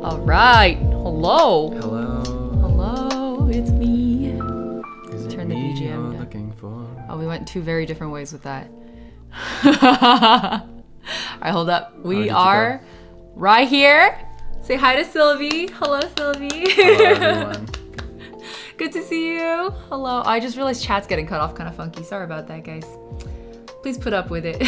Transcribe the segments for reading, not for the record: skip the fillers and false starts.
All right. Hello. Hello. Hello. It's me. Is Turn it the me BGM you're down. looking for? Oh, we went two very different ways with that. All right, hold up. We are right here. Say hi to Sylvie. Hello, Sylvie. Hello, everyone. Good to see you. Hello. I just realized chat's getting cut off kind of funky. Sorry about that, guys. Please put up with it.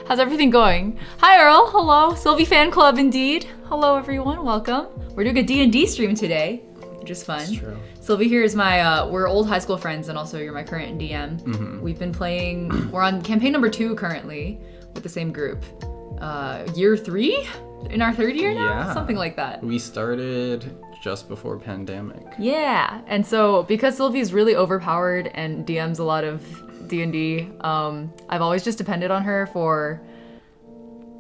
How's everything going? Hi, Earl. Hello. Sylvie Fan Club, indeed. Hello, everyone. Welcome. We're doing a D&D stream today, which is fun. That's true. Sylvie here is my, we're old high school friends, and also you're my current DM. Mm-hmm. We've been playing, we're on campaign number 2 currently with the same group. Year 3? In our 3rd year now? Yeah. Something like that. We started just before pandemic. Yeah, and so because Sylvie's really overpowered and DMs a lot of D&D, I've always just depended on her for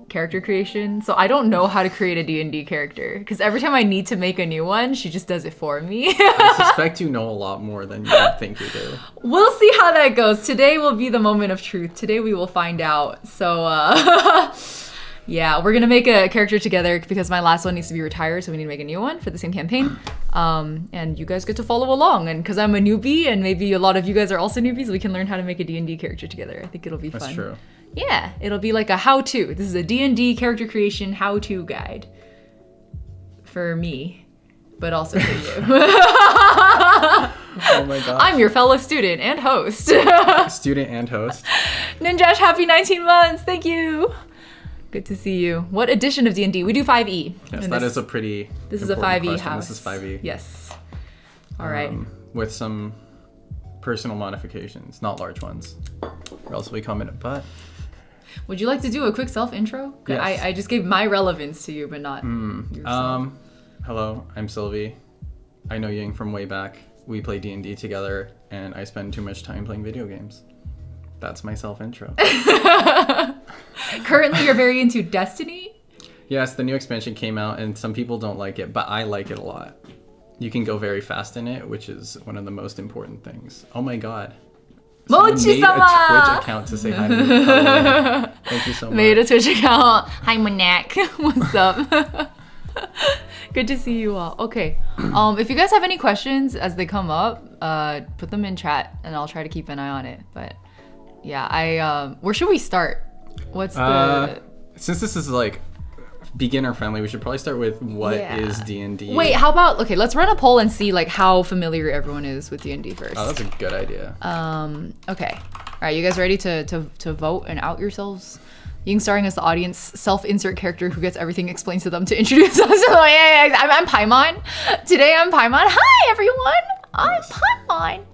character creation. So I don't know how to create a D&D character because every time I need to make a new one, she just does it for me. I suspect you know a lot more than you think you do. We'll see how that goes. Today will be the moment of truth. Today we will find out. So yeah, we're gonna make a character together because my last one needs to be retired, so we need to make a new one for the same campaign. And you guys get to follow along, and because I'm a newbie and maybe a lot of you guys are also newbies, we can learn how to make a D&D character together. I think it'll be fun. That's true. Yeah, it'll be like a how-to. This is a D&D character creation how-to guide for me, but also for you. Oh my god. I'm your fellow student and host. Student and host. Ninjash, happy 19 months. Thank you. Good to see you. What edition of D&D? We do 5e. Yes, that is a pretty This is a important 5e question. house. This is 5e. Yes. All right. With some personal modifications, not large ones. Or else we come in it, but... Would you like to do a quick self-intro? Yes. I just gave my relevance to you, but not yourself. Hello, I'm Sylvie. I know Ying from way back. We play D&D together, and I spend too much time playing video games. That's my self-intro. Currently, you're very into Destiny? Yes, the new expansion came out, and some people don't like it, but I like it a lot. You can go very fast in it, which is one of the most important things. Oh my god. Someone made a Twitch account to say hi to me. Hello. Thank you so much. Made a Twitch account. Hi, Manak. What's up? Good to see you all. Okay. If you guys have any questions as they come up, put them in chat, and I'll try to keep an eye on it. But yeah, where should we start? What's the... Since this is like beginner friendly, we should probably start with what is D&D. Wait, how about, okay, let's run a poll and see like how familiar everyone is with D&D first. Oh, that's a good idea. Okay. All right, you guys ready to vote and out yourselves? Ying starring as the audience self-insert character who gets everything explained to them to introduce us. I'm Paimon. Today I'm Paimon. Hi everyone. I'm Paimon.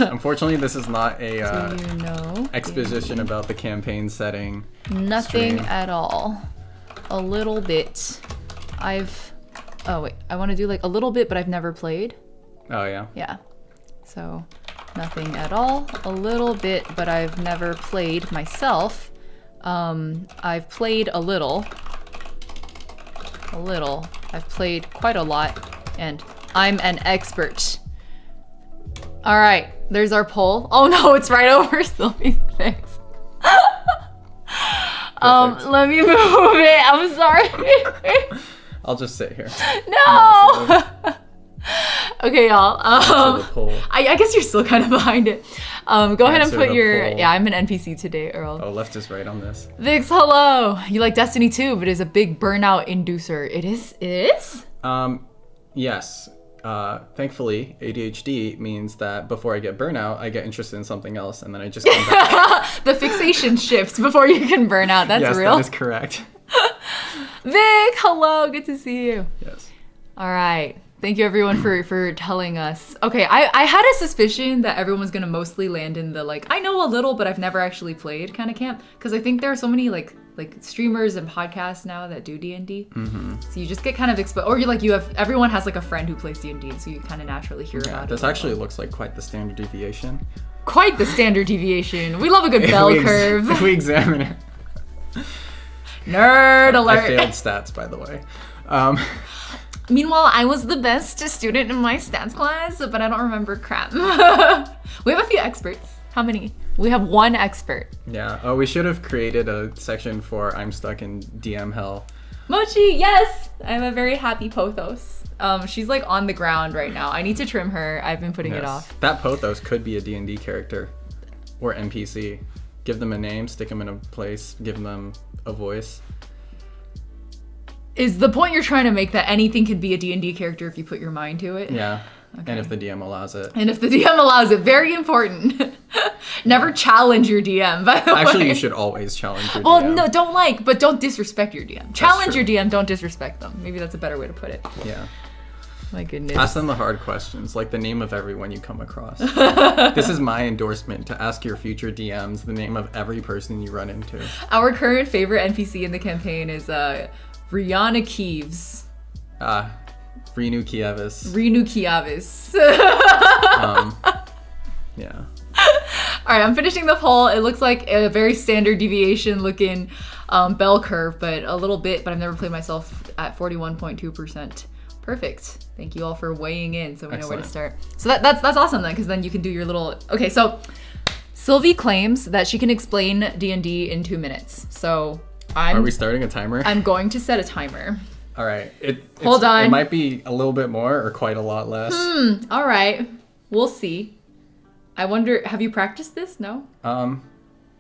Unfortunately, this is not a exposition about the campaign setting. Nothing stream. at all. A little bit. Oh wait, I want to do like a little bit, but I've never played. Oh yeah. Yeah. So nothing at all. A little bit, but I've never played myself. I've played a little. I've played quite a lot, and I'm an expert. All right, there's our poll. Oh no, it's right over Sylvie's face. Let me move it. I'm sorry. I'll just sit here. No. Okay, y'all. The poll. I guess you're still kind of behind it. Go ahead and Answer put the your... poll. Yeah, I'm an NPC today, Earl. Oh, left is right on this. Vix, hello. You like Destiny 2, but it's a big burnout inducer. It is? It is? Yes. Thankfully, ADHD means that before I get burnout, I get interested in something else, and then I just come back. The fixation shifts before you can burn out. That's yes, real? that is correct. Vic, hello. Good to see you. Yes. All right. Thank you everyone for telling us. Okay, I had a suspicion that everyone was gonna mostly land in the like, I know a little, but I've never actually played kind of camp. Because I think there are so many like streamers and podcasts now that do D&D. Mm-hmm. So you just get kind of exposed, or everyone has like a friend who plays D&D, so you kind of naturally hear about it. This actually looks like quite the standard deviation. Quite the standard deviation. We love a good bell curve. If we examine it. Nerd alert. I failed stats, by the way. Meanwhile, I was the best student in my stats class, but I don't remember crap. We have a few experts. How many? We have one expert. Yeah. Oh, we should have created a section for I'm stuck in DM hell. Mochi, yes! I'm a very happy Pothos. She's like on the ground right now. I need to trim her. I've been putting it off. That Pothos could be a D&D character or NPC. Give them a name, stick them in a place, give them a voice. Is the point you're trying to make that anything can be a D&D character if you put your mind to it? Yeah. Okay. And if the DM allows it. And if the DM allows it. Very important. Never challenge your DM, by the way. Actually, you should always challenge your DM. Well, no, but don't disrespect your DM. Challenge your DM, don't disrespect them. Maybe that's a better way to put it. Yeah. My goodness. Ask them the hard questions, like the name of everyone you come across. This is my endorsement to ask your future DMs the name of every person you run into. Our current favorite NPC in the campaign is Rihanna Keeves. Renu Kievis. Renu Kievis. Yeah. All right, I'm finishing the poll. It looks like a very standard deviation looking bell curve, but a little bit, but I've never played myself at 41.2%. Perfect. Thank you all for weighing in so we know where to start. So that's awesome then, because then you can do your little... Okay, so Sylvie claims that she can explain D&D in 2 minutes. So Are we starting a timer? I'm going to set a timer. All right. Hold on. It might be a little bit more or quite a lot less. All right. We'll see. I wonder, have you practiced this? No?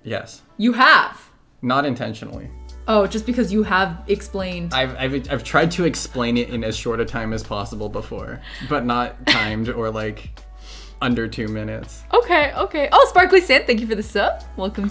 Yes. You have? Not intentionally. Oh, just because you have explained. I've tried to explain it in as short a time as possible before, but not timed or like under 2 minutes. Okay. Oh, Sparkly Sand, thank you for the sub. Welcome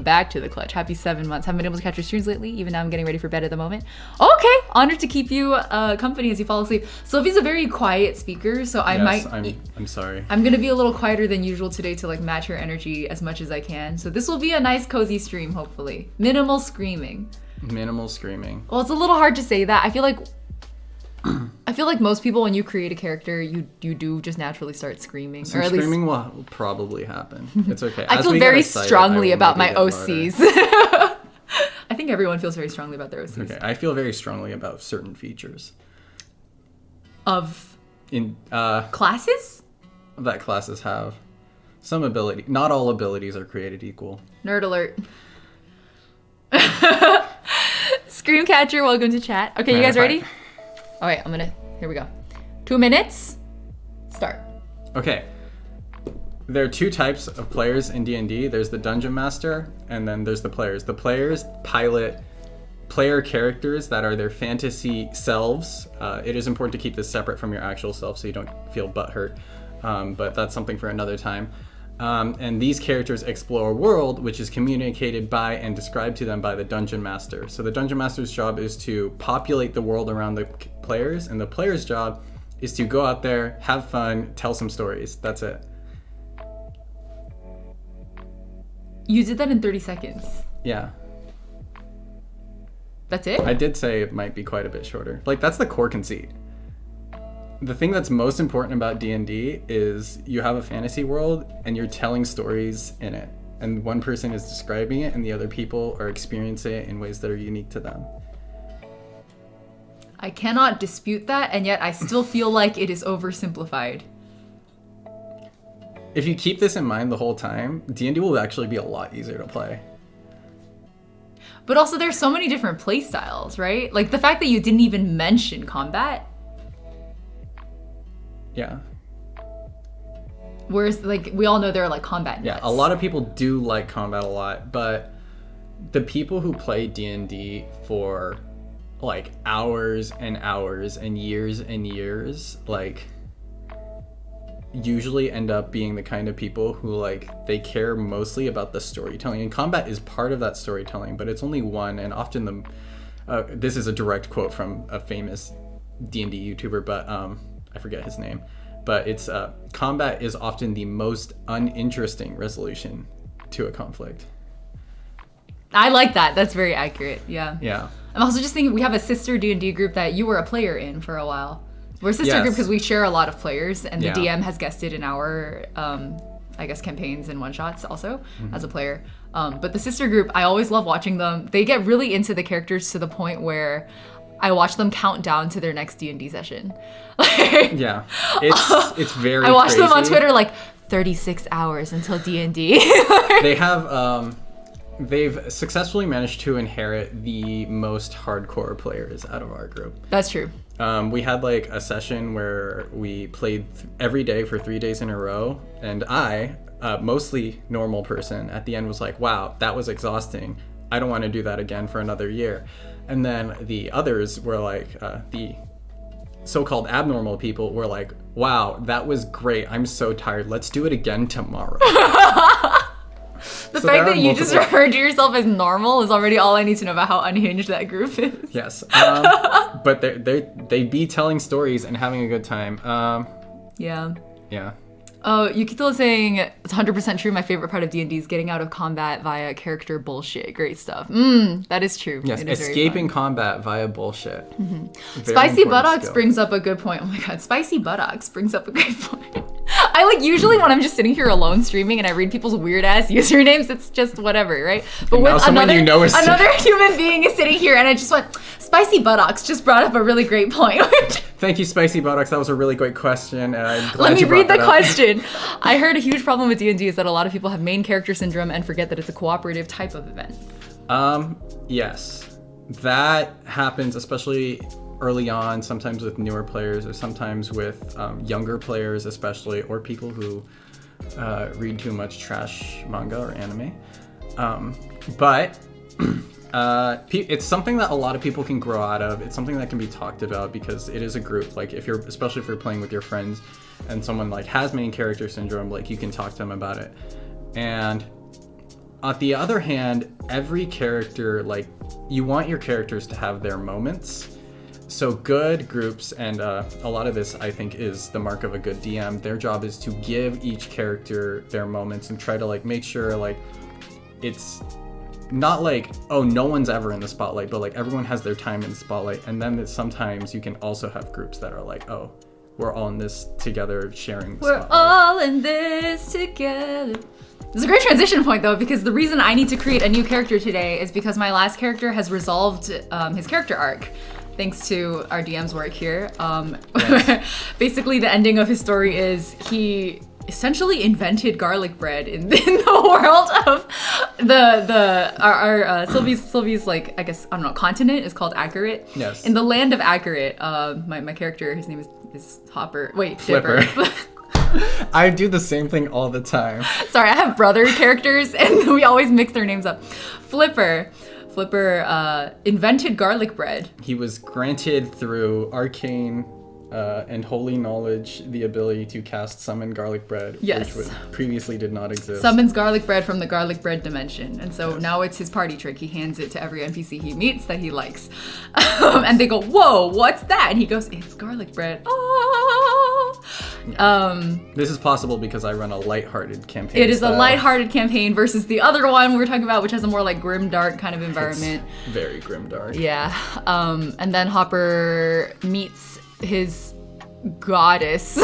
back to the clutch. Happy 7 months. Haven't been able to catch your streams lately. Even now I'm getting ready for bed at the moment. Okay, honored to keep you company as you fall asleep. Sylvie's a very quiet speaker, so I'm sorry. I'm gonna be a little quieter than usual today to like match her energy as much as I can. So this will be a nice cozy stream, hopefully. Minimal screaming. Well, it's a little hard to say that. I feel like most people, when you create a character, you do just naturally start screaming. Some screaming will probably happen. It's okay. I feel very strongly about my OCs. I think everyone feels very strongly about their OCs. Okay, I feel very strongly about certain features. Classes? That classes have. Some ability. Not all abilities are created equal. Nerd alert. Screamcatcher, welcome to chat. Okay, you guys ready? All right, here we go. 2 minutes, start. Okay. There are 2 types of players in D&D. There's the Dungeon Master, and then there's the players. The players pilot player characters that are their fantasy selves. It is important to keep this separate from your actual self so you don't feel butthurt, but that's something for another time. And these characters explore a world which is communicated by and described to them by the Dungeon Master. So the Dungeon Master's job is to populate the world around the players, and the player's job is to go out there, have fun, tell some stories. That's it. You did that in 30 seconds. Yeah. That's it? I did say it might be quite a bit shorter. Like, that's the core conceit. The thing that's most important about D&D is you have a fantasy world and you're telling stories in it. And one person is describing it and the other people are experiencing it in ways that are unique to them. I cannot dispute that, and yet I still feel like it is oversimplified. If you keep this in mind the whole time, D&D will actually be a lot easier to play. But also there's so many different play styles, right? Like the fact that you didn't even mention combat. Yeah. Whereas, like, we all know there are, like, combat nuts. Yeah, a lot of people do like combat a lot, but the people who play D&D for, like, hours and hours and years, like, usually end up being the kind of people who, like, they care mostly about the storytelling. And combat is part of that storytelling, but it's only one, and often this is a direct quote from a famous D&D YouTuber, but, I forget his name, but it's combat is often the most uninteresting resolution to a conflict. I like that. That's very accurate. Yeah. Yeah. I'm also just thinking we have a sister D&D group that you were a player in for a while. We're a sister group because we share a lot of players, and the DM has guested in our, I guess, campaigns and one-shots also as a player. But the sister group, I always love watching them. They get really into the characters to the point where I watch them count down to their next D&D session. Yeah, it's very I watch crazy. them on Twitter like 36 hours until D&D. They have they've successfully managed to inherit the most hardcore players out of our group. That's true. We had like a session where we played every day for 3 days in a row, and I, mostly normal person, at the end was like, wow, that was exhausting. I don't want to do that again for another year. And then the others were like, the so-called abnormal people were like, wow, that was great. I'm so tired. Let's do it again tomorrow. The fact that you just referred to yourself as normal is already all I need to know about how unhinged that group is. Yes. But they be telling stories and having a good time. Yeah. Yeah. Oh, Yukito is saying it's 100% true. My favorite part of D&D is getting out of combat via character bullshit. Great stuff. That is true. Yes, escaping combat via bullshit. Mm-hmm. Spicy buttocks brings up a good point. Oh my god, spicy buttocks brings up a great point. I like usually when I'm just sitting here alone streaming and I read people's weird ass usernames, it's just whatever, right? But when another human being is sitting here and I just went, spicy buttocks just brought up a really great point. Thank you, Spicy Buttocks. That was a really great question. And I'm glad Let me read the up. question. I heard a huge problem with D&D is that a lot of people have main character syndrome and forget that it's a cooperative type of event. Yes. That happens especially early on, sometimes with newer players or sometimes with younger players especially, or people who read too much trash manga or anime. But it's something that a lot of people can grow out of. It's something that can be talked about because it is a group. Like especially if you're playing with your friends and someone like has main character syndrome, like you can talk to them about it. And on the other hand, every character, like you want your characters to have their moments. So good groups, and a lot of this I think is the mark of a good DM, their job is to give each character their moments and try to like make sure like it's not like, oh, no one's ever in the spotlight, but like everyone has their time in the spotlight. And then sometimes you can also have groups that are like, oh, we're all in this together, sharing the spotlight. We're all in this together. It's a great transition point though, because the reason I need to create a new character today is because my last character has resolved his character arc. Thanks to our DM's work here. Yes. Basically the ending of his story is he essentially invented garlic bread in the world of our Sylvie's like, I guess, I don't know, continent is called Accurate. Yes. In the land of Accurate, my character, his name is Hopper. Wait, Flipper. I do the same thing all the time. Sorry, I have brother characters and we always mix their names up. Flipper invented garlic bread. He was granted through arcane and holy knowledge the ability to cast summon garlic bread, yes, which previously did not exist. Summons garlic bread from the garlic bread dimension, and so now it's his party trick. He hands it to every NPC he meets that he likes, and they go, "Whoa, what's that?" And he goes, "It's garlic bread." This is possible because I run a lighthearted campaign. It is a lighthearted campaign versus the other one we were talking about, which has a more like grim dark kind of environment. It's very grim dark. Yeah, and then Hopper meets his goddess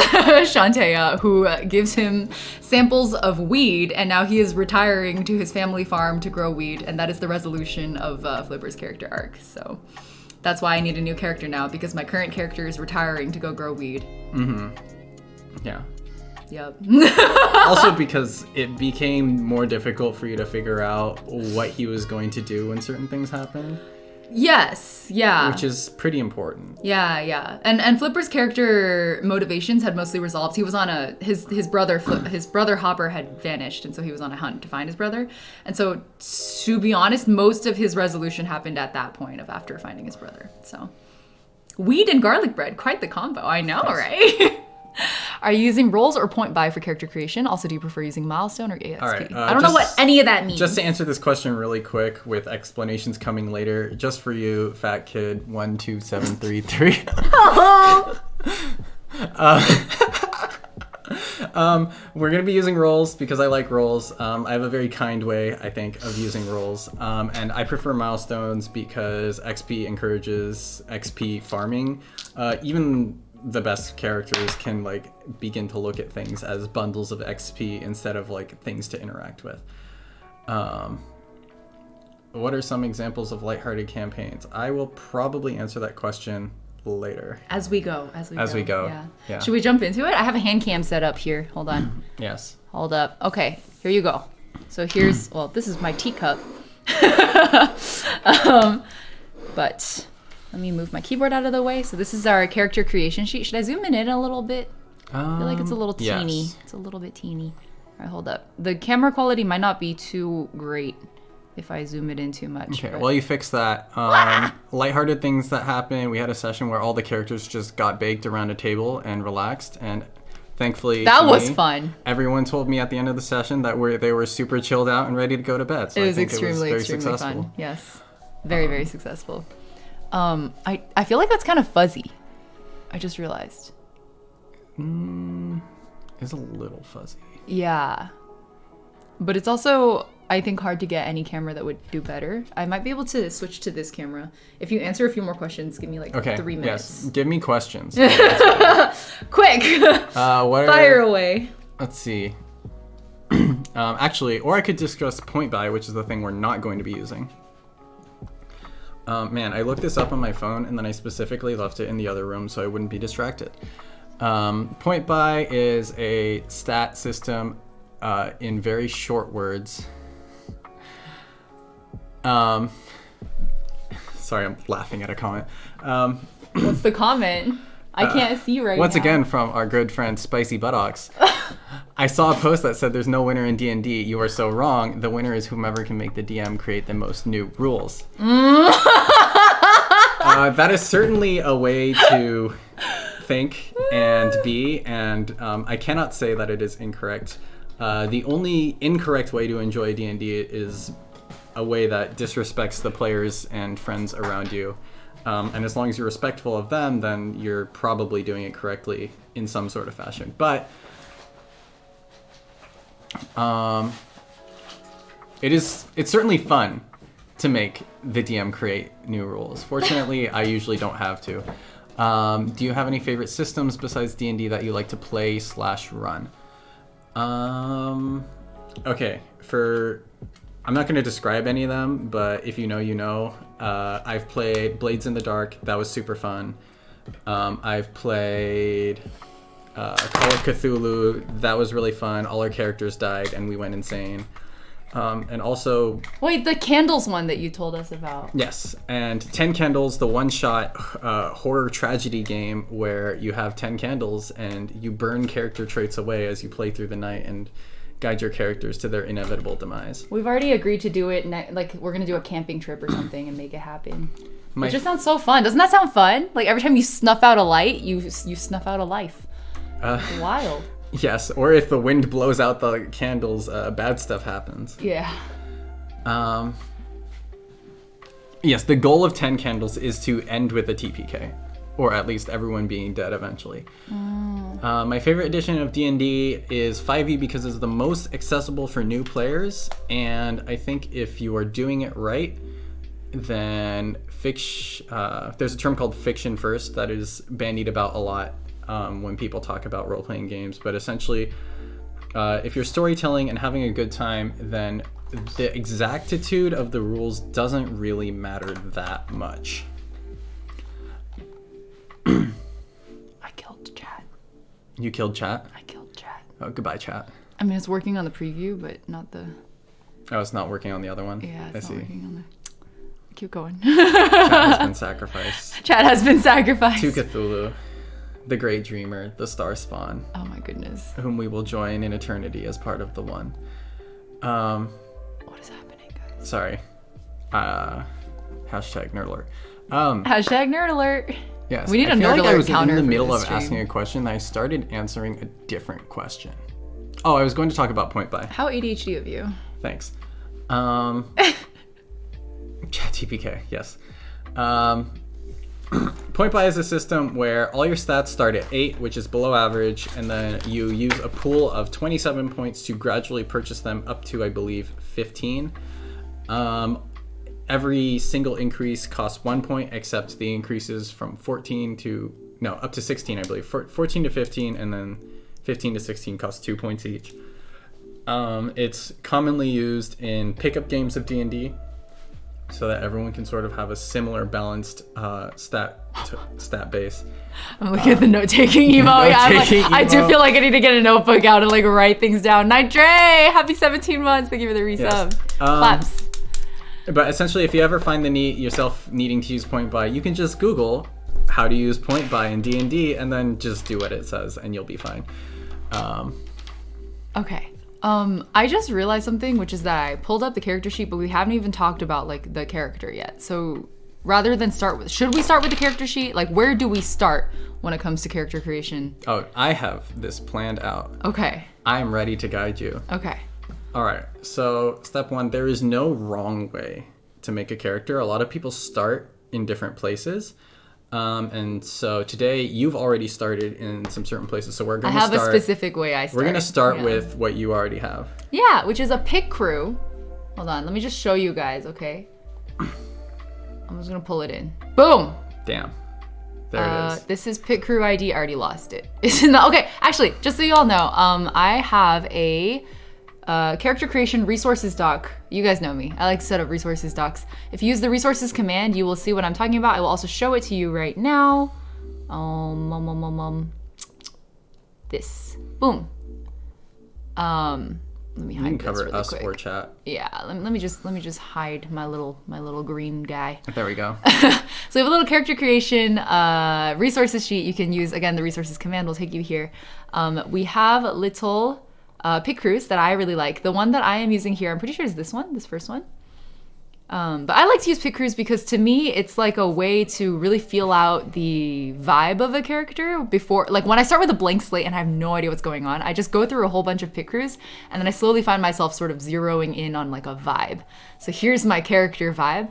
Shantea, who gives him samples of weed, and now he is retiring to his family farm to grow weed, and that is the resolution of Flipper's character arc. So that's why I need a new character now, because my current character is retiring to go grow weed. Mm-hmm. Yeah. Yep. Also because it became more difficult for you to figure out what he was going to do when certain things happened. Yes, yeah. Which is pretty important. Yeah. And Flipper's character motivations had mostly resolved. He was on his brother Hopper had vanished, and so he was on a hunt to find his brother. And so, to be honest, most of his resolution happened at that point of after finding his brother. So, weed and garlic bread, quite the combo. I know, yes. Right? Are you using rolls or point buy for character creation? Also, do you prefer using milestone or AXP? All right, I don't know what any of that means. Just to answer this question really quick, with explanations coming later, just for you, fat kid 12733. We're gonna be using rolls because I like rolls. I have a very kind way, I think, of using rolls, and I prefer milestones because XP encourages XP farming. Even the best characters can like begin to look at things as bundles of XP instead of like things to interact with. What are some examples of lighthearted campaigns? I will probably answer that question later. As we go. Yeah. Should we jump into it? I have a hand cam set up here. Hold on. Yes. Hold up. Okay, here you go. So here's, well, this is my teacup. But let me move my keyboard out of the way. So this is our character creation sheet. Should I zoom in a little bit? I feel like it's a little teeny. Yes. It's a little bit teeny. All right, hold up. The camera quality might not be too great if I zoom it in too much. Okay, but... well, you fixed that. Lighthearted things that happened. We had a session where all the characters just got baked around a table and relaxed, and thankfully that was fun. Everyone told me at the end of the session that they were super chilled out and ready to go to bed. So It I was think extremely, it was extremely very successful. fun. Yes, very successful. I feel like that's kind of fuzzy. I just realized. It's a little fuzzy. Yeah, but it's also, I think, hard to get any camera that would do better. I might be able to switch to this camera. If you answer a few more questions, give me like 3 minutes. Yes, give me questions. Quick! Fire away. Let's see. Actually, or I could discuss point buy, which is the thing we're not going to be using. Man, I looked this up on my phone, and then I specifically left it in the other room so I wouldn't be distracted. Point buy is a stat system in very short words. Sorry, I'm laughing at a comment. What's the comment? I can't see right once now. again, from our good friend Spicy Buttocks. I saw a post that said there's no winner in D&D. You are so wrong. The winner is whomever can make the DM create the most new rules. That is certainly a way to think and be, and I cannot say that it is incorrect. The only incorrect way to enjoy D&D is a way that disrespects the players and friends around you. And as long as you're respectful of them, then you're probably doing it correctly in some sort of fashion. But it's certainly fun to make the DM create new rules. Fortunately, I usually don't have to. Do you have any favorite systems besides D&D that you like to play / run? Okay, I'm not going to describe any of them, but if you know, you know. I've played Blades in the Dark. That was super fun. I've played Call of Cthulhu. That was really fun. All our characters died and we went insane. And also... Wait, the Candles one that you told us about. Yes, and 10 Candles, the one-shot horror tragedy game where you have 10 candles and you burn character traits away as you play through the night and guide your characters to their inevitable demise. We've already agreed to do it, like we're going to do a camping trip or something and make it happen. It just sounds so fun. Doesn't that sound fun? Like every time you snuff out a light, you snuff out a life. It's wild. Yes, or if the wind blows out the candles, bad stuff happens. Yeah. Yes, the goal of 10 Candles is to end with a TPK, or at least everyone being dead eventually. My favorite edition of D&D is 5e because it's the most accessible for new players, and I think if you are doing it right, then there's a term called fiction first that is bandied about a lot when people talk about role-playing games, but essentially if you're storytelling and having a good time, then the exactitude of the rules doesn't really matter that much. I killed chat. You killed chat? I killed chat. Oh, goodbye, chat. I mean, it's working on the preview, but not the... Oh, it's not working on the other one? Yeah, it's not working on the... Keep going. Chat has been sacrificed. Chat has been sacrificed. To Cthulhu, the Great Dreamer, the Star Spawn. Oh my goodness. Whom we will join in eternity as part of the one. What is happening, guys? Sorry. Hashtag nerd alert. Hashtag nerd alert. Yes. We need a I feel nerd like alert I was counter in the for middle this of stream. asking a question, and I started answering a different question. Oh, I was going to talk about point buy. How ADHD of you? Thanks. Chat TPK, yes. Point buy is a system where all your stats start at 8, which is below average, and then you use a pool of 27 points to gradually purchase them up to, I believe, 15. Every single increase costs 1 point, except the increases from up to 16, I believe. 14 to 15, and then 15 to 16 costs 2 points each. It's commonly used in pickup games of D&D, so that everyone can sort of have a similar balanced stat base. I'm looking at the note-taking emo. I do feel like I need to get a notebook out and like write things down. Night Dre, happy 17 months. Thank you for the resub. Yes. Claps. But essentially, if you ever find yourself needing to use point buy, you can just Google how to use point buy in D&D and then just do what it says and you'll be fine. Okay. I just realized something, which is that I pulled up the character sheet, but we haven't even talked about like the character yet. So rather than should we start with the character sheet? Like, where do we start when it comes to character creation? Oh, I have this planned out. Okay. I am ready to guide you. Okay. All right. So step 1, there is no wrong way to make a character. A lot of people start in different places. And so today you've already started in some certain places. So we're going to start. I have a specific way I start. We're going to start with what you already have. Yeah, which is a pick crew. Hold on. Let me just show you guys, okay? I'm just going to pull it in. Boom. Damn. There it is. This is pick crew ID. I already lost it. It's in the, okay, actually, just so you all know, I have a character creation resources doc. You guys know me. I like to set up resources docs. If you use the resources command, you will see what I'm talking about. I will also show it to you right now. This. Boom. Let me hide you can this cover really us quick. or chat. Yeah, let me just hide my little green guy. There we go. So we have a little character creation resources sheet. You can use, again, the resources command will take you here. We have little pick crews that I really like. The one that I am using here, I'm pretty sure is this first one. But I like to use pick crews because to me, it's like a way to really feel out the vibe of a character before, like when I start with a blank slate and I have no idea what's going on, I just go through a whole bunch of pick crews and then I slowly find myself sort of zeroing in on like a vibe. So here's my character vibe.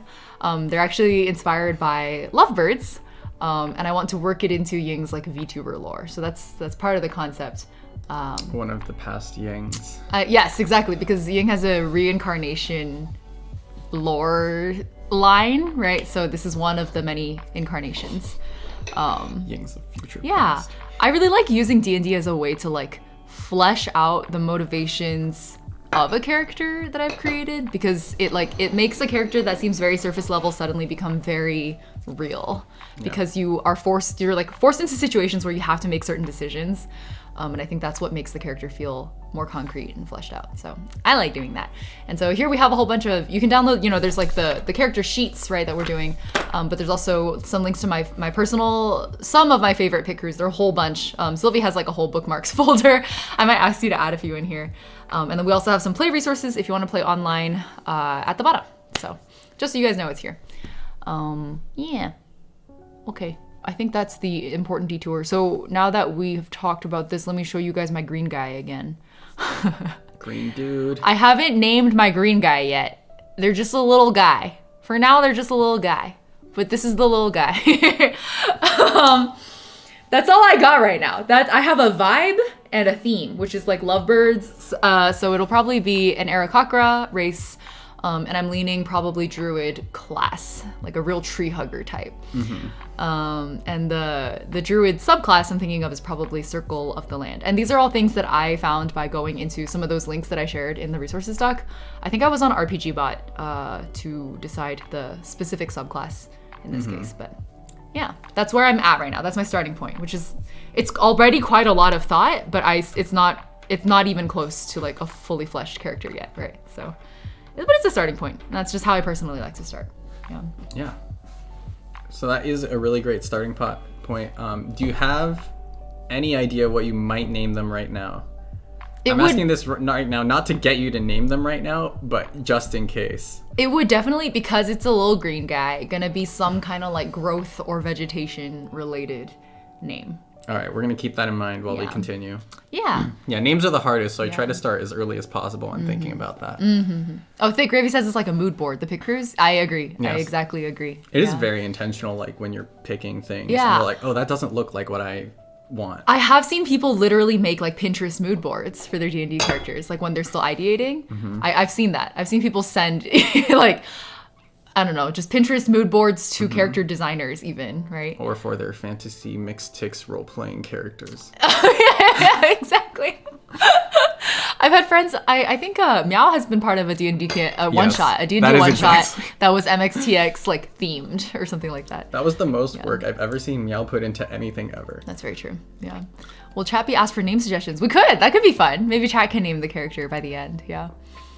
They're actually inspired by lovebirds. And I want to work it into Ying's like VTuber lore. So that's part of the concept. One of the past Yings. Yes, exactly, because Ying has a reincarnation lore line, right? So this is one of the many incarnations. Ying's a future Yeah, past. I really like using D&D as a way to like flesh out the motivations of a character that I've created, because it makes a character that seems very surface level suddenly become very real, because you're forced into situations where you have to make certain decisions. And I think that's what makes the character feel more concrete and fleshed out. So I like doing that. And so here we have a whole bunch of, you can download, there's like the character sheets, right, that we're doing. But there's also some links to my personal, some of my favorite pick crews. There are a whole bunch. Sylvie has like a whole bookmarks folder. I might ask you to add a few in here. And then we also have some play resources if you want to play online at the bottom. So just so you guys know it's here. Yeah. Okay. I think that's the important detour. So now that we've talked about this, let me show you guys my green guy again. Green dude. I haven't named my green guy yet. They're just a little guy. For now, they're just a little guy. But this is the little guy. That's all I got right now. I have a vibe and a theme, which is like lovebirds. So it'll probably be an Aarakocra race. And I'm leaning probably druid class, like a real tree hugger type. Mm-hmm. And the druid subclass I'm thinking of is probably Circle of the Land. And these are all things that I found by going into some of those links that I shared in the resources doc. I think I was on RPGbot to decide the specific subclass in this case. But yeah, that's where I'm at right now. That's my starting point, which is, it's already quite a lot of thought, but it's not even close to like a fully fleshed character yet, right? So. But it's a starting point. That's just how I personally like to start. Yeah. So that is a really great starting point. Do you have any idea what you might name them right now? I'm asking this right now, not to get you to name them right now, but just in case. It would definitely, because it's a little green guy, gonna be some kind of like growth or vegetation related name. All right, we're going to keep that in mind while we continue. Yeah. Yeah, names are the hardest, so I try to start as early as possible on thinking about that. Mm-hmm. Oh, Thick Gravy says it's like a mood board, the pick crews. I agree. Yes. I exactly agree. It is very intentional, like when you're picking things. Yeah. And you're like, oh, that doesn't look like what I want. I have seen people literally make like Pinterest mood boards for their D&D characters, like when they're still ideating. Mm-hmm. I've seen that. I've seen people send like, I don't know, just Pinterest mood boards to character designers even, right? Or for their fantasy mixed ticks role-playing characters. Yeah, exactly. I've had friends, I think Meow has been part of a D&D one-shot, a D&D one-shot that was MXTX like themed or something like that. That was the most work I've ever seen Meow put into anything ever. That's very true, yeah. Well, Chappie asked for name suggestions. We could, that could be fun. Maybe chat can name the character by the end, yeah.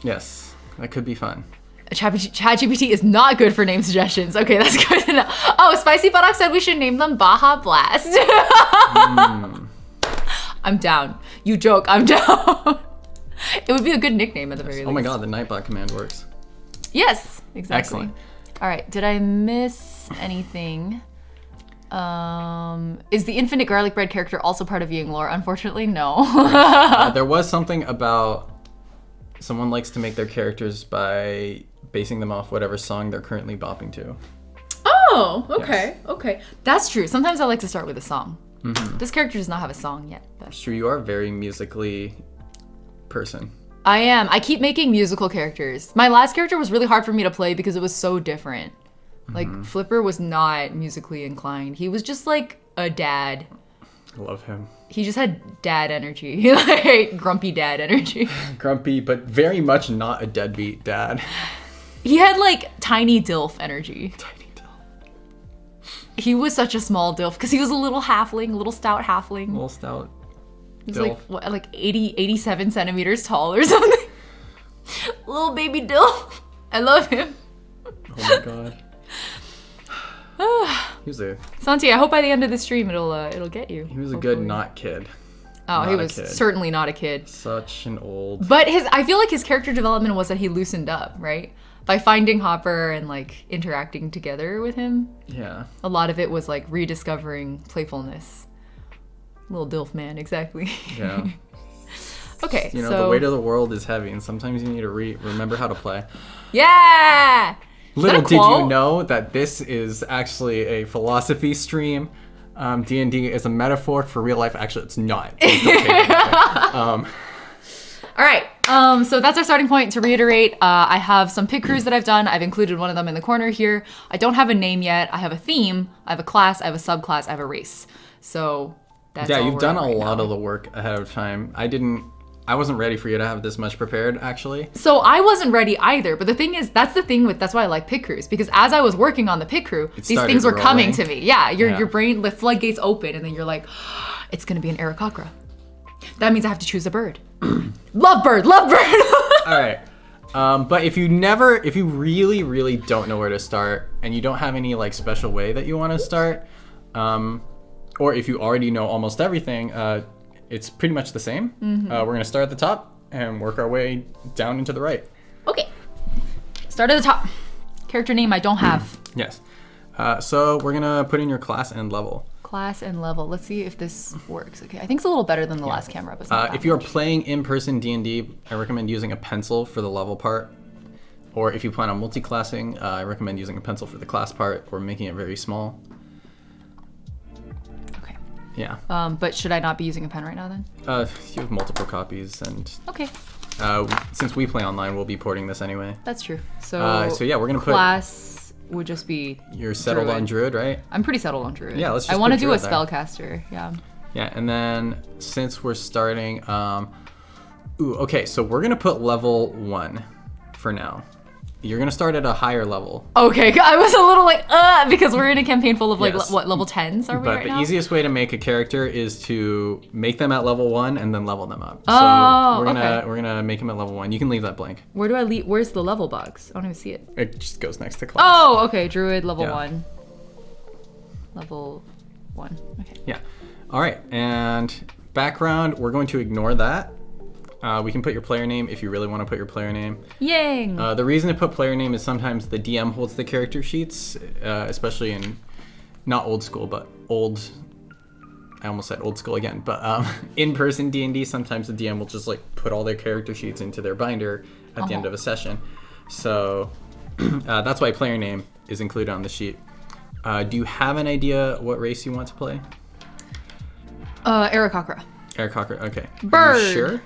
Yes, that could be fun. ChatGPT is not good for name suggestions. Okay, that's good to know. Oh, Spicy Buttock said we should name them Baja Blast. I'm down. You joke, I'm down. It would be a good nickname at the very least. Oh my god, the Nightbot command works. Yes, exactly. Excellent. All right, did I miss anything? Is the infinite garlic bread character also part of Ying lore? Unfortunately, no. There was something about someone likes to make their characters by basing them off whatever song they're currently bopping to. Oh, okay, Yes. okay. That's true. Sometimes I like to start with a song. This character does not have a song yet. But It's true, you are a very musically person. I am. I keep making musical characters. My last character was really hard for me to play because it was so different. Like, Flipper was not musically inclined. He was just like a dad. I love him. He just had dad energy. Like, grumpy dad energy. Grumpy, but very much not a deadbeat dad. He had like tiny DILF energy. Tiny Dill. He was such a small DILF because he was a little halfling, a little stout halfling. Little stout. He was like, what, like 87 centimeters tall or something. Little baby DILF. I love him. Oh my god. He was a Santi, I hope by the end of the stream it'll get you. He was a good not kid. Oh, Not he a was kid. certainly not a kid. Such an old. But I feel like his character development was that he loosened up, right? By finding Hopper and like interacting together with him. Yeah. A lot of it was like rediscovering playfulness. Little DILF man, exactly. Yeah. Okay, You know, so the weight of the world is heavy, and sometimes you need to remember how to play. yeah. Little a did you quote? know that this is actually a philosophy stream. D&D is a metaphor for real life. Actually, it's not. Please don't take it that way. All right, so that's our starting point. To reiterate, I have some pig crews that I've done. I've included one of them in the corner here. I don't have a name yet. I have a theme, I have a class, I have a subclass, I have a race. So that's all You've we're done at a right lot now. of the work ahead of time. I wasn't ready for you to have this much prepared, actually. So I wasn't ready either, but the thing is, that's why I like pig crews, because as I was working on the pig crew, these started things were coming rolling. to me. Yeah, Yeah. your brain, the floodgates open, and then you're like, it's gonna be an Aarakocra. That means I have to choose a bird. Lovebird. All right. But if you really, really don't know where to start, and you don't have any like special way that you want to start, or if you already know almost everything, it's pretty much the same. We're gonna start at the top and work our way down into the right. Okay. Start at the top. Character name I don't have. Yes. So we're gonna put in your class and level. Class and level. Let's see if this works. Okay, I think it's a little better than the last camera, but it's not If that you're much. playing in-person D&D, I recommend using a pencil for the level part. Or if you plan on multi-classing, I recommend using a pencil for the class part or making it very small. Okay. Yeah. But should I not be using a pen right now then? You have multiple copies, and Okay, since we play online, we'll be porting this anyway. that's true. So So yeah, we're gonna put class would just be. you're settled Druid. on Druid, right? I'm pretty settled on Druid. Yeah, let's I just want to put do a Druid there. spellcaster. Yeah. Yeah, and then since we're starting, okay, so we're gonna put level 1 for now. You're gonna start at a higher level. Okay, I was a little like, because we're in a campaign full of like, Yes. what, level 10s are we But right the now? easiest way to make a character is to make them at level 1 and then level them up. Oh, so okay. we're gonna make them at level 1. You can leave that blank. Where do I leave? Where's the level box? I don't even see it. It just goes next to class. Oh, okay, Druid level Yeah. 1. Level 1. Okay. Yeah. All right, and background, we're going to ignore that. We can put your player name if you really want to put your player name. Yay! The reason to put player name is sometimes the DM holds the character sheets, especially in not old school, but old. I almost said old school again, but in-person D&D, sometimes the DM will just like put all their character sheets into their binder at the end of a session. So that's why player name is included on the sheet. Do you have an idea what race you want to play? Aarakocra. Aarakocra, okay. Are Bird. you sure?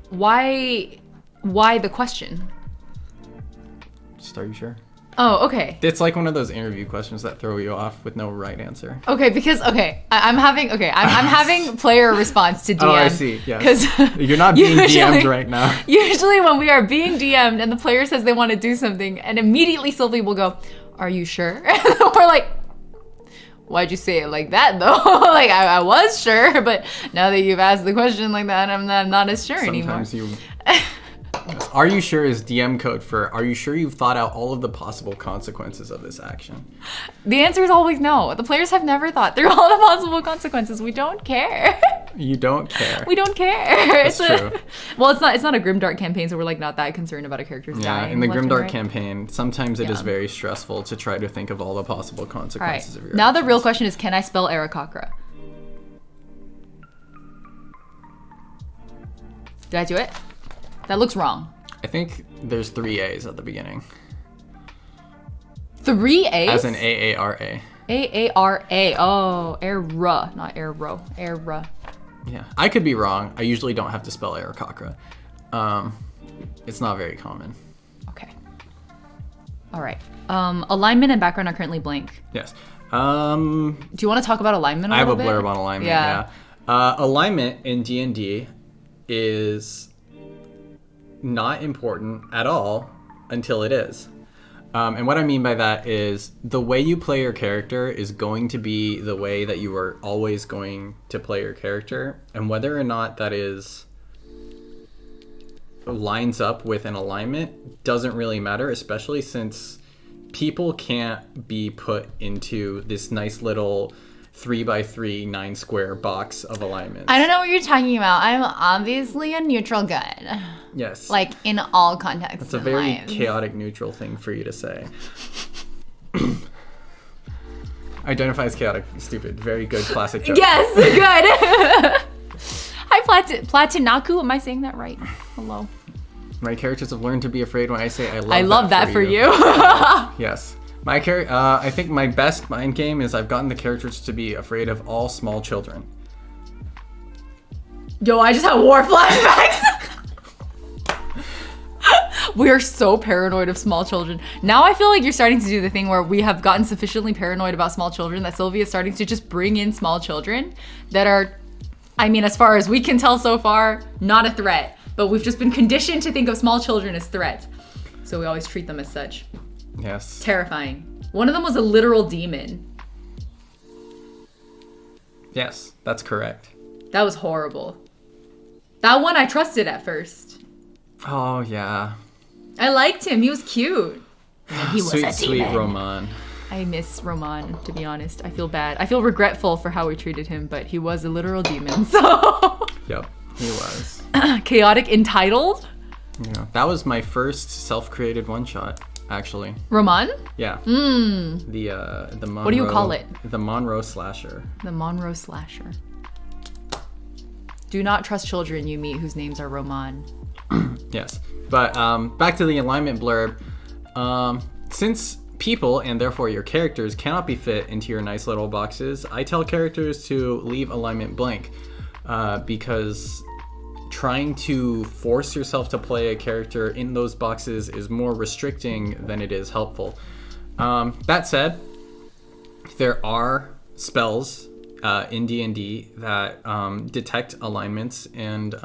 Why the question? Just are you sure? Oh, okay. It's like one of those interview questions that throw you off with no right answer. Okay, because I'm having player response to DM. Oh, I see. Yeah. Because You're not being DM'd right now. Usually when we are being DM'd and the player says they want to do something, and immediately Sylvie will go, "Are you sure?" We're like, "Why'd you say it like that, though?" Like I was sure, but now that you've asked the question like that, I'm not as sure anymore. Sometimes you Are you sure is DM code for are you sure you've thought out all of the possible consequences of this action? The answer is always no. The players have never thought through all the possible consequences. We don't care. You don't care. We don't care. That's true. Well, it's not a Grimdark campaign, so we're like not that concerned about a character's dying. In the left and Grimdark right. campaign, sometimes it is very stressful to try to think of all the possible consequences of your Now actions. the real question is, can I spell Aarakocra? Did I do it? That looks wrong. I think there's 3 A's at the beginning. 3 A's? As in A-A-R-A. A-A-R-A. Oh, Era, not Aero. Era. Yeah, I could be wrong. I usually don't have to spell Aarakocra. It's not very common. Okay. All right. Alignment and background are currently blank. Yes. Do you want to talk about alignment a I have a little bit? blurb on alignment, Yeah. Alignment in D&D is not important at all until it is. And what I mean by that is the way you play your character is going to be the way that you are always going to play your character. And whether or not that is lines up with an alignment doesn't really matter, especially since people can't be put into this nice little 3x3 9 square box of alignments. I don't know what you're talking about. I'm obviously a neutral good. Yes. Like, in all contexts. It's a very chaotic neutral thing for you to say. Identify as chaotic, stupid. Very good classic joke. Yes, good. Hi, Platinaku. Am I saying that right? Hello. My characters have learned to be afraid when I say I love I love that for you. Yes. My I think my best mind game is I've gotten the characters to be afraid of all small children. Yo, I just had war flashbacks. We are so paranoid of small children. Now I feel like you're starting to do the thing where we have gotten sufficiently paranoid about small children that Sylvia is starting to just bring in small children that are, I mean, as far as we can tell so far, not a threat. But we've just been conditioned to think of small children as threats. So we always treat them as such. Yes. Terrifying. One of them was a literal demon. Yes, that's correct. That was horrible. That one I trusted at first. Oh, yeah. I liked him. He was cute. And then he was Sweet, a sweet demon. Roman. I miss Roman, to be honest. I feel bad. I feel regretful for how we treated him, but he was a literal demon, so... Yep, he was. Chaotic Entitled? Yeah, that was my first self-created one-shot, actually. Roman? Yeah. The Monroe... What do you call it? The Monroe Slasher. The Monroe Slasher. Do not trust children you meet whose names are Roman. Yes. But back to the alignment blurb. Since people, and therefore your characters, cannot be fit into your nice little boxes, I tell characters to leave alignment blank. Because trying to force yourself to play a character in those boxes is more restricting than it is helpful. That said, there are spells in D&D that detect alignments, and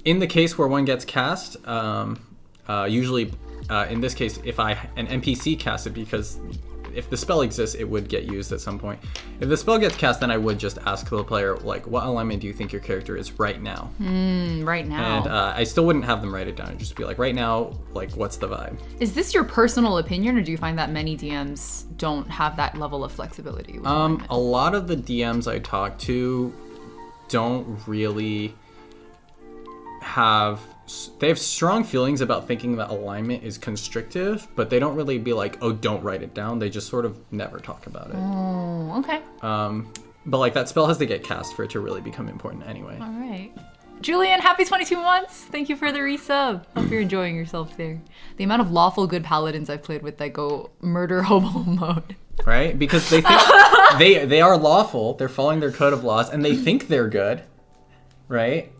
in the case where one gets cast, usually in this case, if an NPC casts it, because if the spell exists, it would get used at some point. If the spell gets cast, then I would just ask the player, like, what alignment do you think your character is right now? Right now. And I still wouldn't have them write it down. I'd just be like, right now, like, what's the vibe? Is this your personal opinion, or do you find that many DMs don't have that level of flexibility with alignment? A lot of the DMs I talk to don't really they have strong feelings about thinking that alignment is constrictive, but they don't really be like, oh, don't write it down. They just sort of never talk about it. Oh, okay. But like that spell has to get cast for it to really become important anyway. All right. Julian, happy 22 months. Thank you for the resub. Hope you're enjoying yourself there. The amount of lawful good paladins I've played with that go murder hobo mode. Right? Because they think they are lawful. They're following their code of laws, and they think they're good. Right?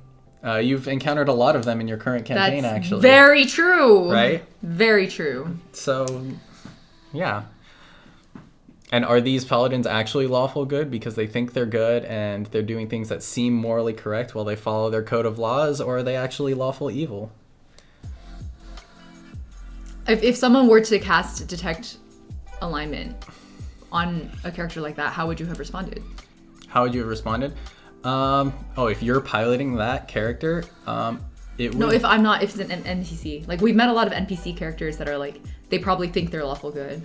You've encountered a lot of them in your current campaign, That's actually. Very true. Right? Very true. So, yeah. And are these paladins actually lawful good because they think they're good and they're doing things that seem morally correct while they follow their code of laws, or are they actually lawful evil? If someone were to cast Detect Alignment on a character like that, how would you have responded? How would you have responded? If you're piloting that character, It No, would, if it's an NPC. Like, we've met a lot of NPC characters that are like, they probably think they're lawful good.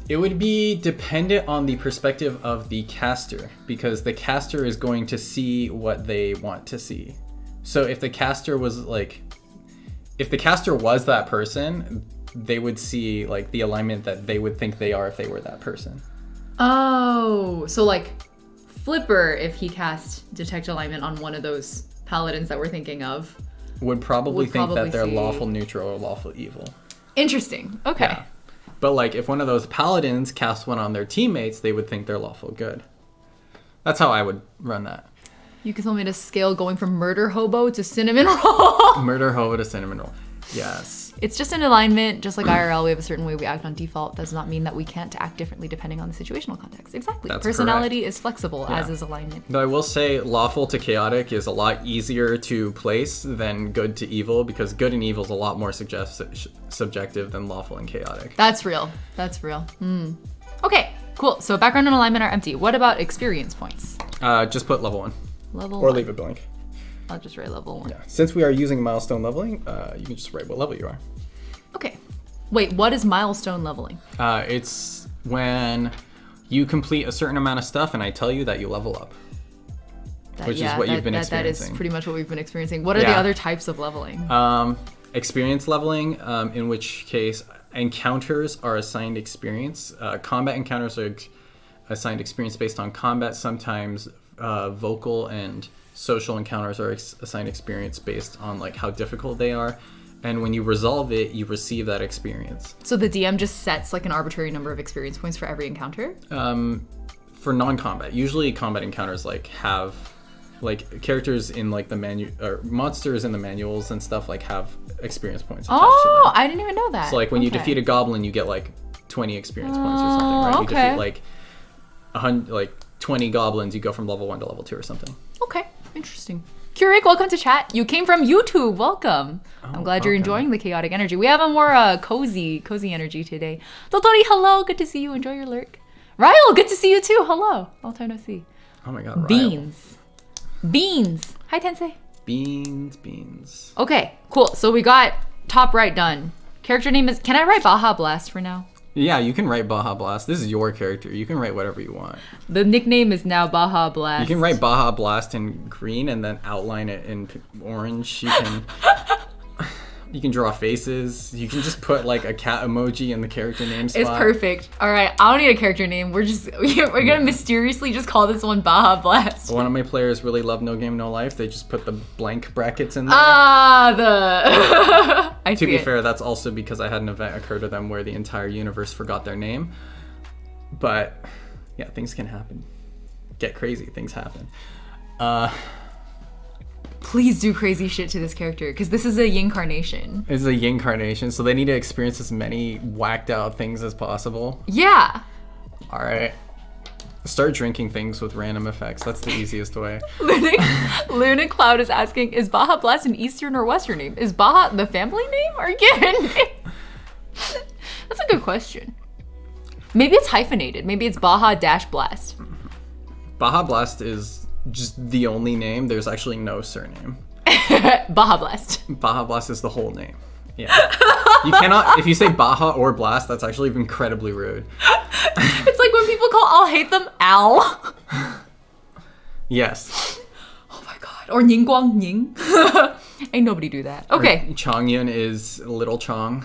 It would be dependent on the perspective of the caster, because the caster is going to see what they want to see. So if the caster was that person, they would see like the alignment that they would think they are if they were that person. Oh, so like Flipper, if he cast Detect Alignment on one of those paladins that we're thinking of, would probably think that they're see... lawful neutral or lawful evil. Interesting. Okay. Yeah. But like if one of those paladins cast one on their teammates, they would think they're lawful good. That's how I would run that. You can tell me to scale going from murder hobo to cinnamon roll. Murder hobo to cinnamon roll. Yes. It's just an alignment, just like IRL, we have a certain way we act on default. Does not mean that we can't act differently depending on the situational context. Exactly. That's Personality correct. is flexible, as is alignment. Though I will say lawful to chaotic is a lot easier to place than good to evil, because good and evil is a lot more subjective than lawful and chaotic. That's real. That's real. Okay, cool. So background and alignment are empty. What about experience points? Just put level 1. Level Or 1. leave it blank. I'll just write level 1. Yeah. Since we are using milestone leveling, you can just write what level you are. Okay. Wait, what is milestone leveling? It's when you complete a certain amount of stuff and I tell you that you level up. Which is what you've been experiencing. That is pretty much what we've been experiencing. What are the other types of leveling? Experience leveling, in which case encounters are assigned experience. Combat encounters are assigned experience based on combat. Sometimes vocal and social encounters are assigned experience based on like how difficult they are. And when you resolve it, you receive that experience. So the DM just sets like an arbitrary number of experience points for every encounter? For non-combat. Usually combat encounters like have like characters in like the or monsters in the manuals and stuff like have experience points attached to them. I didn't even know that. So like when you defeat a goblin, you get like 20 experience points or something, right? You defeat like 20 goblins, you go from level 1 to level 2 or something. Okay, interesting. Keurig, welcome to chat. You came from YouTube. Welcome. I'm glad you're enjoying the chaotic energy. We have a more cozy energy today. Totori, hello. Good to see you. Enjoy your lurk. Ryle, good to see you too. Hello. Long time no see. Oh my god, Ryle. Beans. Hi, Tensei. Beans. Okay, cool. So we got top right done. Character name is... Can I write Baja Blast for now? Yeah, you can write Baja Blast. This is your character. You can write whatever you want. The nickname is now Baja Blast. You can write Baja Blast in green and then outline it in orange. You can draw faces. You can just put like a cat emoji in the character name spot. It's perfect. All right, I don't need a character name. We're gonna mysteriously just call this one Baja Blast. One of my players really love No Game No Life. They just put the blank brackets in there. To be fair, that's also because I had an event occur to them where the entire universe forgot their name. But yeah, things can happen. Get crazy, things happen. Please do crazy shit to this character, because this is a Ying carnation. It's a Ying carnation, so they need to experience as many whacked out things as possible. Yeah. All right. Start drinking things with random effects. That's the easiest way. Luna Cloud is asking, is Baja Blast an Eastern or Western name? Is Baja the family name or given name? That's a good question. Maybe it's hyphenated. Maybe it's Baja-Blast. Baja Blast is just the only name. There's actually no surname. Baja Blast. Baja Blast is the whole name. Yeah. You cannot, if you say Baja or Blast, that's actually incredibly rude. It's like when people call I'll hate them Al. Yes. Oh my god. Or Ningguang Ning. Ain't nobody do that. Okay. Or Chongyun is Little Chong.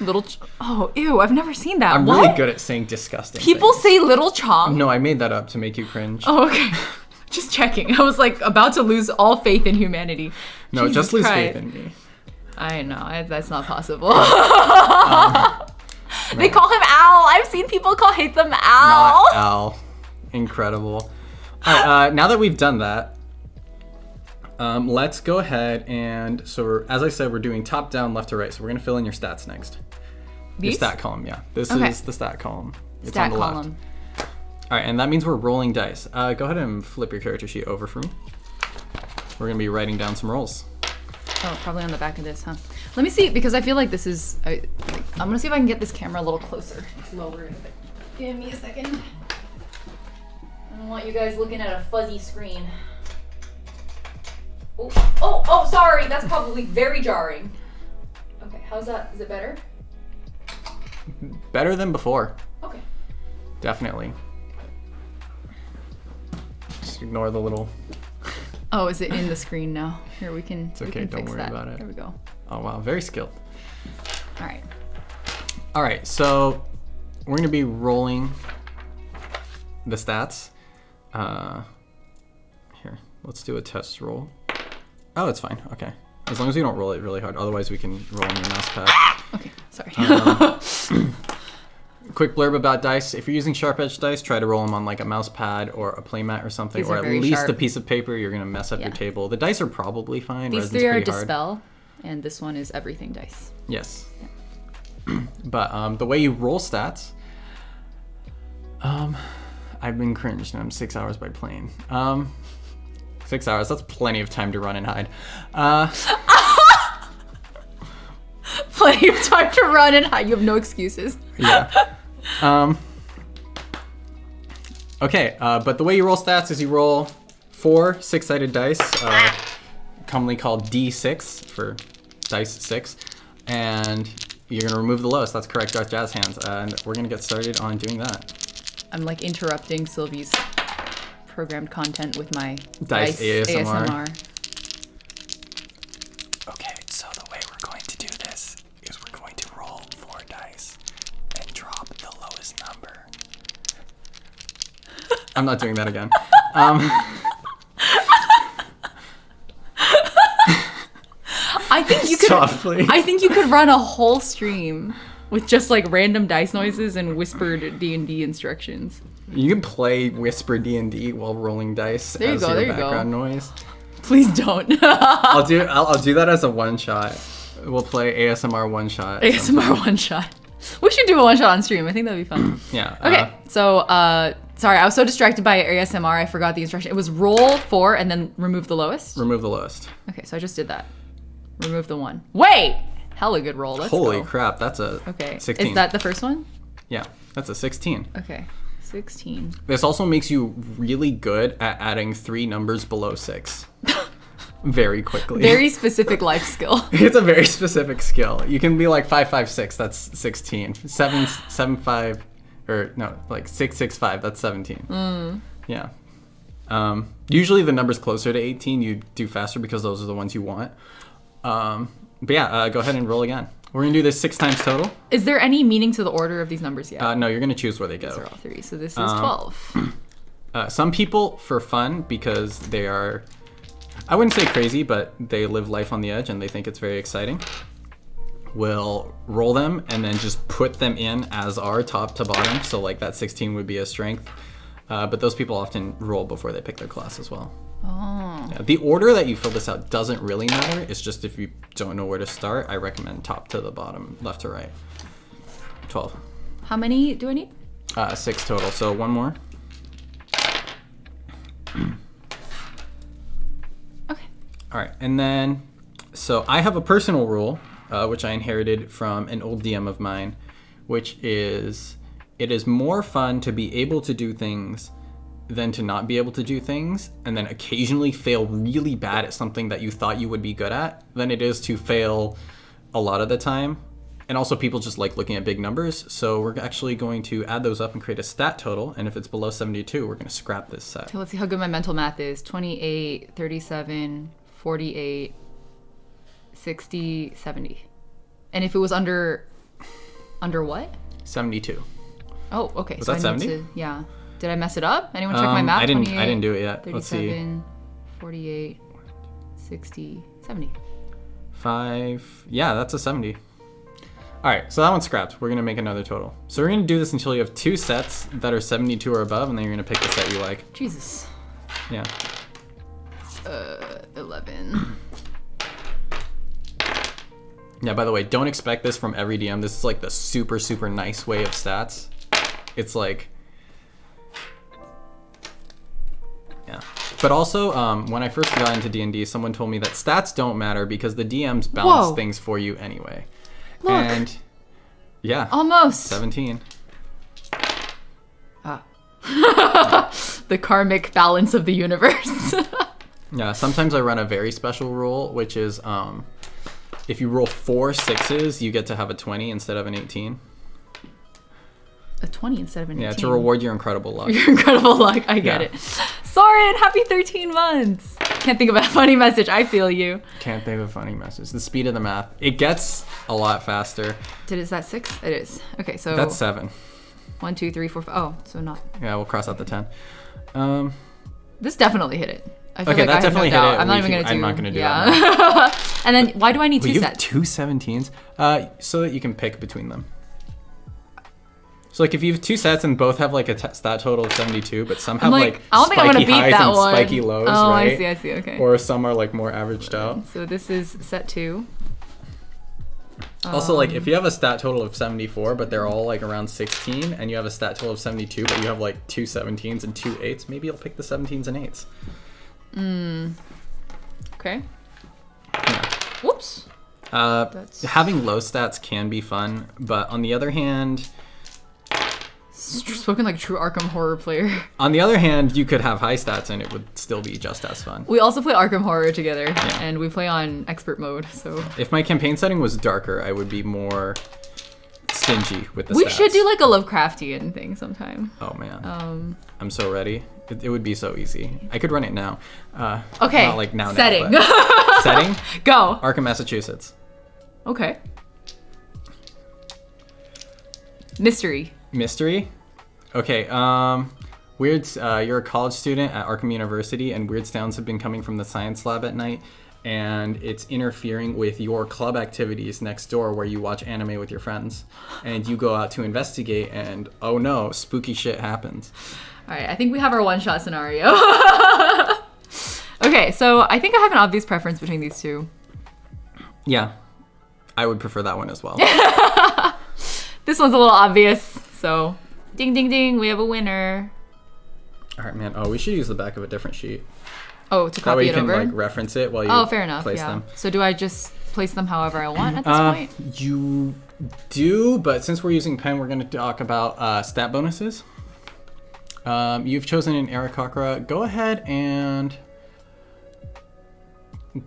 Oh, ew, I've never seen that. I'm really good at saying disgusting People things. Say Little Chong? No, I made that up to make you cringe. Oh, okay. Just checking. I was like about to lose all faith in humanity. No, Jesus just lose Christ. faith in me. I know, that's not possible. They call him Al. I've seen people hate them Al. Not Al. Incredible. All right, now that we've done that, let's go ahead and, as I said, we're doing top down, left to right. So we're going to fill in your stats next. These? Your stat column, yeah. This is the stat column. It's stat on the column. left. All right, and that means we're rolling dice. Go ahead and flip your character sheet over for me. We're going to be writing down some rolls. Oh, probably on the back of this, huh? Let me see, because I feel like this is... I'm going to see if I can get this camera a little closer. Lower it a bit. Give me a second. I don't want you guys looking at a fuzzy screen. Oh, sorry. That's probably very jarring. Okay, how's that? Is it better? Better than before. Okay. Definitely. Just ignore the little... Oh, is it in the screen now? Here, we can It's okay, don't worry about it. There we go. Oh, wow, very skilled. All right. All right, so we're going to be rolling the stats. Here, let's do a test roll. Oh, it's fine. Okay. As long as you don't roll it really hard. Otherwise, we can roll on your mouse pad. Okay, sorry. Quick blurb about dice. If you're using sharp edge dice, try to roll them on like a mouse pad or a playmat or something, These or are at very least sharp. a piece of paper. You're going to mess up your table. The dice are probably fine. These Resin's three are pretty hard. Dispel, and this one is Everything Dice. Yes. But the way you roll stats, I've been cringed and I'm 6 hours by plane. 6 hours, that's plenty of time to run and hide. Plenty of time to run and hide. You have no excuses. Yeah. Okay, but the way you roll stats is you roll 4 six-sided dice, commonly called D6 for dice 6, and you're gonna remove the lowest. That's correct, Darth Jazz Hands, and we're gonna get started on doing that. I'm like interrupting Sylvie's programmed content with my Dice ASMR. ASMR. Okay, so the way we're going to do this is we're going to roll 4 dice and drop the lowest number. I'm not doing that again. I think you could. Stop, please. I think you could run a whole stream with just like random dice noises and whispered D&D instructions. You can play whisper D&D while rolling dice There you as go, your there you go. background noise. Please don't. I'll do that as a one shot. We'll play ASMR one shot. ASMR one shot. We should do a one shot on stream. I think that'd be fun. Yeah. Okay, so sorry, I was so distracted by ASMR, I forgot the instruction. It was roll 4 and then remove the lowest. Remove the lowest. Okay, so I just did that. Remove the 1. Wait, hella good roll. Let's Holy go. crap, that's a Okay, 16. is that the first one? Yeah, that's a 16. Okay, 16. This also makes you really good at adding 3 numbers below 6. Very quickly. Very specific life skill. It's a very specific skill. You can be like 556, that's 16. 775, or no, like 665, that's 17. Yeah. Usually the numbers closer to 18 you do faster because those are the ones you want. But yeah, go ahead and roll again. We're gonna do this 6 times total. Is there any meaning to the order of these numbers yet? No, you're gonna choose where they go. These are all 3, so this is 12. Some people, for fun, because they are, I wouldn't say crazy, but they live life on the edge and they think it's very exciting, will roll them and then just put them in as are top to bottom. So like that 16 would be a strength. But those people often roll before they pick their class as well. Oh. Yeah, the order that you fill this out doesn't really matter. It's just if you don't know where to start, I recommend top to the bottom, left to right. 12. How many do I need? 6 total, so 1 more. Okay. All right, and then, so I have a personal rule, which I inherited from an old DM of mine, which is, it is more fun to be able to do things than to not be able to do things, and then occasionally fail really bad at something that you thought you would be good at, than it is to fail a lot of the time. And also people just like looking at big numbers, so we're actually going to add those up and create a stat total, and if it's below 72, we're going to scrap this set. So let's see how good my mental math is. 28, 37, 48, 60, 70. And if it was under what? 72. Oh, okay. Was so that I need 70? to, yeah. Did I mess it up? Anyone check my math? I didn't 28, do it yet. Let's see. 37, 48, 60, 70. 5. Yeah, that's a 70. All right, so that one's scrapped. We're going to make another total. So we're going to do this until you have 2 sets that are 72 or above, and then you're going to pick the set you like. Jesus. Yeah. 11. Yeah, by the way, don't expect this from every DM. This is like the super, super nice way of stats. It's like... Yeah. But also, when I first got into D&D, someone told me that stats don't matter because the DMs balance things for you anyway. Look. And yeah. Almost. 17. Ah. The karmic balance of the universe. Yeah, sometimes I run a very special rule, which is if you roll 4 6s, you get to have a 20 instead of an 18. A 20 instead of an 18. Yeah, to reward your incredible luck. Your incredible luck. I get it. Soren, happy 13 months. Can't think of a funny message. I feel you. Can't think of a funny message. The speed of the math. It gets a lot faster. Is that 6? It is. Okay, so... That's 7. 1, 2, 3, 4, 5. Oh, so not... Yeah, we'll cross out the 10. This definitely hit it. I feel okay, like that definitely hit it. I'm not even going to do... I'm not going to do that. And then, why do I need 2 you sets? Have 2 17s? So that you can pick between them. So like if you have 2 sets and both have like a stat total of 72, but some have like I don't think I'm gonna spiky beat highs that and one. spiky lows, oh, right? I see, okay. Or some are like more averaged out. So this is set 2. Also, like if you have a stat total of 74, but they're all like around 16, and you have a stat total of 72, but you have like 2 17s and 2 8s, maybe you'll pick the 17s and 8s. Okay. Yeah. Whoops. Having low stats can be fun, but on the other hand... Spoken like a true Arkham Horror player. On the other hand, you could have high stats and it would still be just as fun. We also play Arkham Horror together, and we play on expert mode, so... If my campaign setting was darker, I would be more stingy with the stats. We should do like a Lovecraftian thing sometime. Oh man. I'm so ready. It would be so easy. I could run it now. Okay. Not like now. Setting. But setting? Go. Arkham, Massachusetts. Okay. Mystery. Okay. You're a college student at Arkham University, and weird sounds have been coming from the science lab at night, and it's interfering with your club activities next door where you watch anime with your friends. And you go out to investigate, and oh no, spooky shit happens. All right, I think we have our one-shot scenario. Okay, so I think I have an obvious preference between these two. Yeah, I would prefer that one as well. This one's a little obvious, so ding, ding, ding, we have a winner. All right, man. Oh, we should use the back of a different sheet. Oh, to copy it over? That way you can like reference it while you fair enough, place them. So do I just place them however I want at this point? You do, but since we're using pen, we're going to talk about stat bonuses. You've chosen an Aarakocra. Go ahead and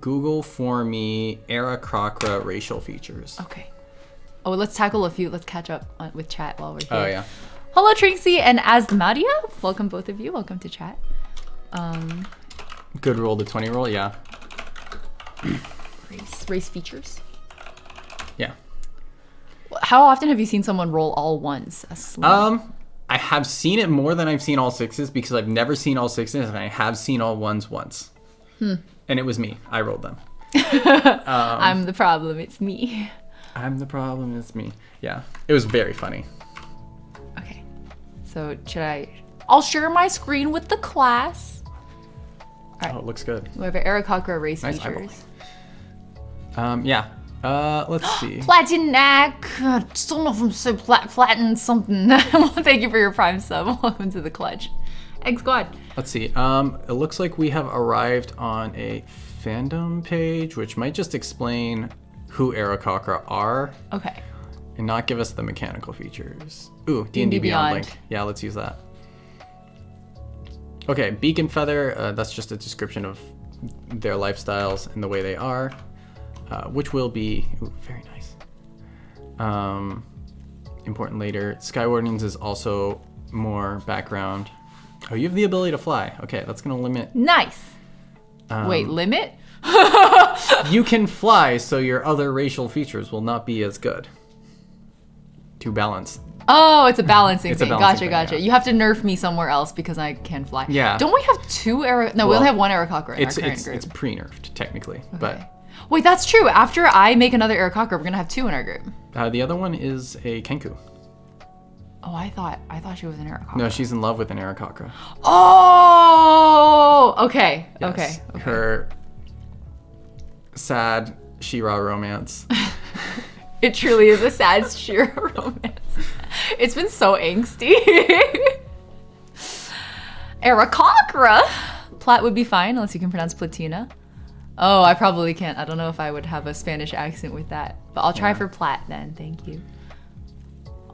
Google for me Aarakocra racial features. Okay. Oh, let's tackle a few. Let's catch up with chat while we're here. Oh, yeah. Hello, Trixie and Asmadia. Welcome, both of you. Welcome to chat. Good roll, the 20 roll, yeah. Race features. Yeah. How often have you seen someone roll all ones? I have seen it more than I've seen all 6s because I've never seen all 6s and I have seen all 1s once. And it was me. I rolled them. I'm the problem. It's me. I'm the problem. It's me. Yeah. It was very funny. Okay. So I'll share my screen with the class. All right. Oh, it looks good. We have an Aarakocra race Nice features. Yeah. Let's see. Platinac. Still know if I'm so platin something. Well, thank you for your Prime sub. Welcome to the clutch. Egg Squad. Let's see. It looks like we have arrived on a fandom page, which might just explain who Aarakocra are. Okay. And not give us the mechanical features. Ooh, D&D Beyond link. Yeah, let's use that. Okay, Beak and Feather, that's just a description of their lifestyles and the way they are, which will be very nice. Important later. Skywardens is also more background. Oh, you have the ability to fly. Okay, that's going to limit. Nice. Wait, limit? You can fly, so your other racial features will not be as good. To balance. Oh, it's a balancing It's thing. a balancing Gotcha. thing, yeah. You have to nerf me somewhere else because I can fly. Yeah. Don't we have two No, we only have one Aarakocra in our current group. It's pre-nerfed, technically. Okay. But wait, that's true. After I make another Aarakocra, we're going to have two in our group. the other one is a Kenku. Oh, I thought she was an Aarakocra. No, she's in love with an Aarakocra. Oh, okay. Yes. Okay. Her sad She-Ra romance. It truly is a sad She-Ra romance. It's been so angsty. Aarakocra. Plat would be fine unless you can pronounce Platina. Oh, I probably can't. I don't know if I would have a Spanish accent with that. But I'll try for Plat then. Thank you.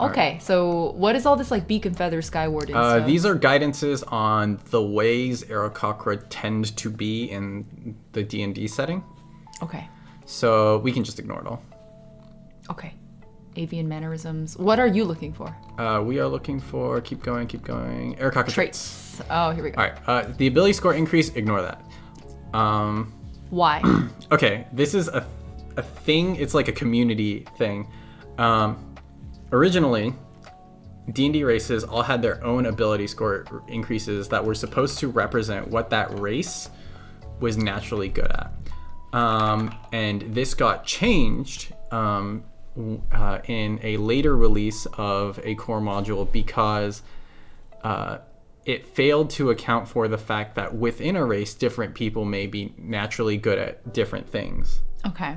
Okay, so what is all this like beak and feather skyward stuff? These are guidances on the ways Aarakocra tend to be in the D&D setting. Okay. So we can just ignore it all. Okay. Avian mannerisms. What are you looking for? We are looking for, keep going. Aarakocra Traits. Oh, here we go. All right. The ability score increase, ignore that. Why? Okay, this is a thing. It's like a community thing. Originally, D&D races all had their own ability score increases that were supposed to represent what that race was naturally good at. And this got changed in a later release of a core module because it failed to account for the fact that within a race, different people may be naturally good at different things. Okay.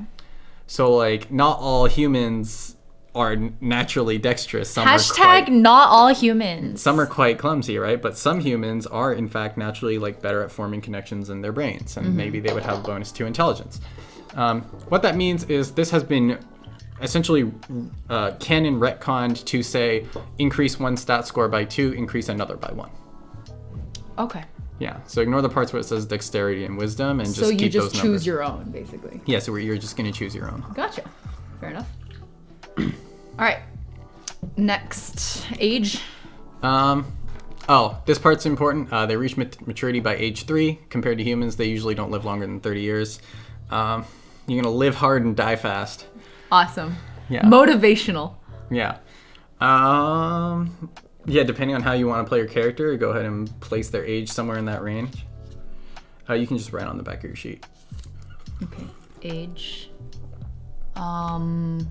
So, like, not all humans are naturally dexterous. Hashtag not all humans. Some are quite clumsy, right? But some humans are, in fact, naturally, like, better at forming connections in their brains. And maybe they would have a bonus to intelligence. What that means is this has been essentially canon retconned to say increase one stat score by 2, increase another by 1. Okay. Yeah, so ignore the parts where it says dexterity and wisdom and just keep those numbers. So you just choose your own, basically. Yeah, so you're just going to choose your own. Gotcha. Fair enough. All right. Next. Age? This part's important. They reach maturity by age 3. Compared to humans, they usually don't live longer than 30 years. You're going to live hard and die fast. Awesome. Yeah. Motivational. Yeah. Yeah, depending on how you want to play your character, go ahead and place their age somewhere in that range. You can just write on the back of your sheet. Okay. Age. So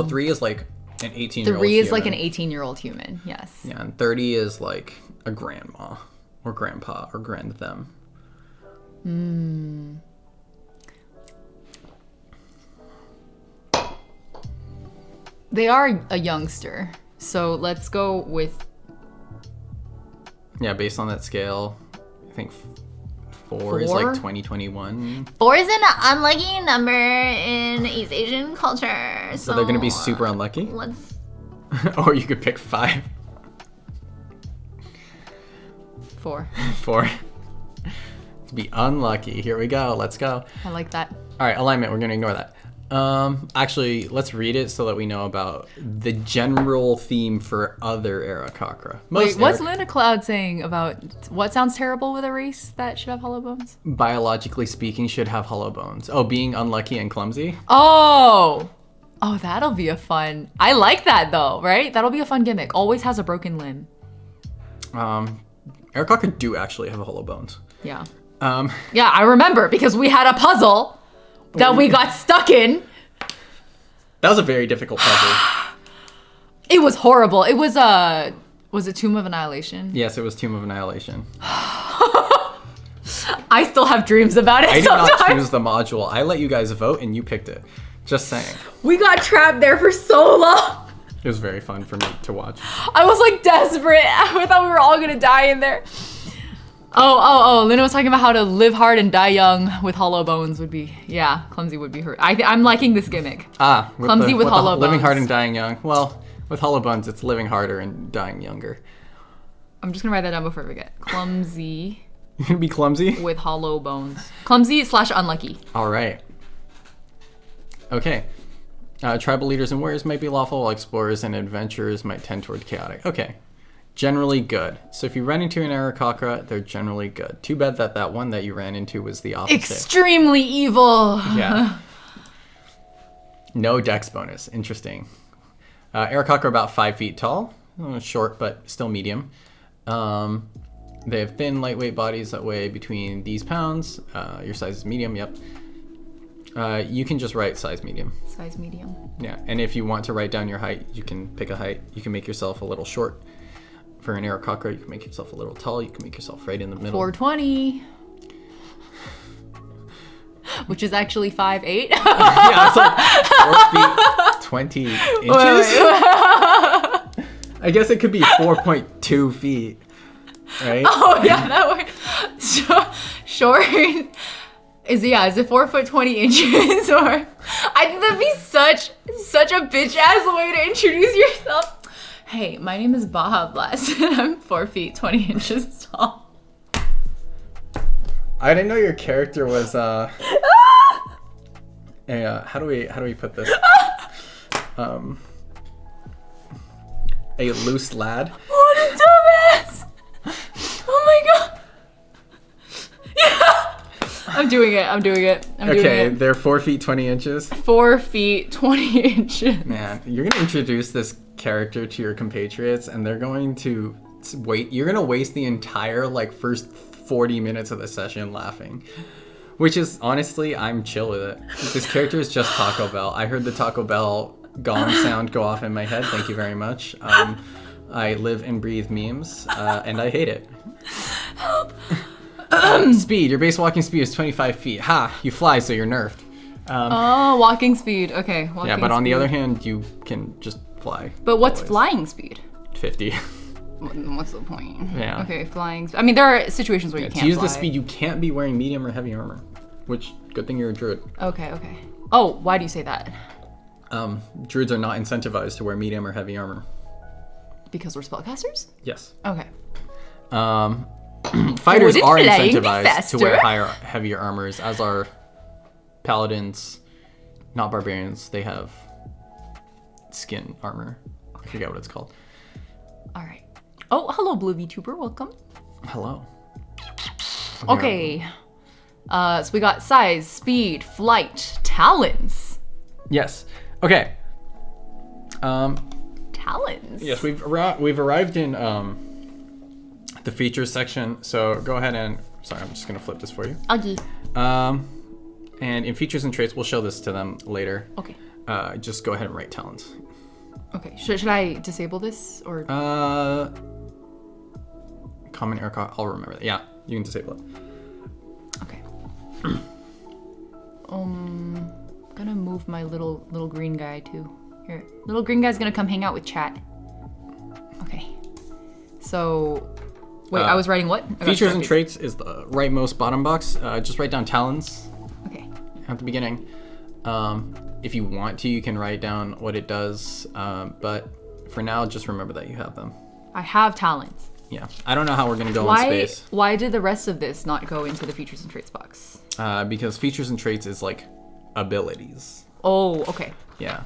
3 is like an 18-year-old 3 is human. like an 18-year-old human, yes. Yeah, and 30 is like a grandma or grandpa or grandthem. They are a youngster, so let's go with... Yeah, based on that scale, I think 4 is like 2021. 4 is an unlucky number in East Asian culture. So they're going to be super unlucky? Let's... Or you could pick 5. 4. 4. To be unlucky. Here we go. Let's go. I like that. All right, alignment. We're going to ignore that. Actually, let's read it so that we know about the general theme for other Aarakocra. Wait, what's Linda Cloud saying about what sounds terrible with a race that should have hollow bones? Biologically speaking, should have hollow bones. Oh, being unlucky and clumsy? Oh, that'll be a fun... I like that, though, right? That'll be a fun gimmick. Always has a broken limb. Aarakocra do actually have hollow bones. Yeah. Yeah, I remember, because we had a puzzle that we got stuck in. That was a very difficult puzzle. It was horrible. It was it Tomb of Annihilation? Yes, it was Tomb of Annihilation. I still have dreams about it. I did not choose the module. I let you guys vote and you picked it. Just saying. We got trapped there for so long. It was very fun for me to watch. I was like desperate. I thought we were all gonna die in there. Oh, Luna was talking about how to live hard and die young with hollow bones would be, yeah, clumsy would be hurt. I'm liking this gimmick. Clumsy with hollow bones. Living hard and dying young. Well, with hollow bones, it's living harder and dying younger. I'm just gonna write that down before I forget. Clumsy. You're gonna be clumsy? With hollow bones. Clumsy/unlucky. All right. Okay. Tribal leaders and warriors might be lawful, while explorers and adventurers might tend toward chaotic. Okay. Generally good. So if you run into an Aarakocra, they're generally good. Too bad that one that you ran into was the opposite. Extremely evil. Yeah. No dex bonus. Interesting. Aarakocra are about 5 feet tall. Short, but still medium. They have thin, lightweight bodies that weigh between these pounds. Your size is medium, yep. You can just write size medium. Size medium. Yeah, and if you want to write down your height, you can pick a height. You can make yourself a little short. For an Aarakocra, you can make yourself a little tall. You can make yourself right in the middle. 420. Which is actually 5'8". Yeah, it's like 4 feet 20 inches. I guess it could be 4.2 feet, right? Oh yeah, that way. Short. Is it 4 foot 20 inches or? I think that'd be such a bitch ass way to introduce yourself. Hey, my name is Baja Blast and I'm 4 feet 20 inches tall. I didn't know your character was how do we put this? A loose lad. What a dumbass! Oh my god. Yeah. I'm doing it. Okay, they're 4 feet 20 inches. 4 feet 20 inches. Man, you're gonna introduce this character to your compatriots, and they're going to wait. You're gonna waste the entire first 40 minutes of the session laughing, which is honestly, I'm chill with it. This character is just Taco Bell. I heard the Taco Bell gong sound go off in my head. Thank you very much. I live and breathe memes, and I hate it. Help. Speed. Your base walking speed is 25 feet. Ha! You fly, so you're nerfed. Walking speed. Okay. Yeah, but on the other hand, you can just fly. But what's always. flying speed? 50. What's the point? Yeah. Okay, flying. I mean, there are situations where you can't To use fly. the speed, you can't be wearing medium or heavy armor. Which, good thing you're a druid. Okay. Oh, why do you say that? Druids are not incentivized to wear medium or heavy armor. Because we're spellcasters? Yes. Okay. Fighters are flying be incentivized to wear faster? heavier armors, as are paladins, not barbarians. They have skin armor. I forget what it's called. All right. Oh, hello, Blue VTuber. Welcome. Hello. Okay. So we got size, speed, flight, talons. Yes. Okay. Talons. Yes, we've arrived in the features section. So go ahead and sorry, I'm just gonna flip this for you. Okay. And in features and traits, we'll show this to them later. Okay. Just go ahead and write talents. Okay. Should I disable this or? Common air. I'll remember that. Yeah, you can disable it. Okay. Gonna move my little green guy too. Here, little green guy's gonna come hang out with chat. Okay. So, wait, I was writing what? Features and traits is the rightmost bottom box. Just write down talents. Okay. At the beginning. If you want to, you can write down what it does. But for now, just remember that you have them. I have talents. Yeah. I don't know how we're gonna go in space. Why did the rest of this not go into the features and traits box? Because features and traits is like abilities. Oh, okay. Yeah.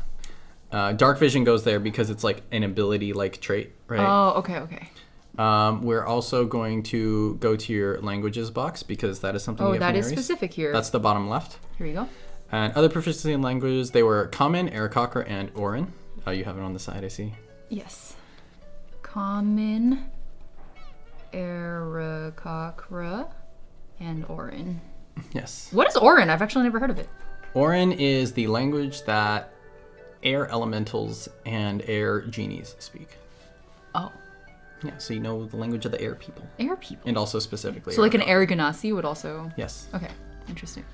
Dark vision goes there because it's like an ability like trait, right? Oh, okay. We're also going to go to your languages box because that is something you have that from is Aries. specific here. That's the bottom left. Here we go. And other proficiency in languages, they were Common, Aarakocra, and Orin. You have it on the side, I see. Yes. Common, Aarakocra, and Orin. Yes. What is Orin? I've actually never heard of it. Orin is the language that air elementals and air genies speak. Oh. Yeah, so you know the language of the air people. Air people. And also specifically So like an Aarakocra. Aragonasi would also... Yes. Okay, interesting.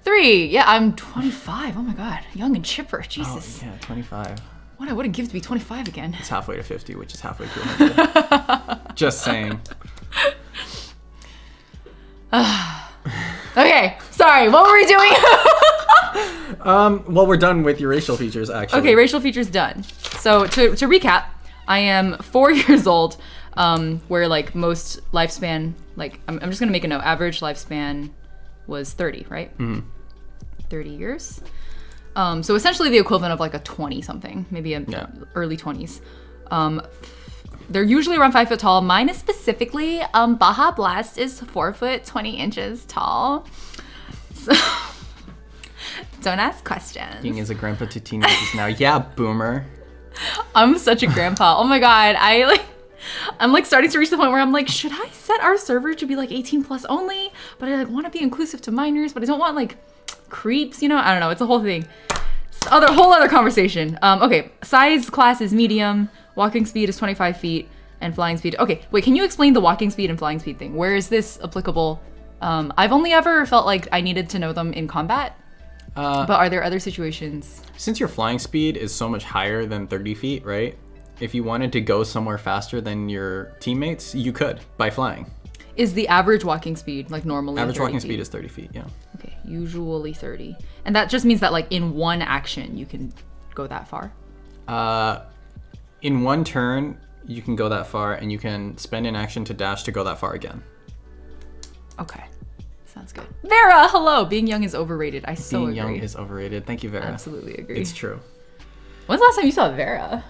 3. Yeah, I'm 25. Oh my god. Young and chipper. Jesus. Oh, yeah, 25. What I wouldn't give to be 25 again. It's halfway to 50, which is halfway to 100. Just saying. Okay, sorry. What were we doing? Well, we're done with your racial features, actually. Okay, racial features done. So to recap, I am 4 years old, where like most lifespan, like I'm just gonna make a note. Average lifespan was 30, right? Mm-hmm. 30 years. So essentially the equivalent of like a 20 something, maybe early 20s. They're usually around 5 foot tall. Mine is specifically, Baja Blast is 4 foot 20 inches tall. So don't ask questions. Ying is a grandpa to teenagers now. Yeah, boomer. I'm such a grandpa. Oh my god, I'm like starting to reach the point where I'm like, should I set our server to be like 18 plus only? But I like want to be inclusive to minors, but I don't want like creeps, you know? I don't know. It's a whole thing. Whole other conversation. Okay, size class is medium. Walking speed is 25 feet, and flying speed. Okay, wait. Can you explain the walking speed and flying speed thing? Where is this applicable? I've only ever felt like I needed to know them in combat. But are there other situations? Since your flying speed is so much higher than 30 feet, right? If you wanted to go somewhere faster than your teammates, you could by flying. Is the average walking speed like normally? Average 30 walking feet? speed is 30 feet, yeah. Okay. Usually 30. And that just means that like in one action you can go that far? In one turn, you can go that far, and you can spend an action to dash to go that far again. Okay. Sounds good. Vera, hello! Being young is overrated. I so agree. Being young is overrated. Thank you, Vera. Absolutely agree. It's true. When's the last time you saw Vera?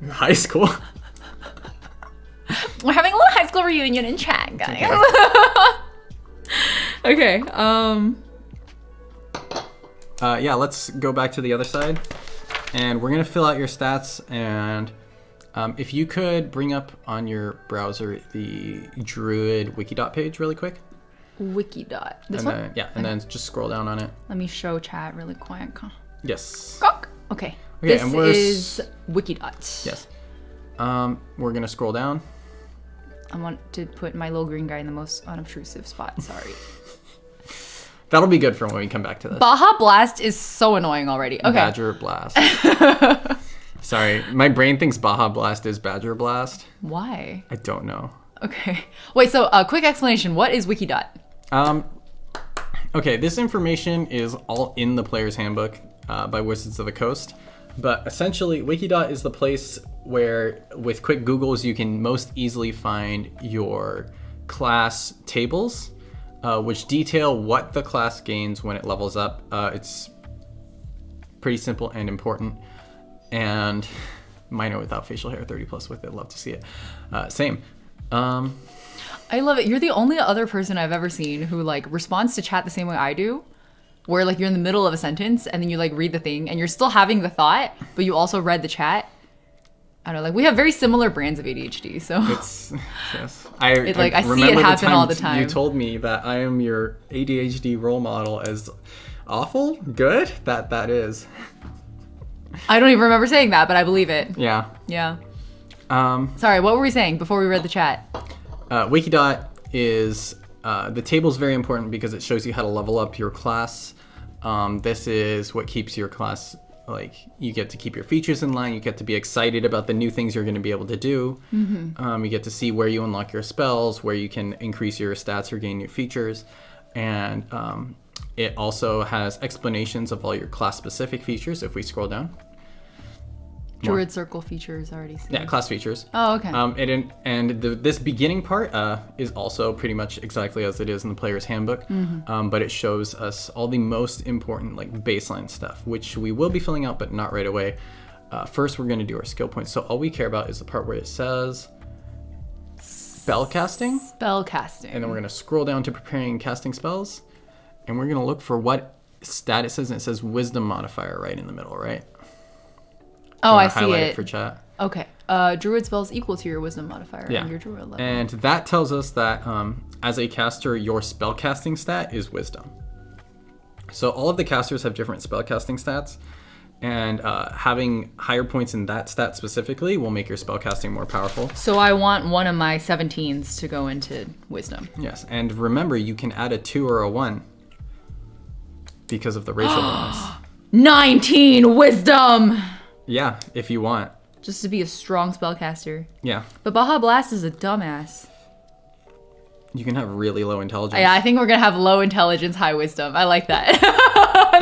High school. We're having a little high school reunion in chat, guys. Okay. Yeah, let's go back to the other side. And we're going to fill out your stats. And if you could bring up on your browser the Druid Wikidot page really quick. Wikidot. This and one? Then, yeah, and then just scroll down on it. Let me show chat really quick. Yes. Okay. Okay, This is Wikidot. Yes. We're going to scroll down. I want to put my little green guy in the most unobtrusive spot. Sorry. That'll be good for when we come back to this. Baja Blast is so annoying already. Okay. Badger Blast. Sorry, my brain thinks Baja Blast is Badger Blast. Why? I don't know. Okay. Wait, so a quick explanation. What is Wikidot? Okay, this information is all in the player's handbook by Wizards of the Coast. But essentially, Wikidot is the place where, with quick Googles, you can most easily find your class tables, which detail what the class gains when it levels up. It's pretty simple and important. And minor without facial hair, 30 plus with it. Love to see it. Same. I love it. You're the only other person I've ever seen who like responds to chat the same way I do. Where like you're in the middle of a sentence and then you like read the thing and you're still having the thought, but you also read the chat. I don't know, like we have very similar brands of ADHD, so It's yes. I see it happen all the time. You told me that I am your ADHD role model as awful, good. That is. I don't even remember saying that, but I believe it. Yeah. Yeah. Sorry, what were we saying before we read the chat? Wikidot is the table is very important because it shows you how to level up your class. This is what keeps your class, like, you get to keep your features in line. You get to be excited about the new things you're going to be able to do. Mm-hmm. You get to see where you unlock your spells, where you can increase your stats or gain new features. And it also has explanations of all your class-specific features if we scroll down. Druid Circle features already seen. Yeah, class features. Oh, okay. This beginning part is also pretty much exactly as it is in the player's handbook, but it shows us all the most important like baseline stuff, which we will be filling out, but not right away. First, we're going to do our skill points. So all we care about is the part where it says spellcasting. Spellcasting. And then we're going to scroll down to preparing and casting spells, and we're going to look for what stat it says, and it says wisdom modifier right in the middle, right? Oh, I see highlight it. it for chat. Okay. Druid spells equal to your wisdom modifier Yeah. on your druid level. And that tells us that as a caster, your spellcasting stat is wisdom. So all of the casters have different spellcasting stats, and having higher points in that stat specifically will make your spellcasting more powerful. So I want one of my 17s to go into wisdom. Yes, and remember, you can add a 2 or a 1 because of the racial bonus. 19 wisdom! Yeah, if you want. Just to be a strong spellcaster. Yeah. But Baja Blast is a dumbass. You can have really low intelligence. Yeah, I think we're gonna have low intelligence, high wisdom. I like that.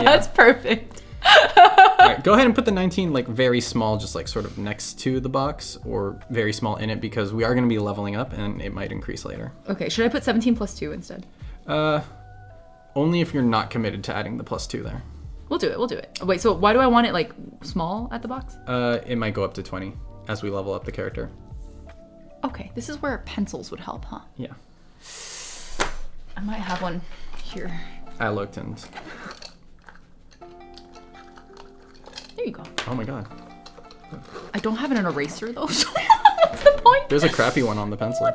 That's perfect. All right, go ahead and put the 19 like very small, just like sort of next to the box, or very small in it, because we are going to be leveling up and it might increase later. Okay, should I put 17 plus 2 instead? Only if you're not committed to adding the +2 there. We'll do it. Wait, so why do I want it like small at the box? It might go up to 20 as we level up the character. Okay, this is where pencils would help, huh? Yeah. I might have one here. I looked and... There you go. Oh my god. I don't have an eraser though, so what's the point? There's a crappy one on the pencil.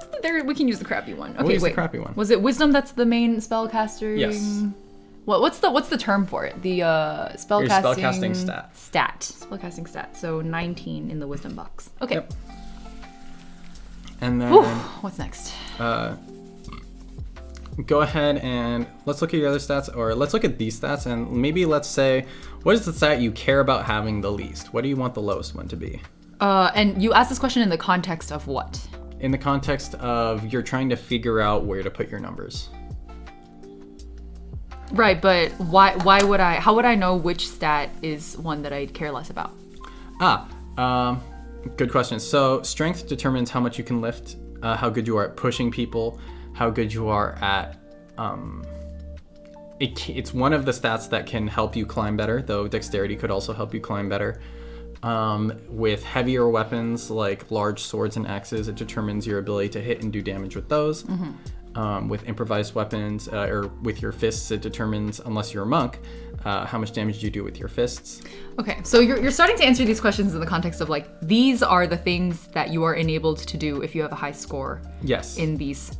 We can use the crappy one. Okay, We'll use wait. the crappy one. Was it wisdom that's the main spellcaster? Yes. What's the term for it? The spellcasting... Your spellcasting stat. Spellcasting stat. So 19 in the wisdom box. Okay. Yep. And then... Whew. What's next? Go ahead and let's look at your other stats, or let's look at these stats, and maybe let's say, what is the stat you care about having the least? What do you want the lowest one to be? And you asked this question in the context of what? In the context of you're trying to figure out where to put your numbers. Right, but why would I, how would I know which stat is one that I'd care less about? Good question. So strength determines how much you can lift, how good you are at pushing people, how good you are at it's one of the stats that can help you climb better, though dexterity could also help you climb better. With heavier weapons like large swords and axes, it determines your ability to hit and do damage with those. With improvised weapons or with your fists, it determines, unless you're a monk, how much damage you do with your fists. Okay, so you're starting to answer these questions in the context of like, these are the things that you are enabled to do if you have a high score. Yes. In these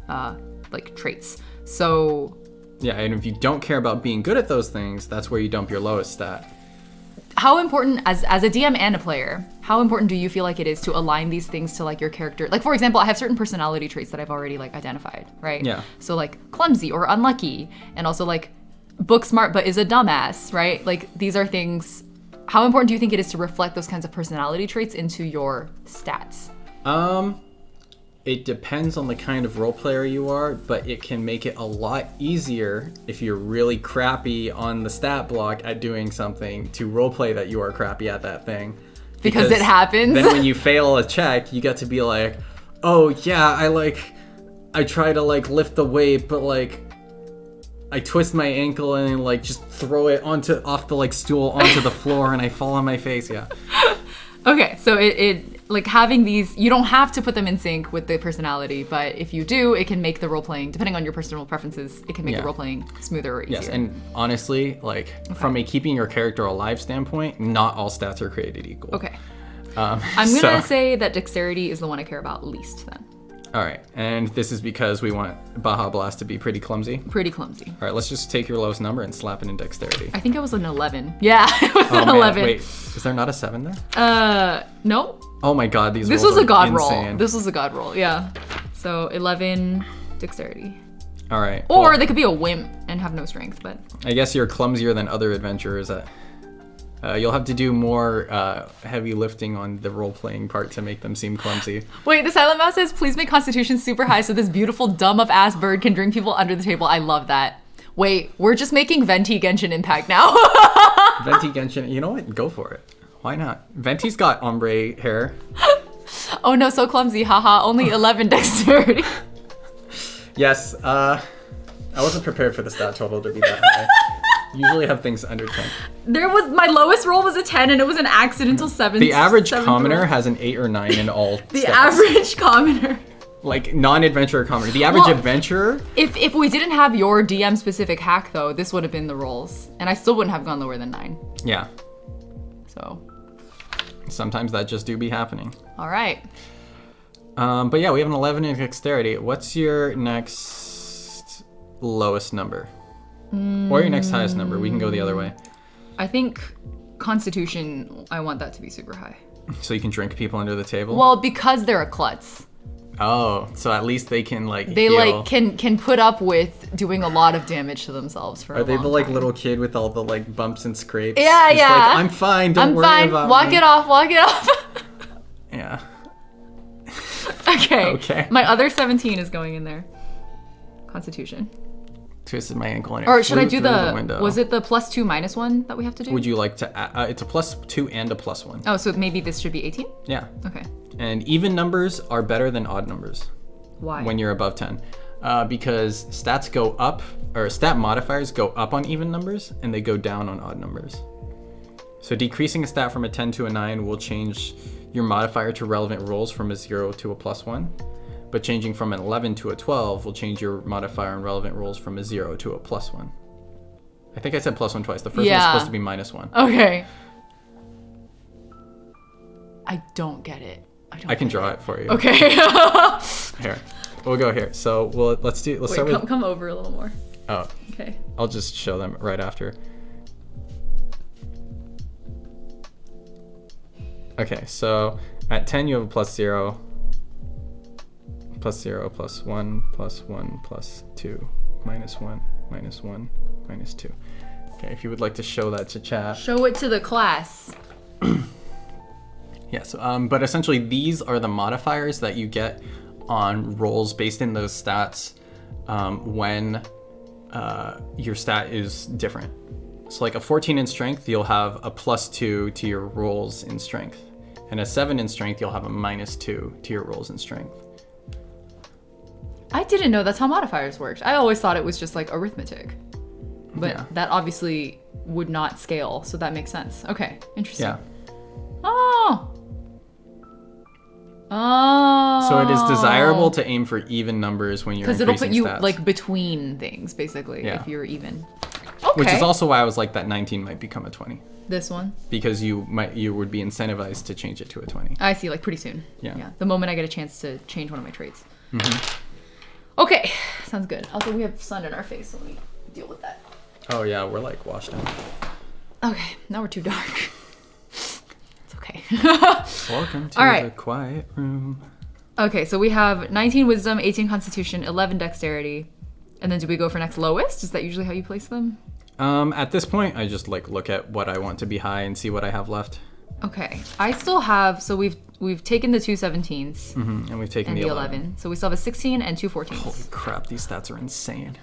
like traits. So yeah, and if you don't care about being good at those things, that's where you dump your lowest stat. how important, as a DM and a player, how important do you feel like it is to align these things to like your character? Like, for example, I have certain personality traits that I've already like identified, right? Yeah. So like clumsy or unlucky, and also like book smart but is a dumbass, right? Like these are things. How important do you think it is to reflect those kinds of personality traits into your stats? It depends on the kind of role player you are, but it can make it a lot easier if you're really crappy on the stat block at doing something to roleplay that you are crappy at that thing. Because it happens. Then when you fail a check, you get to be like, oh yeah, I try to like lift the weight, but like I twist my ankle and like just throw it off the like stool onto the floor and I fall on my face. Yeah. Okay, so it like having these, you don't have to put them in sync with the personality, but if you do, it can make the role playing, depending on your personal preferences, it can make the role playing smoother or easier. Yes, and honestly, like from a keeping your character alive standpoint, not all stats are created equal. Okay. I'm gonna say that dexterity is the one I care about least then. All right, and this is because we want Baja Blast to be pretty clumsy. Pretty clumsy. All right, let's just take your lowest number and slap it in dexterity. I think it was an 11. Yeah, it was an man. 11. Wait, is there not a 7 there? No. Oh my god, these This rolls was a god are insane. roll. This was a god roll, yeah. So 11 dexterity. All right. Or well, they could be a wimp and have no strength, but... I guess you're clumsier than other adventurers. You'll have to do more heavy lifting on the role-playing part to make them seem clumsy. Wait, the Silent Mouse says, please make Constitution super high so this beautiful dumb-of-ass bird can drink people under the table. I love that. Wait, we're just making Venti Genshin Impact now. Venti Genshin, you know what? Go for it. Why not? Venti's got ombre hair. Oh no, so clumsy, haha. Only 11 dexterity. Yes, I wasn't prepared for the stat total to be that high. Usually have things under 10. My lowest roll was a 10 and it was an accidental 7. The average commoner has an 8 or 9 in all The stats. average commoner. Like non-adventurer commoner. The average adventurer. If we didn't have your DM specific hack though, this would have been the rolls. And I still wouldn't have gone lower than 9. Yeah. So. Sometimes that just do be happening. All right. But yeah, we have an 11 in dexterity. What's your next lowest number? Or your next highest number? We can go the other way. I think Constitution, I want that to be super high. So you can drink people under the table? Well, because they're a klutz. Oh, so at least they can like They heal. like can put up with doing a lot of damage to themselves for a Are they long the like time. little kid with all the like bumps and scrapes? Yeah, Just yeah. Like, I'm fine. Don't worry about Walk me. it off. Walk it off. Yeah. Okay. Okay. My other 17 is going in there. Constitution. Twisted my ankle and it Or should I flew do through the window. was it the +2 -1 that we have to do? Would you like to it's a +2 and a +1. Oh, so maybe this should be 18? Yeah. Okay. And even numbers are better than odd numbers Why? when you're above 10. Because stats go up, or stat modifiers go up on even numbers and they go down on odd numbers. So decreasing a stat from a 10 to a 9 will change your modifier to relevant rolls from a 0 to a +1. But changing from an 11 to a 12 will change your modifier and relevant rolls from a 0 to a +1. I think I said +1 twice. The first one's supposed to be -1. Okay. I don't get it. I can draw it for you. Okay. Here. We'll go here. So let's start with... come over a little more. Oh, Okay. I'll just show them right after. Okay, so at 10 you have a +0, +0, +1, +1, +2, -1, -1, -2. Okay, if you would like to show that to chat. Show it to the class. Yes, but essentially these are the modifiers that you get on rolls based in those stats when your stat is different. So like a 14 in strength, you'll have a +2 to your rolls in strength. And a 7 in strength, you'll have a -2 to your rolls in strength. I didn't know that's how modifiers worked. I always thought it was just like arithmetic. But Yeah. that obviously would not scale, so that makes sense. Okay, interesting. Yeah. Oh. Oh. So it is desirable to aim for even numbers when you're because increasing it'll put you stats. like between things, basically, Yeah. if you're even. Okay. Which is also why I was like that 19 might become a 20. This one. Because you would be incentivized to change it to a 20. I see, like pretty soon. Yeah. The moment I get a chance to change one of my traits. Okay, sounds good. Also, we have sun in our face, so let me deal with that. Oh yeah, we're like washed out. Okay, now we're too dark. It's okay. Welcome to All right. the quiet room. Okay, so we have 19 wisdom, 18 constitution, 11 dexterity. And then do we go for next lowest? Is that usually how you place them? At this point, I just like look at what I want to be high and see what I have left. Okay, I still have, so we've taken the two 17s And we've taken and the the 11. 11. So we still have a 16 and two 14s. Holy crap, these stats are insane.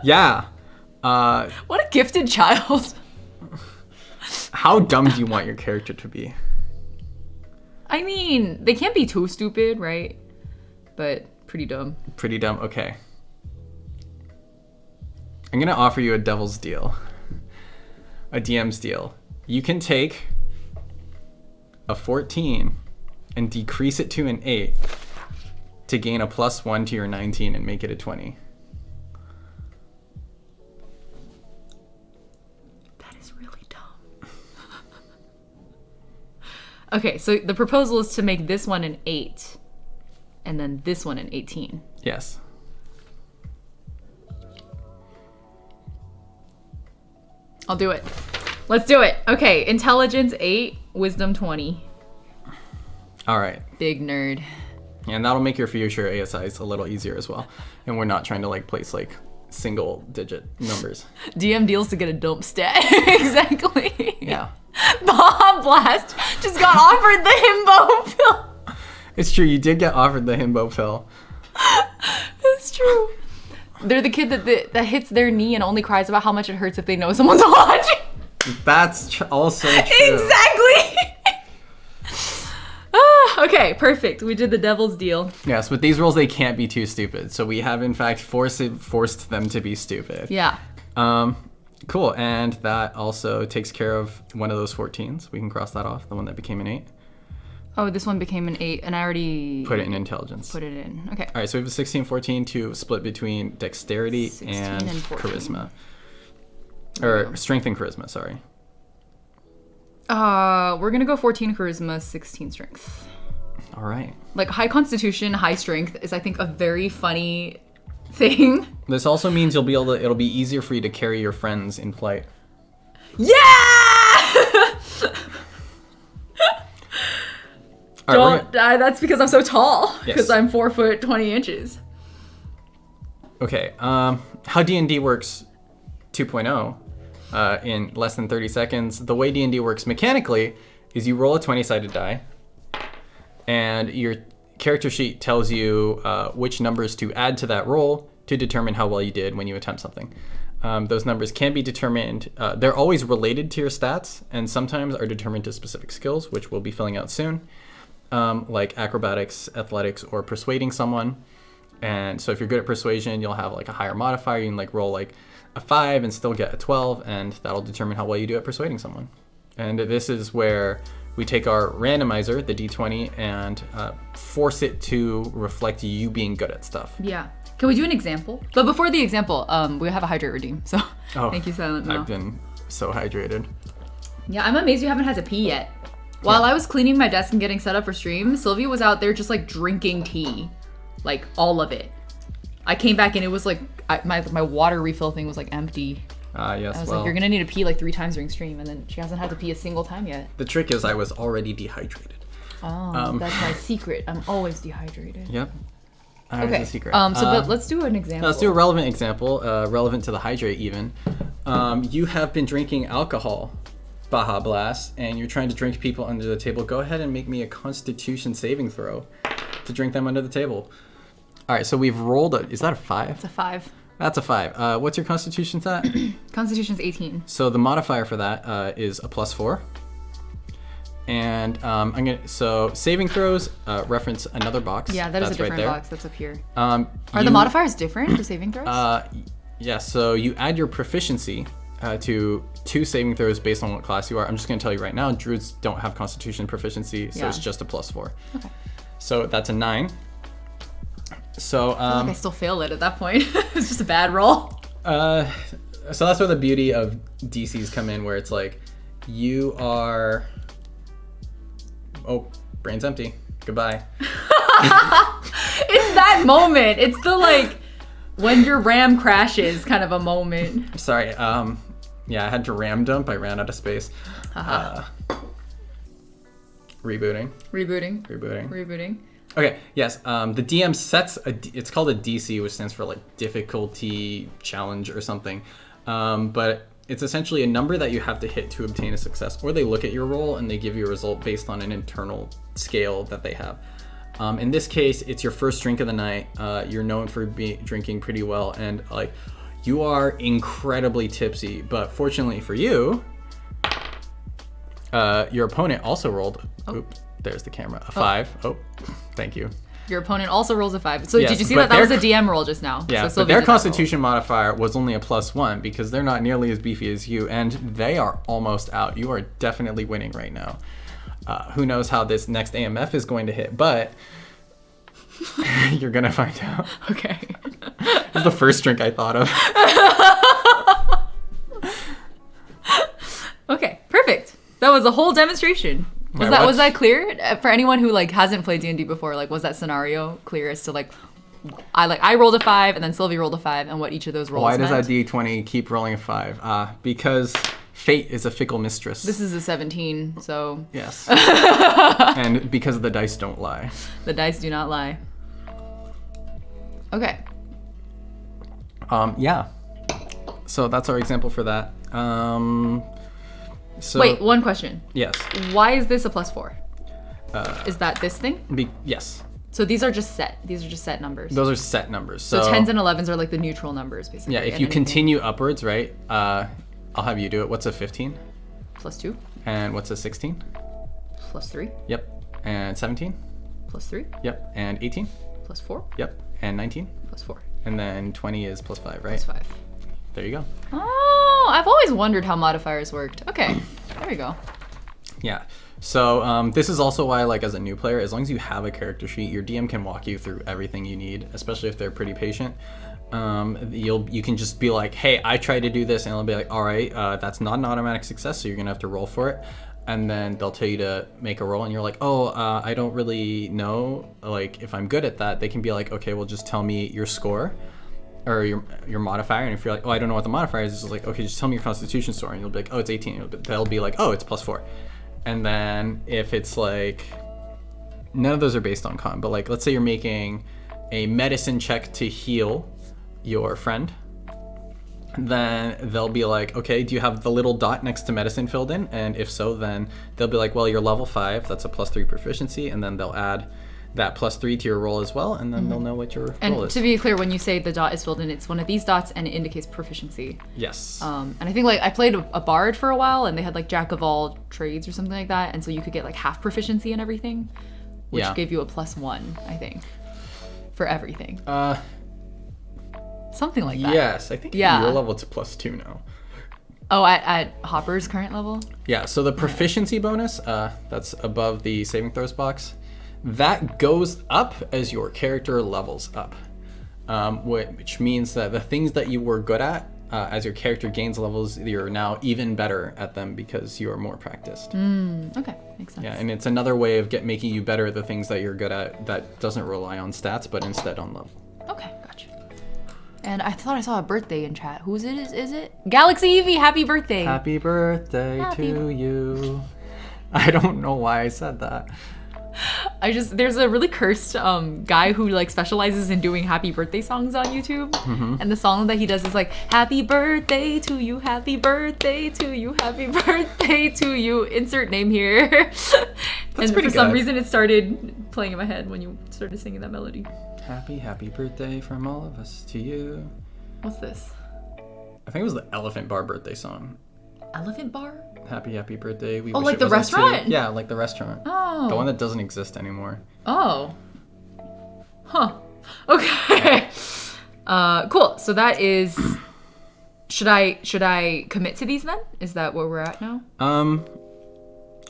Yeah. What a gifted child. How dumb do you want your character to be? I mean, they can't be too stupid, right? But pretty dumb. Pretty dumb. Okay. I'm gonna offer you a devil's deal. A DM's deal. You can take a 14 and decrease it to an 8 to gain a +1 to your 19 and make it a 20. That is really dumb. Okay, so the proposal is to make this one an 8 and then this one an 18. Yes. I'll do it. Let's do it. Okay, intelligence 8, wisdom 20. All right. Big nerd. And that'll make your future ASIs a little easier as well. And we're not trying to like place like single digit numbers. DM deals to get a dump stat. Exactly. Yeah. Bomb Blast just got offered the himbo pill. It's true, you did get offered the himbo pill. It's true. They're the kid that hits their knee and only cries about how much it hurts if they know someone's watching. That's also true. Exactly. Okay, perfect. We did the devil's deal. Yes, with these rules, they can't be too stupid. So we have, in fact, forced them to be stupid. Yeah. Cool. And that also takes care of one of those 14s. We can cross that off, the one that became an 8. Oh, this one became an 8, and I already Put it in intelligence. put it in. Okay. All right, so we have a 16, 14 to split between dexterity 16 and and 14. charisma. Or strength and charisma, sorry. We're gonna go 14 charisma, 16 strength. All right. Like high constitution, high strength is I think a very funny thing. This also means it'll be easier for you to carry your friends in flight. Yeah! All right, Don't die. That's because I'm so tall. Because Yes. I'm 4 foot 20 inches. Okay, how D&D works 2.0 in less than 30 seconds. The way D&D works mechanically is you roll a 20-sided die, and your character sheet tells you which numbers to add to that roll to determine how well you did when you attempt something. Those numbers can be determined, they're always related to your stats, and sometimes are determined to specific skills, which we'll be filling out soon, like acrobatics, athletics, or persuading someone. And so if you're good at persuasion, you'll have like a higher modifier. You can like roll like a 5 and still get a 12, and that'll determine how well you do at persuading someone. And this is where we take our randomizer, the D20, and force it to reflect you being good at stuff. Yeah. Can we do an example? But before the example, we have a hydrate redeem. So thank you, Silent Mel. I've been so hydrated. Yeah, I'm amazed you haven't had to pee yet. While I was cleaning my desk and getting set up for stream, Sylvia was out there just like drinking tea. Like all of it. I came back and it was like my water refill thing was like empty. Yes, I was well, like, you're gonna need to pee like 3 times during stream, and then she hasn't had to pee a single time yet. the trick is I was already dehydrated. Oh, that's my secret. I'm always dehydrated. Yep. That is Okay. the secret. But let's do an example. Let's do a relevant example, relevant to the hydrate even. You have been drinking alcohol, Baja Blast, and you're trying to drink people under the table. Go ahead and make me a Constitution saving throw to drink them under the table. All right, so we've rolled is that a 5? It's a 5. That's a 5. What's your constitution stat? Constitution's 18. So the modifier for that is a +4. And so saving throws reference another box. Yeah, that is That's a different right there. box. That's up here. Are the modifiers different for saving throws? Yeah, so you add your proficiency to 2 saving throws based on what class you are. I'm just going to tell you right now, druids don't have constitution proficiency, so it's just a +4. Okay. So that's a 9. So I feel like I still fail it at that point. It's just a bad roll. So that's where the beauty of DCs come in, where it's like you are. Oh, brain's empty. Goodbye. It's that moment. It's the like when your RAM crashes kind of a moment. Sorry. Yeah, I had to RAM dump. I ran out of space. Rebooting. Okay, yes. The DM sets it's called a DC, which stands for like difficulty challenge or something. But it's essentially a number that you have to hit to obtain a success, or they look at your roll and they give you a result based on an internal scale that they have. In this case, it's your first drink of the night. You're known for drinking pretty well, and like you are incredibly tipsy. But fortunately for you, your opponent also rolled. Oops, there's the camera. A 5. Oh, thank you. Your opponent also rolls a 5. So Yes, did you see but that was a DM roll just now? Yeah, so but their constitution modifier was only a +1 because they're not nearly as beefy as you, and they are almost out. You are definitely winning right now. Who knows how this next AMF is going to hit, but you're going to find out. Okay. This is the first drink I thought of. Okay, perfect. That was a whole demonstration. Was that clear for anyone who like hasn't played D&D before? Like, was that scenario clear as to like, I rolled a 5 and then Sylvie rolled a 5 and what each of those rolls Why does meant? that D20 keep rolling a 5? Because fate is a fickle mistress. This is a 17, so yes, and because the dice don't lie. The dice do not lie. Okay. Yeah. So that's our example for that. So wait, one question. Yes. Why is this a +4? Is that this thing? Yes. So these are just set. These are just set numbers. Those are set numbers. So 10s and 11s are like the neutral numbers, basically. Yeah, if you continue upwards, right? I'll have you do it. What's a 15? +2. And what's a 16? +3. Yep. And 17? +3. Yep. And 18? +4. Yep. And 19? +4. And then 20 is +5, right? +5. There you go. Oh, I've always wondered how modifiers worked. Okay, there we go. Yeah. So this is also why, like, as a new player, as long as you have a character sheet, your DM can walk you through everything you need, especially if they're pretty patient. You can just be like, hey, I tried to do this, and they'll be like, all right, that's not an automatic success, so you're gonna have to roll for it. And then they'll tell you to make a roll, and you're like, oh, I don't really know, like, if I'm good at that. They can be like, okay, well, just tell me your score or your modifier. And if you're like, oh, I don't know what the modifier is, it's just like, okay, just tell me your constitution score. And you'll be like, oh, it's 18. They'll be like, oh, it's +4. And then if it's like, none of those are based on con, but like, let's say you're making a medicine check to heal your friend, then they'll be like, okay, do you have the little dot next to medicine filled in? And if so, then they'll be like, well, you're level 5, that's a +3 proficiency, and then they'll add that +3 to your roll as well, and then they'll know what your roll is. And to be clear, when you say the dot is filled in, it's one of these dots and it indicates proficiency. Yes. And I think like I played a bard for a while, and they had like jack of all trades or something like that, and so you could get like half proficiency in everything, which gave you a +1, I think, for everything. Something like that. Yes, I think at your level it's a +2 now. Oh, at Hopper's current level? Yeah, so the proficiency bonus, that's above the saving throws box, that goes up as your character levels up, which means that the things that you were good at, as your character gains levels, you're now even better at them because you are more practiced. Okay, makes sense. Yeah, and it's another way of making you better at the things that you're good at that doesn't rely on stats, but instead on level. Okay, gotcha. And I thought I saw a birthday in chat. Whose is it? Galaxy Evie, happy birthday! Happy birthday to you. I don't know why I said that. There's a really cursed guy who like specializes in doing happy birthday songs on YouTube. And the song that he does is like, happy birthday to you, happy birthday to you, happy birthday to you, insert name here. And for some reason it started playing in my head when you started singing that melody. Happy birthday from all of us to you. What's this? I think it was the Elephant Bar birthday song. Elephant Bar? Happy birthday. We Oh, wish like it the was us too. restaurant? Yeah, like the restaurant. Oh. The one that doesn't exist anymore. Oh. Huh. Okay. Cool. So that is. Should I commit to these then? Is that where we're at now?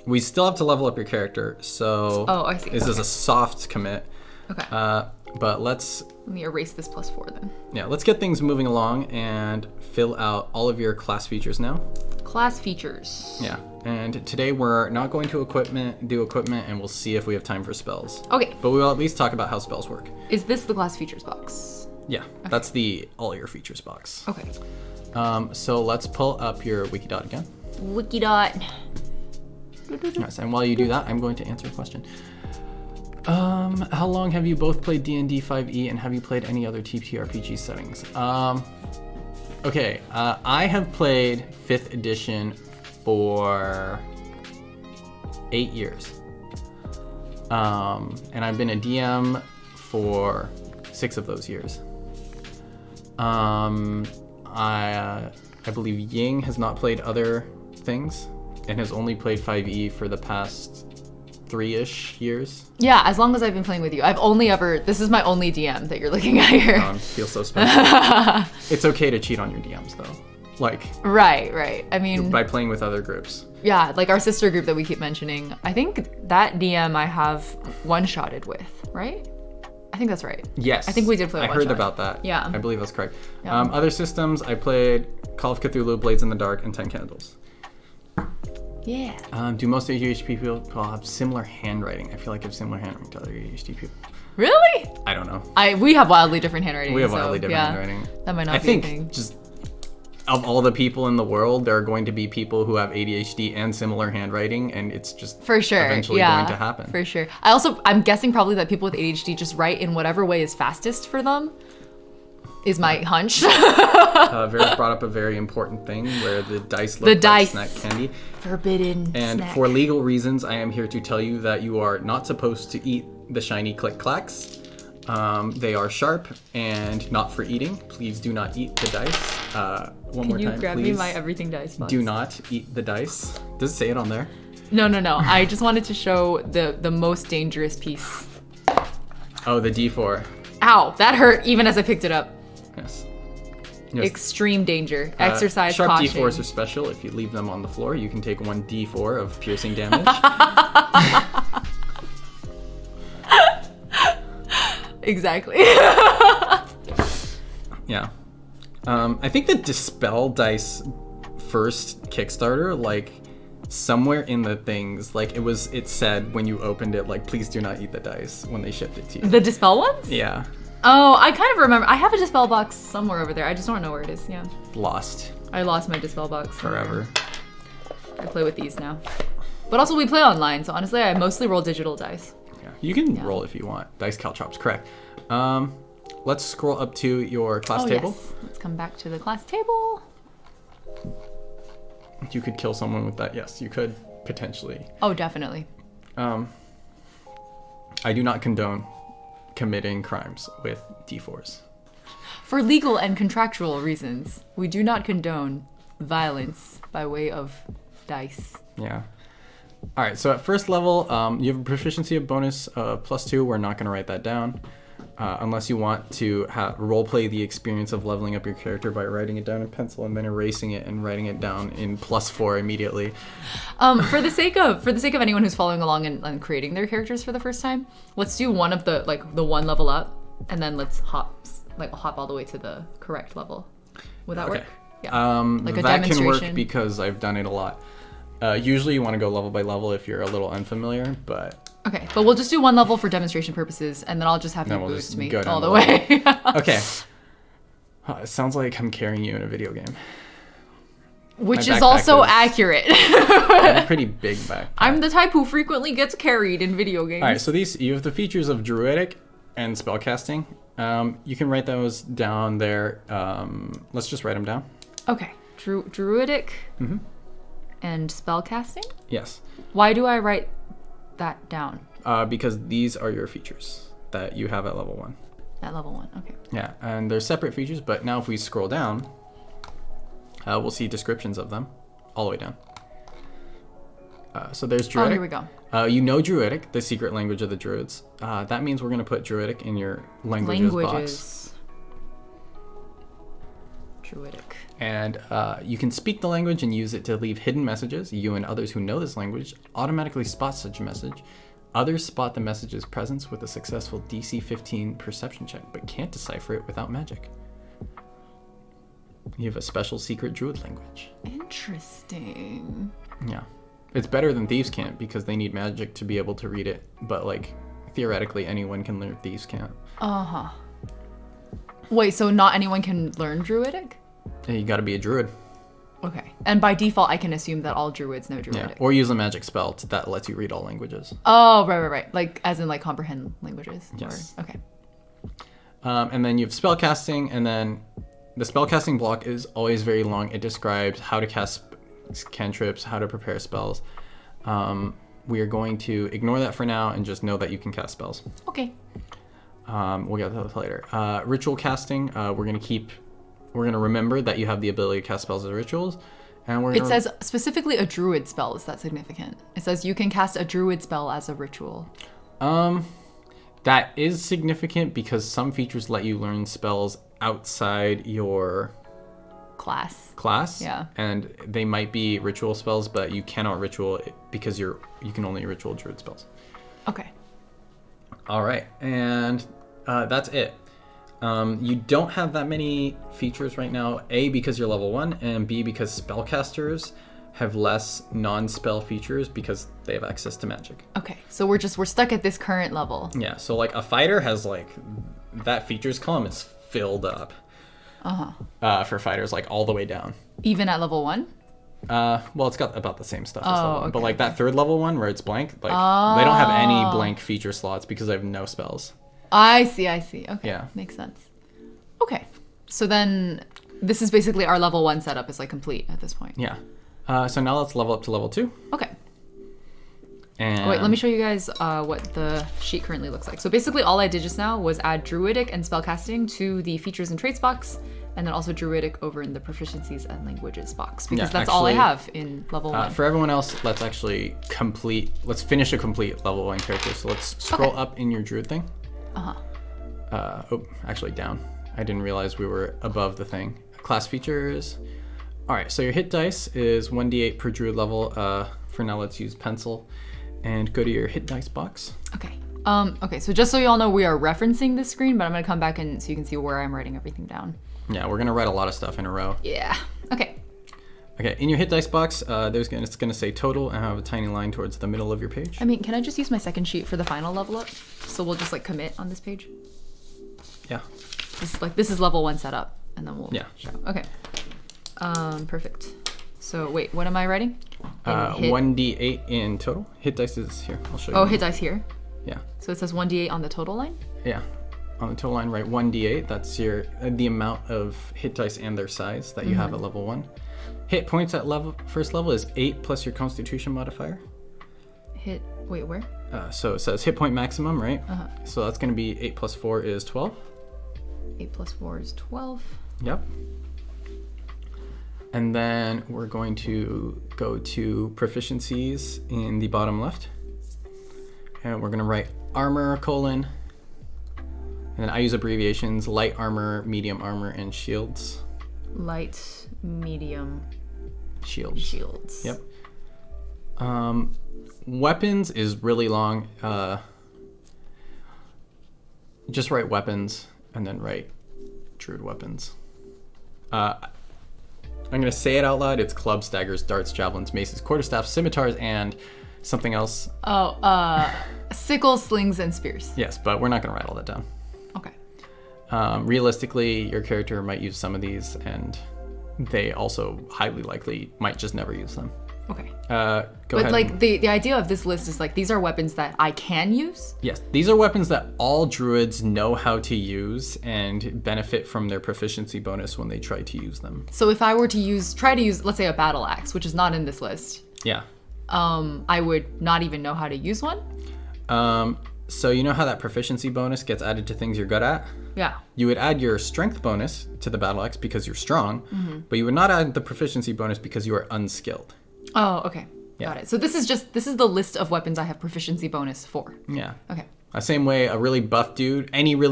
We still have to level up your character, so. Oh, I see. This is a soft commit. Okay. But let's. Let me erase this +4 then. Yeah, let's get things moving along and fill out all of your class features now. Class features. Yeah, and today we're not going to do equipment, and we'll see if we have time for spells. Okay. But we will at least talk about how spells work. Is this the class features box? Yeah, that's the all your features box. Okay. So let's pull up your Wikidot again. Wikidot. Yes, and while you do that, I'm going to answer a question. How long have you both played D&D 5e, and have you played any other TTRPG settings? Okay, I have played 5th edition for 8 years. And I've been a DM for 6 of those years. I believe Ying has not played other things and has only played 5e for the past 3-ish years. Yeah, as long as I've been playing with you. This is my only DM that you're looking at here. I feel so special. It's okay to cheat on your DMs though. Like, right. I mean, by playing with other groups. Yeah, like our sister group that we keep mentioning. I think that DM I have one-shotted with, right? I think that's right. Yes. I think we did play I one-shot. heard about that. Yeah. I believe that's correct. Yeah. Other systems, I played Call of Cthulhu, Blades in the Dark, and 10 Candles. Yeah. Do most ADHD people have similar handwriting? I feel like I have similar handwriting to other ADHD people. Really? I don't know. We have wildly different handwriting. We have wildly different handwriting. That might not I be think a thing. just of all the people in the world, there are going to be people who have ADHD and similar handwriting, and it's just for sure eventually going to happen. For sure. I'm guessing probably that people with ADHD just write in whatever way is fastest for them. Is my hunch. Vera's brought up a very important thing where the dice look like snack candy. Forbidden And snack. for legal reasons, I am here to tell you that you are not supposed to eat the shiny click clacks. They are sharp and not for eating. Please do not eat the dice. One more time, Can you grab me please. my everything dice box? Do not eat the dice. Does it say it on there? No. I just wanted to show the most dangerous piece. Oh, the D4. Ow, that hurt even as I picked it up. Yes. Extreme danger. Exercise sharp caution. D4s are special. If you leave them on the floor, you can take 1 D4 of piercing damage. Exactly. Yeah. I think the Dispel dice first Kickstarter, like somewhere in the things, like it said when you opened it, like, please do not eat the dice when they shipped it to you. The Dispel ones? Yeah. Oh, I kind of remember. I have a Dispel box somewhere over there. I just don't know where it is. Yeah. Lost. I lost my Dispel box. Forever. I play with these now. But also we play online, so honestly I mostly roll digital dice. Yeah. You can roll if you want. Dice Caltrops, correct. Let's scroll up to your class table. Yes. Let's come back to the class table. You could kill someone with that. Yes, you could, potentially. Oh, definitely. I do not condone committing crimes with D4s. For legal and contractual reasons, we do not condone violence by way of dice. Yeah. All right, so at first level, you have a proficiency of bonus of +2. We're not going to write that down. Unless you want to roleplay the experience of leveling up your character by writing it down in pencil and then erasing it and writing it down in +4 immediately. For the sake of anyone who's following along and creating their characters for the first time, let's do one of the one level up, and then let's hop all the way to the correct level. Would that work? Yeah. Like a that can demonstration. work because I've done it a lot. Usually you want to go level by level if you're a little unfamiliar, but... Okay, but we'll just do one level for demonstration purposes, and then I'll just have you we'll boost just me go down all the the way. Okay. It sounds like I'm carrying you in a video game. Which My is also backpack accurate. I have a pretty big backpack. I'm the type who frequently gets carried in video games. All right, so you have the features of druidic and spellcasting. You can write those down there. Let's just write them down. Okay. Druidic and spellcasting? Yes. Why do I write that down? Because these are your features that you have at level 1. At level 1, okay. Yeah, and they're separate features, but now if we scroll down, we'll see descriptions of them all the way down. So there's Druidic. Oh, here we go. You know Druidic, the secret language of the Druids. That means we're going to put Druidic in your languages box. Druidic. And you can speak the language and use it to leave hidden messages. You and others who know this language automatically spot such a message. Others spot the message's presence with a successful DC 15 perception check, but can't decipher it without magic. You have a special secret druid language. Interesting. Yeah. It's better than Thieves Can't because they need magic to be able to read it, but like theoretically anyone can learn Thieves Can't. Uh-huh. Wait, so not anyone can learn Druidic? Yeah, you gotta be a druid. Okay. And by default, I can assume that all druids know Druidic. Yeah. Or use a magic spell that lets you read all languages. Oh, right. Like, as in, like, comprehend languages? Yes. Or, okay. And then you have spellcasting, and then the spellcasting block is always very long. It describes how to cast cantrips, how to prepare spells. We are going to ignore that for now and just know that you can cast spells. Okay. We'll get to that later. Ritual casting, we're gonna remember that you have the ability to cast spells as rituals, and It says specifically a druid spell. Is that significant? It says you can cast a druid spell as a ritual. That is significant because some features let you learn spells outside your class. Yeah. And they might be ritual spells, but you cannot ritual because you can only ritual druid spells. Okay. All right, and that's it. You don't have that many features right now, A, because you're level 1, and B, because spellcasters have less non-spell features because they have access to magic. Okay, so we're stuck at this current level. Yeah, so like a fighter has like, that features column is filled up. For fighters, like all the way down. Even at level 1? Well, it's got about the same stuff as level 1. Okay, But like that third level one where it's blank, like they don't have any blank feature slots because they have no spells. I see. Okay, Yeah. makes sense. Okay, so then this is basically our level 1 setup is like complete at this point. Yeah. So now let's level up to level 2. Okay. And Wait, let me show you guys what the sheet currently looks like. So basically all I did just now was add Druidic and spellcasting to the features and traits box, and then also Druidic over in the proficiencies and languages box, because that's all I have in level 1. For everyone else, let's finish a complete level 1 character. So let's scroll up in your druid thing. Actually down. I didn't realize we were above the thing. Class features. All right, so your hit dice is 1d8 per druid level. For now, let's use pencil and go to your hit dice box. Okay. Okay, so just so you all know, we are referencing this screen, but I'm gonna come back and so you can see where I'm writing everything down. Yeah, we're gonna write a lot of stuff in a row. Yeah. Okay. Okay, in your hit dice box, it's gonna say total and have a tiny line towards the middle of your page. I mean, can I just use my second sheet for the final level up? So we'll just like commit on this page. Yeah. This is level 1 setup, and then we'll show. Okay. Perfect. So wait, what am I writing? 1d8 in total. Hit dice is here. I'll show you. Oh, hit dice here. Yeah. So it says 1d8 on the total line? Yeah. On the total line, write 1d8. That's the amount of hit dice and their size that you have at level 1. Hit points at first level is 8 plus your Constitution modifier. Wait, where? So it says hit point maximum, right? So that's going to be 8 plus 4 is 12. 8 plus 4 is 12. Yep. And then we're going to go to proficiencies in the bottom left. And we're going to write armor, and then I use abbreviations, light armor, medium armor, and shields. Light, medium, shields. Yep. Weapons is really long. Just write weapons and then write druid weapons. I'm going to say it out loud. It's clubs, daggers, darts, javelins, maces, quarterstaffs, scimitars, and something else. Sickles, slings, and spears. Yes, but we're not going to write all that down. Okay. Realistically, your character might use some of these, and they also highly likely might just never use them. Okay. Go But ahead. like the idea of this list is like these are weapons that I can use. Yes, these are weapons that all druids know how to use and benefit from their proficiency bonus when they try to use them. So if I were to try to use, let's say, a battle axe, which is not in this list, Yeah. I would not even know how to use one. So you know how that proficiency bonus gets added to things you're good at? Yeah. You would add your strength bonus to the battle axe because you're strong, but you would not add the proficiency bonus because you are unskilled. Oh, okay. Yeah. Got it. So this is the list of weapons I have proficiency bonus for. Yeah. Okay. Same way, any really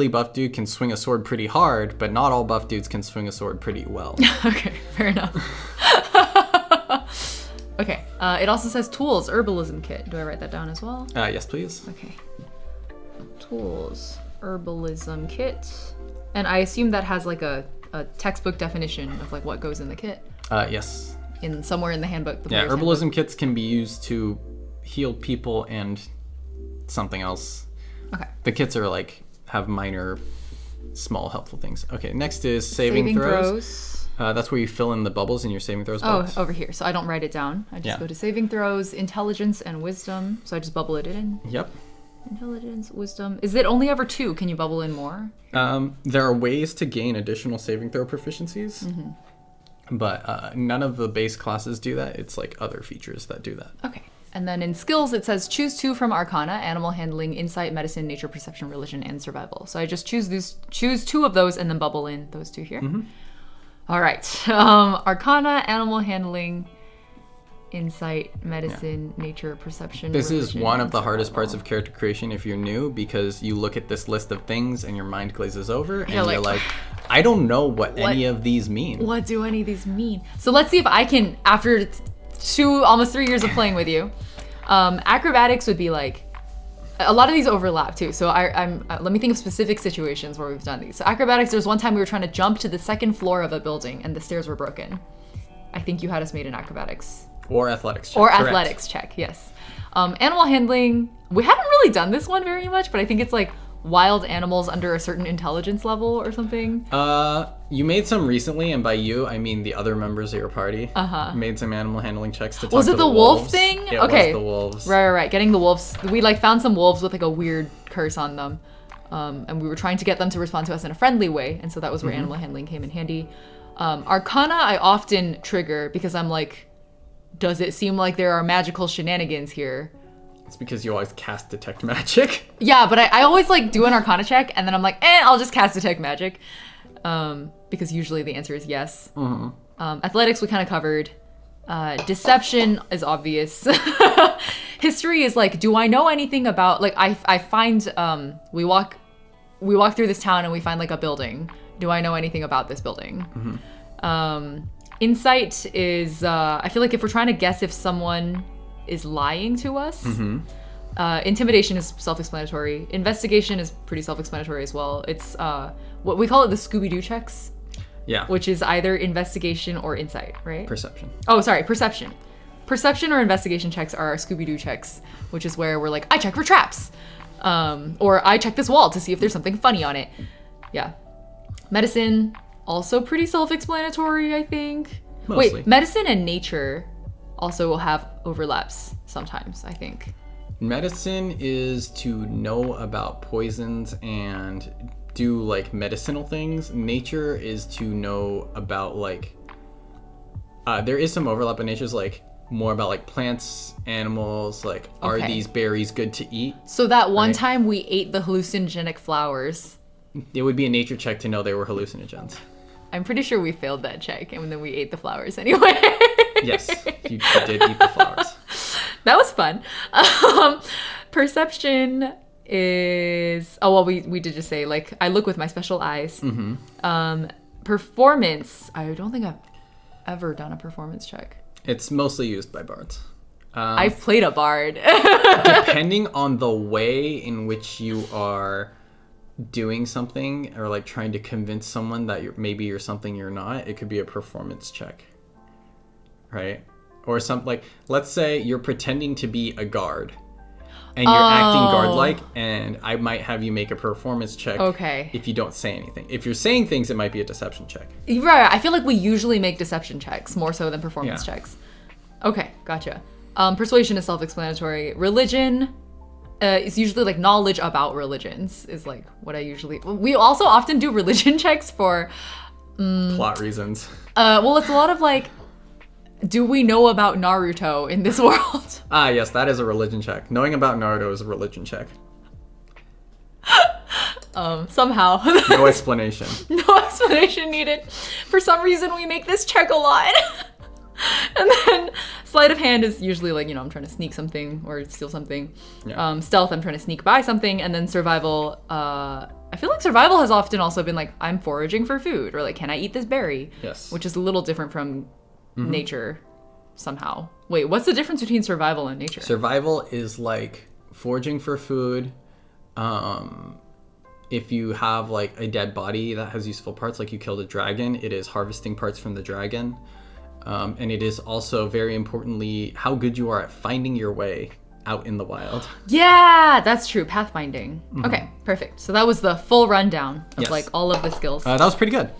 buff dude can swing a sword pretty hard, but not all buff dudes can swing a sword pretty well. Okay, fair enough. Okay. It also says tools, herbalism kit. Do I write that down as well? Yes, please. Okay. Tools, herbalism kit. And I assume that has like a textbook definition of like what goes in the kit. Yes. In somewhere in the handbook. The Yeah, player's herbalism kits can be used to heal people and something else. handbook. Okay. The kits are like have minor, small helpful things. Okay, next is saving throws. That's where you fill in the bubbles in your saving throws Oh, box. over here. So I don't write it down. I just go to saving throws, intelligence, and wisdom. So I just bubble it in. Yep. Intelligence, wisdom. Is it only ever 2? Can you bubble in more? There are ways to gain additional saving throw proficiencies, but none of the base classes do that. It's like other features that do that. Okay. And then in skills, it says choose 2 from Arcana, animal handling, insight, medicine, nature, perception, religion, and survival. So I just choose 2 of those and then bubble in those 2 here. All right. Arcana, animal handling, insight, medicine, nature, perception. This is religion, one of and the hardest survival. parts of character creation if you're new, because you look at this list of things and your mind glazes over and You're you're like, like, I don't know what any of these mean. What do any of these mean? So let's see if I can, after almost 3 years of playing with you, acrobatics would be like, a lot of these overlap too. So let me think of specific situations where we've done these. So acrobatics, there was one time we were trying to jump to the 2nd floor of a building and the stairs were broken. I think you had us made an acrobatics. Or athletics check. Or correct. athletics check, yes. Animal handling, we haven't really done this one very much, but I think it's like wild animals under a certain intelligence level or something. You made some recently, and by you, I mean the other members of your party. Made some animal handling checks to talk Was to it the the wolf wolves. thing? It Okay. was the wolves. Right. Getting the wolves. We like found some wolves with like a weird curse on them. And we were trying to get them to respond to us in a friendly way. And so that was where animal handling came in handy. Arcana, I often trigger because I'm like, does it seem like there are magical shenanigans here? It's because you always cast detect magic. Yeah, but I always like do an Arcana check and then I'm like, I'll just cast detect magic. Because usually the answer is yes. Athletics we kind of covered. Deception is obvious. History is like, do I know anything about, like I find, we walk through this town and we find like a building. Do I know anything about this building? Insight is, I feel like if we're trying to guess if someone is lying to us, intimidation is self-explanatory. Investigation is pretty self-explanatory as well. It's what we call it the Scooby-Doo checks, Yeah. which is either investigation or insight, right? Perception. Oh, sorry, perception. Perception or investigation checks are our Scooby-Doo checks, which is where we're like, I check for traps. Or I check this wall to see if there's something funny on it. Yeah. Medicine, also pretty self-explanatory, I think. Mostly. Wait, medicine and nature also will have overlaps sometimes, I think. Medicine is to know about poisons and do like medicinal things. Nature is to know about like, there is some overlap, but nature's like more about like plants, animals, like are Okay. these berries good to eat? So that one Right. time we ate the hallucinogenic flowers, It would be a nature check to know they were hallucinogens. I'm pretty sure we failed that check and then we ate the flowers anyway. Yes, you did eat the flowers. That was fun. Perception is, we did just say like I look with my special eyes. Performance, I don't think I've ever done a performance check. It's mostly used by bards. I've played a bard. Depending on the way in which you are doing something or like trying to convince someone that maybe you're something you're not, it could be a performance check, right? Or something like, let's say you're pretending to be a guard And you're acting guard-like, and I might have you make a performance check Okay. if you don't say anything. If you're saying things, it might be a deception check. Right. I feel like we usually make deception checks more so than performance Yeah. checks. Okay, gotcha. Persuasion is self-explanatory. Religion is usually like knowledge about religions is like what I usually... We also often do religion checks for... Plot reasons. Well, it's a lot of like... Do we know about Naruto in this world? Ah, yes, that is a religion check. Knowing about Naruto is a religion check. Somehow. No explanation. No explanation needed. For some reason, we make this check a lot. And then sleight of hand is usually like, I'm trying to sneak something or steal something. Yeah. Stealth, I'm trying to sneak by something. And then survival, I feel like survival has often also been like, I'm foraging for food, or like, can I eat this berry? Yes. Which is a little different from nature somehow. Wait, what's the difference between survival and nature? Survival is like foraging for food. If you have like a dead body that has useful parts, like you killed a dragon, it is harvesting parts from the dragon. And it is also very importantly how good you are at finding your way out in the wild. Yeah, that's true. Pathfinding. Okay, perfect. So that was the full rundown of Yes. like all of the skills. That was pretty good.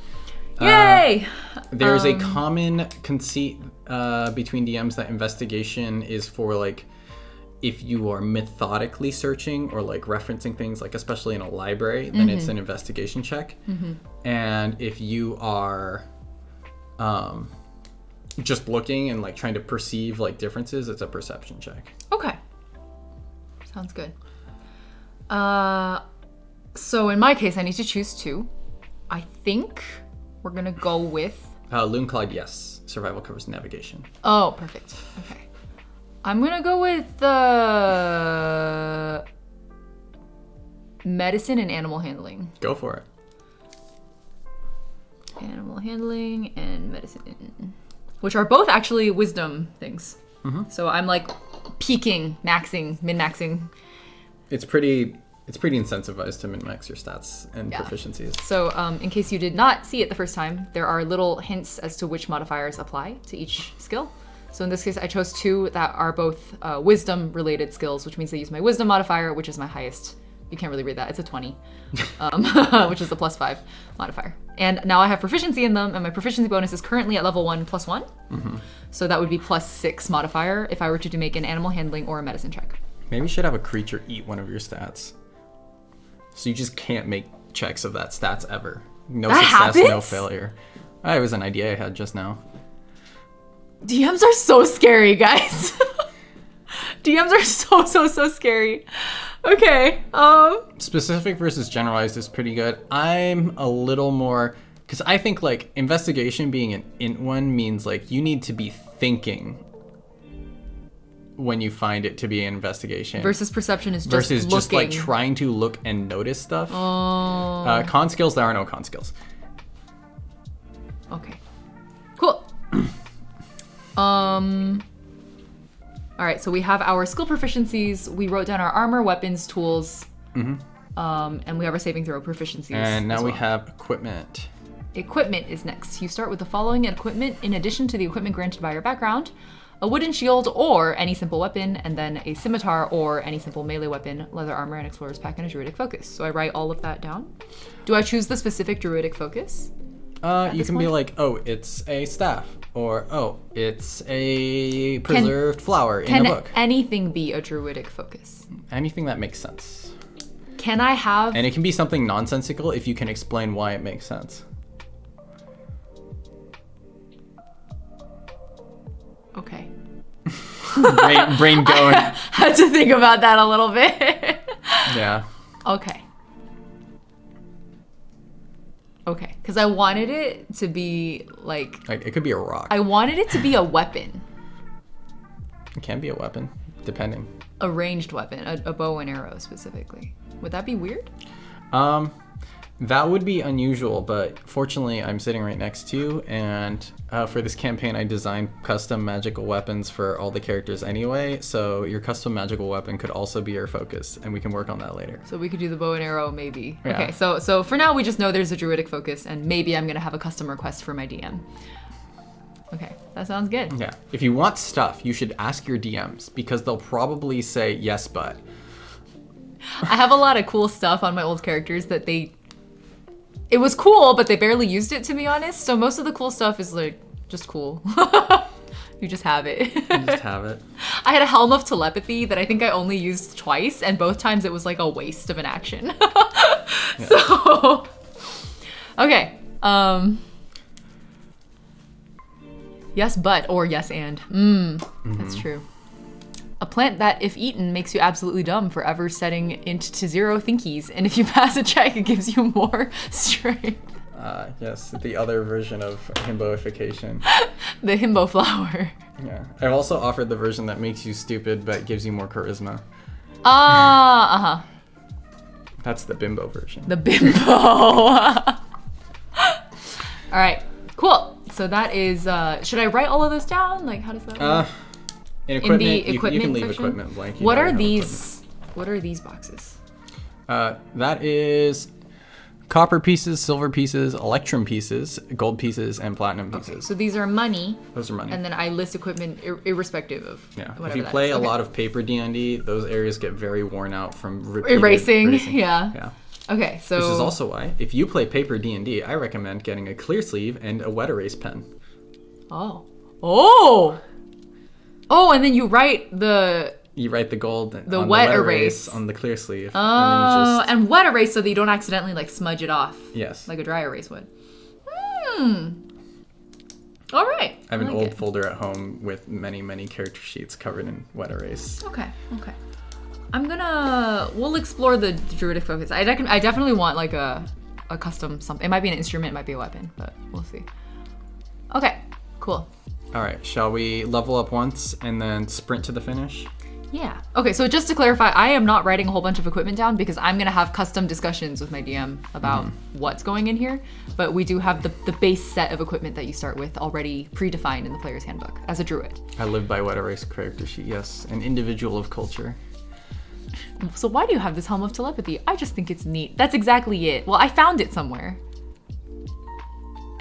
Yay! There's a common conceit between DMs that investigation is for like if you are methodically searching or like referencing things, like especially in a library, then it's an investigation check. And if you are just looking and like trying to perceive like differences, it's a perception check. Okay. Sounds good. So in my case, I need to choose two. I think we're gonna go with... Loon Cloud, yes. Survival covers navigation. Oh, perfect. Okay. I'm gonna go with the medicine and animal handling. Go for it. Animal handling and medicine, which are both actually wisdom things. So I'm like peaking, maxing, min-maxing. It's pretty incentivized to min-max your stats and proficiencies. So in case you did not see it the first time, there are little hints as to which modifiers apply to each skill. So in this case, I chose two that are both wisdom-related skills, which means they use my wisdom modifier, which is my highest. You can't really read that. It's a 20, which is the +5 modifier. And now I have proficiency in them, and my proficiency bonus is currently at level 1 +1. So that would be +6 modifier if I were to make an animal handling or a medicine check. Maybe you should have a creature eat one of your stats. So you just can't make checks of that stats ever. No That success, no happens? failure. It was an idea I had just now. DMs are so scary, guys. DMs are so scary. Okay. Specific versus generalized is pretty good. I'm a little more... Because I think, like, investigation being an int one means, like, you need to be thinking when you find it to be an investigation. Versus perception is just versus looking. just, like, trying to look and notice stuff. Con skills, there are no con skills. Okay. Cool. All right, so we have our skill proficiencies. We wrote down our armor, weapons, tools, and we have our saving throw proficiencies. And now as we well. have equipment. Equipment is next. You start with the following equipment in addition to the equipment granted by your background: a wooden shield or any simple weapon, and then a scimitar or any simple melee weapon, leather armor, an explorer's pack, and a druidic focus. So I write all of that down. Do I choose the specific druidic focus? You can be like, oh, it's a staff, or oh, it's a preserved flower in a book. Can anything be a druidic focus? Anything that makes sense. Can I have... And it can be something nonsensical if you can explain why it makes sense. Okay. brain going. Had to think about that a little bit. Yeah. Okay. Okay, because I wanted it to be like It could be a rock. I wanted it to be a weapon, It can be a weapon, depending. a ranged weapon, a bow and arrow specifically. Would that be weird? That would be unusual, but fortunately I'm sitting right next to you, and for this campaign I designed custom magical weapons for all the characters anyway, so your custom magical weapon could also be your focus, and we can work on that later. So we could do the bow and arrow maybe. Yeah. Okay, so for now we just know there's a druidic focus, and maybe I'm gonna have a custom request for my DM. Okay, that sounds good. Yeah. If you want stuff, you should ask your DMs, because they'll probably say yes, but I have a lot of cool stuff on my old characters that it was cool, but they barely used it, to be honest. So most of the cool stuff is like just cool. You just have it. You just have it. I had a Helm of Telepathy that I think I only used twice, and both times it was like a waste of an action. Yeah. So, okay. Yes, but or yes and. That's true. A plant that, if eaten, makes you absolutely dumb, forever setting int to 0 thinkies, and if you pass a check, it gives you more strength. Yes, the other version of himboification. The himbo flower. Yeah. I've also offered the version that makes you stupid but gives you more charisma. That's the bimbo version. The bimbo. All right, cool. So that is, should I write all of those down? Like, how does that work? In equipment, the you equipment can leave section? equipment blank. What are these? What are these boxes? That is copper pieces, silver pieces, electrum pieces, gold pieces, and platinum pieces. Okay, so these are money. Those are money. And then I list equipment irrespective of whatever If you that play is. a Okay. lot of paper D&D, those areas get very worn out from Erasing. erasing. Yeah. Yeah. Okay, so Which is also why, if you play paper D&D, I recommend getting a clear sleeve and a wet erase pen. Oh, and then you write the You write the gold The on wet the wet erase. on the clear sleeve. Oh, and then you just, and wet erase so that you don't accidentally like smudge it off. yes. Like a dry erase would. All right. I have an like old it. folder at home with many, many character sheets covered in wet erase. Okay. We'll explore the druidic focus. I definitely want like a custom something. It might be an instrument, it might be a weapon, but we'll see. Okay, cool. All right, shall we level up once and then sprint to the finish? Yeah. Okay, so just to clarify, I am not writing a whole bunch of equipment down because I'm going to have custom discussions with my DM about what's going in here. But we do have the base set of equipment that you start with already predefined in the player's handbook as a druid. I live by wet erase character sheet, yes. An individual of culture. So why do you have this Helm of Telepathy? I just think it's neat. That's exactly it. Well, I found it somewhere.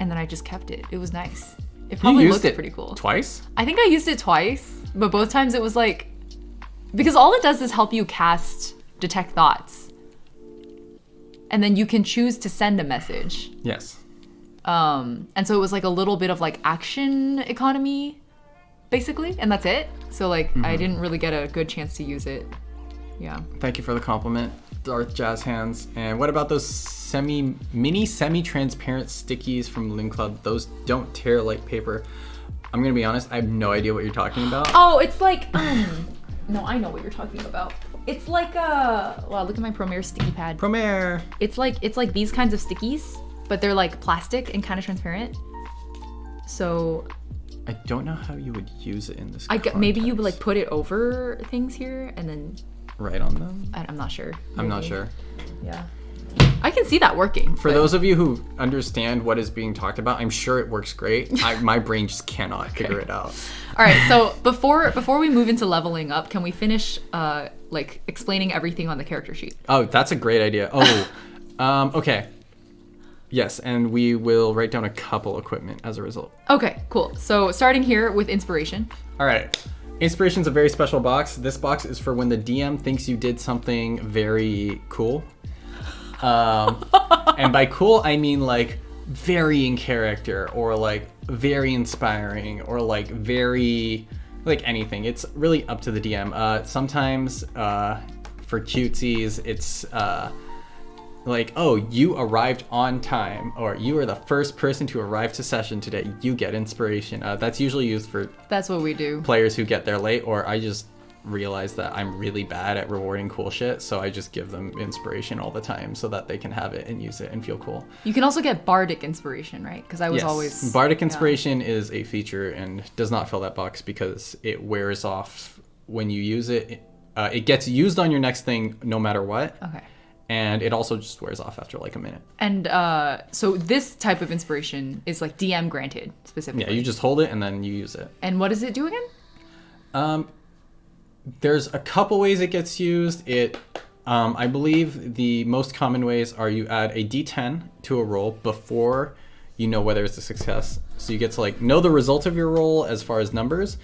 And then I just kept it. It was nice. It probably looked pretty cool. Twice? I think I used it twice, but both times it was like, because all it does is help you cast Detect Thoughts. And then you can choose to send a message. Yes. And so it was like a little bit of like action economy, basically, and that's it. So like I didn't really get a good chance to use it. Yeah. Thank you for the compliment, Darth Jazz Hands. And what about those mini semi-transparent stickies from Loom Club? Those don't tear like paper. I'm gonna be honest, I have no idea what you're talking about. Oh, it's like no, I know what you're talking about. It's like wow, look at my Promare sticky pad. Promare. It's like these kinds of stickies, but they're like plastic and kind of transparent. So I don't know how you would use it in this maybe you would context. like put it over things here and then Right on them? I'm not sure. I'm not Maybe. sure. Yeah. I can see that working. For those of you who understand what is being talked about, I'm sure it works great. My brain just cannot figure it out. All right, so before we move into leveling up, can we finish like explaining everything on the character sheet? Oh, that's a great idea. Oh, okay. Yes, and we will write down a couple equipment as a result. Okay, cool. So starting here with inspiration. All right. Inspiration's a very special box. This box is for when the DM thinks you did something very cool. And by cool, I mean like very in character or like very inspiring or like very, like anything. It's really up to the DM. Sometimes for cutesies, it's like, oh, you arrived on time, or you are the first person to arrive to session today. You get inspiration. That's usually used for That's what we do. players who get there late, or I just realize that I'm really bad at rewarding cool shit, so I just give them inspiration all the time so that they can have it and use it and feel cool. You can also get bardic inspiration, right? Because I was always Bardic inspiration is a feature and does not fill that box because it wears off when you use it. It gets used on your next thing no matter what. Okay. And it also just wears off after like a minute. And so this type of inspiration is like DM granted specifically. Yeah, you just hold it and then you use it. And what does it do again? There's a couple ways it gets used. I believe the most common ways are you add a D10 to a roll before you know whether it's a success. So you get to like know the result of your roll as far as numbers,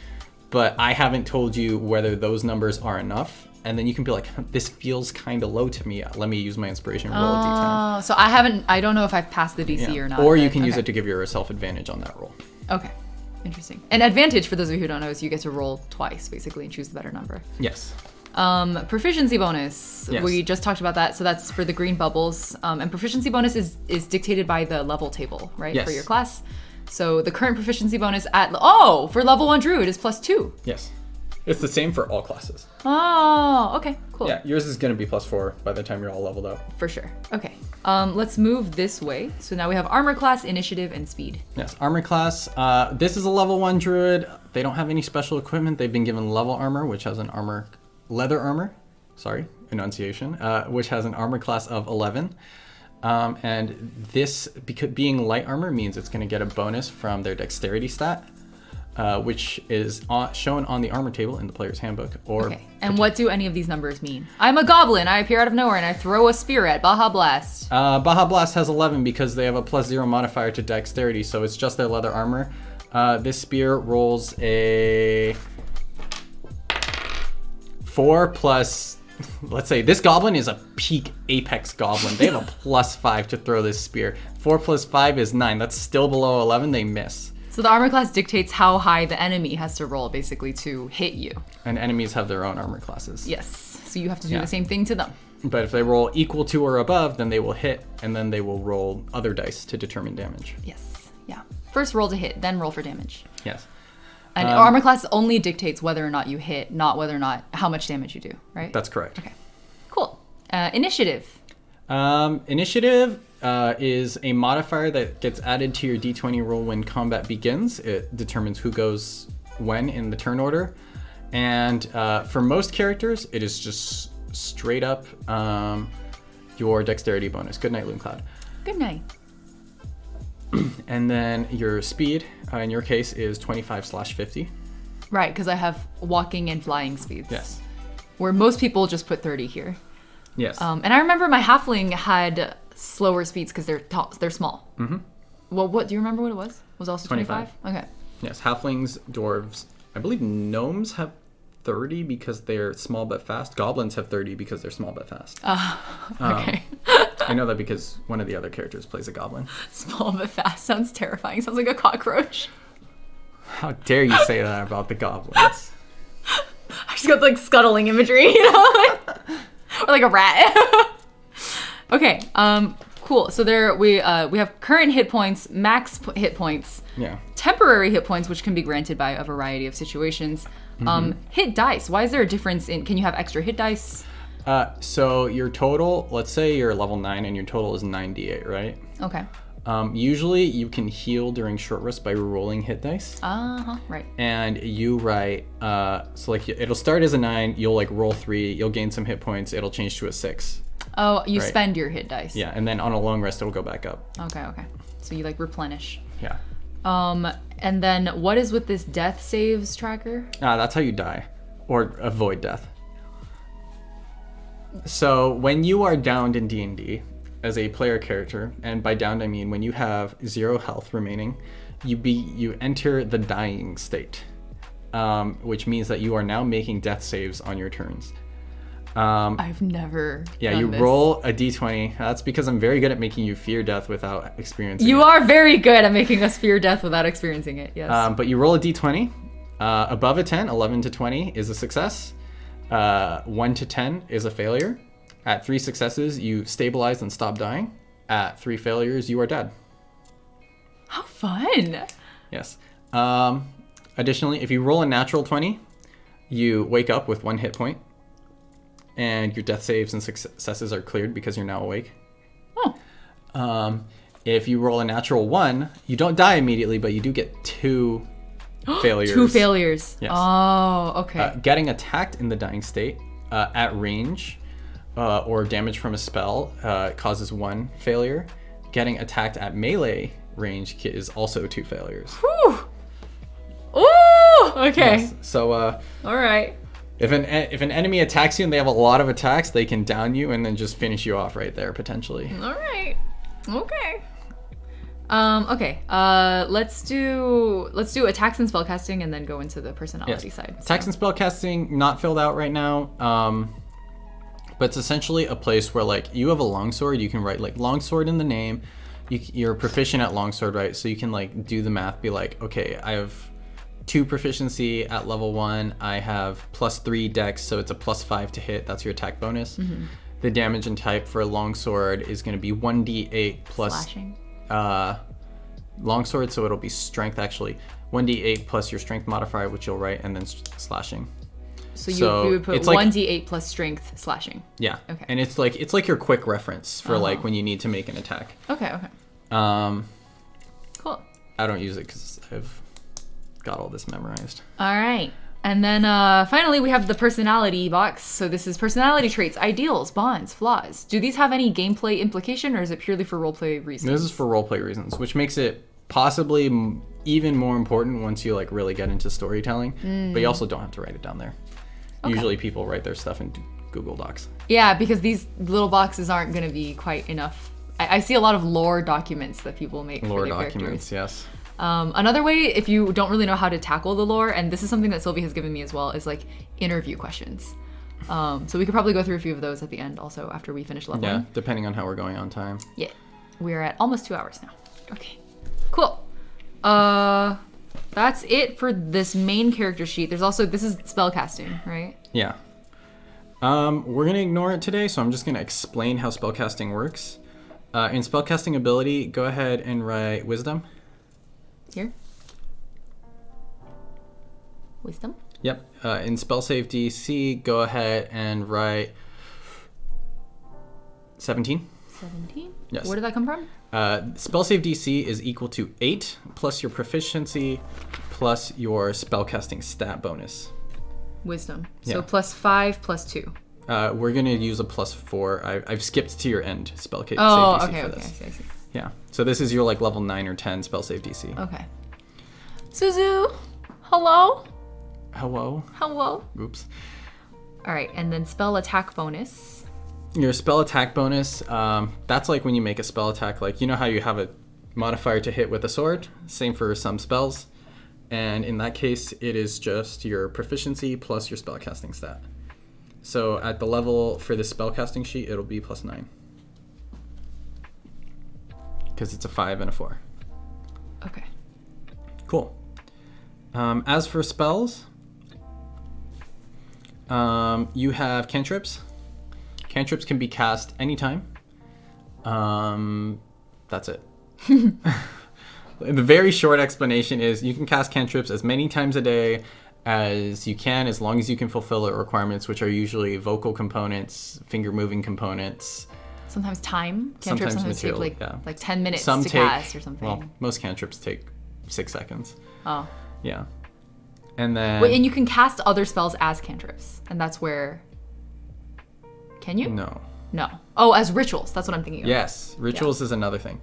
but I haven't told you whether those numbers are enough and then you can be like, this feels kind of low to me. Let me use my inspiration and roll a d10. Oh, so I don't know if I've passed the DC or not. Or you but- can use okay. it to give yourself advantage on that roll. Okay, interesting. And advantage, for those of you who don't know, is you get to roll twice, basically, and choose the better number. Yes. Proficiency bonus. Yes. We just talked about that, so that's for the green bubbles. And proficiency bonus is dictated by the level table, right? Yes. For your class. So the current proficiency bonus for level 1 druid is +2. Yes. It's the same for all classes. Oh, okay, cool. Yeah, yours is going to be +4 by the time you're all leveled up. For sure. Okay. Let's move this way. So now we have armor class, initiative, and speed. Yes, armor class. This is a level 1 druid. They don't have any special equipment. They've been given level armor, which has an leather armor. Sorry, enunciation. Which has an armor class of 11. And this, because being light armor, means it's going to get a bonus from their dexterity stat, which is shown on the armor table in the player's handbook. Okay. And what do any of these numbers mean? I'm a goblin. I appear out of nowhere and I throw a spear at Baja Blast. Baja Blast has 11 because they have a +0 modifier to dexterity, so it's just their leather armor. This spear rolls a 4 plus. Let's say this goblin is a peak apex goblin. They have a +5 to throw this spear. 4 plus 5 is 9. That's still below 11. They miss. So the armor class dictates how high the enemy has to roll, basically, to hit you. And enemies have their own armor classes. Yes. So you have to do the same thing to them. But if they roll equal to or above, then they will hit, and then they will roll other dice to determine damage. Yes. Yeah. First roll to hit, then roll for damage. Yes. And armor class only dictates whether or not you hit, not whether or not how much damage you do, right? That's correct. Okay. Cool. Initiative. Initiative is a modifier that gets added to your d20 roll when combat begins. It determines who goes when in the turn order. And for most characters, it is just straight up your dexterity bonus. Good night, Loomcloud. Good night. And then your speed, in your case, is 25/50. Right, because I have walking and flying speeds. Yes. Where most people just put 30 here. Yes. And I remember my halfling had slower speeds because they're small. Mm-hmm. Well, what do you remember what it was? Was it also 25? Okay. Yes, halflings, dwarves. I believe gnomes have 30 because they're small but fast. Goblins have 30 because they're small but fast. Okay. I know that because one of the other characters plays a goblin. Small but fast sounds terrifying. Sounds like a cockroach. How dare you say that about the goblins? I just got like scuttling imagery, you know? Or like a rat. Okay, cool. So there we have current hit points, hit points, Yeah. temporary hit points, which can be granted by a variety of situations. Hit dice. Why is there a difference in? Can you have extra hit dice? So your total, let's say you're level 9 and your total is 98, right? Okay. Usually you can heal during short rest by rolling hit dice. Right. And you write, so like it'll start as a 9, you'll like roll 3, you'll gain some hit points, it'll change to a 6. Oh, you Right. spend your hit dice. Yeah, and then on a long rest it'll go back up. Okay. So you like replenish. Yeah. And then what is with this death saves tracker? That's how you die, or avoid death. So when you are downed in D&D as a player character, and by downed I mean when you have 0 health remaining, you enter the dying state, which means that you are now making death saves on your turns. I've never. Yeah, done you this. roll a d20. That's because I'm very good at making you fear death without experiencing it. You are very good at making us fear death without experiencing it. Yes. But you roll a d20. Above a 10, 11 to 20 is a success. 1 to 10 is a failure. At 3 successes, you stabilize and stop dying. At 3 failures, you are dead. How fun! Yes. Additionally, if you roll a natural 20, you wake up with 1 hit point. And your death saves and successes are cleared because you're now awake. Oh. If you roll a natural 1, you don't die immediately, but you do get 2 failures. 2 failures. Yes. Oh, okay. Getting attacked in the dying state at range or damage from a spell causes 1 failure. Getting attacked at melee range is also 2 failures. Whew. Ooh. Okay. Yes. So All right. if an enemy attacks you and they have a lot of attacks, they can down you and then just finish you off right there potentially. All right. Okay. Okay. Let's do attacks and spellcasting, and then go into the personality side. Attacks and spellcasting not filled out right now. But it's essentially a place where like you have a longsword, you can write like longsword in the name. You're proficient at longsword, right? So you can like do the math, be like, okay, I have 2 proficiency at level 1. I have +3 dex, so it's a +5 to hit. That's your attack bonus. The damage and type for a longsword is going to be 1d8 plus Slashing. Longsword, so it'll be strength actually. 1d8 plus your strength modifier, which you'll write, and then slashing. So you would put it's like, 1d8 plus strength slashing. Yeah. Okay. And it's like your quick reference for like when you need to make an attack. Okay. Cool. I don't use it because I've got all this memorized. All right. And then finally we have the personality box. So this is personality traits, ideals, bonds, flaws. Do these have any gameplay implication, or is it purely for roleplay reasons? This is for roleplay reasons, which makes it possibly even more important once you like really get into storytelling. But you also don't have to write it down there. Okay. Usually people write their stuff in Google Docs. Yeah, because these little boxes aren't going to be quite enough. I see a lot of lore documents that people make Lore for their documents, characters. yes. Another way, if you don't really know how to tackle the lore, and this is something that Sylvie has given me as well, is like interview questions. So we could probably go through a few of those at the end also after we finish leveling. Yeah, depending on how we're going on time. Yeah, we're at almost 2 hours now. Okay, cool. That's it for this main character sheet. There's also, this is spellcasting, right? Yeah. We're going to ignore it today, so I'm just going to explain how spellcasting works. In spellcasting ability, go ahead and write wisdom. Here. Wisdom. Yep. In spell save DC, go ahead and write 17. 17? Yes. Where did that come from? Spell save DC is equal to 8 plus your proficiency plus your spellcasting stat bonus. Wisdom. Yeah. So +5 +2. We're going to use a +4. I've skipped to your end spell save DC okay, for okay. this. I see. Yeah. So this is your like level 9 or 10 spell save DC. Okay. Suzu, hello? Hello? Oops. All right, and then spell attack bonus. Your spell attack bonus, that's like when you make a spell attack, like you know how you have a modifier to hit with a sword? Same for some spells. And in that case, it is just your proficiency plus your spellcasting stat. So at the level for this spellcasting sheet, it'll be +9. Because it's a 5 and a 4. Okay. Cool. As for spells, you have cantrips. Cantrips can be cast anytime. That's it. The very short explanation is you can cast cantrips as many times a day as you can, as long as you can fulfill the requirements, which are usually vocal components, finger moving components. Sometimes time. Cantrips sometimes take like 10 minutes Some to take, cast or something. Well, most cantrips take 6 seconds. Oh. Yeah. And then... Wait, and you can cast other spells as cantrips. And that's where... Can you? No. No. Oh, as rituals. That's what I'm thinking of. Yes. Rituals is another thing.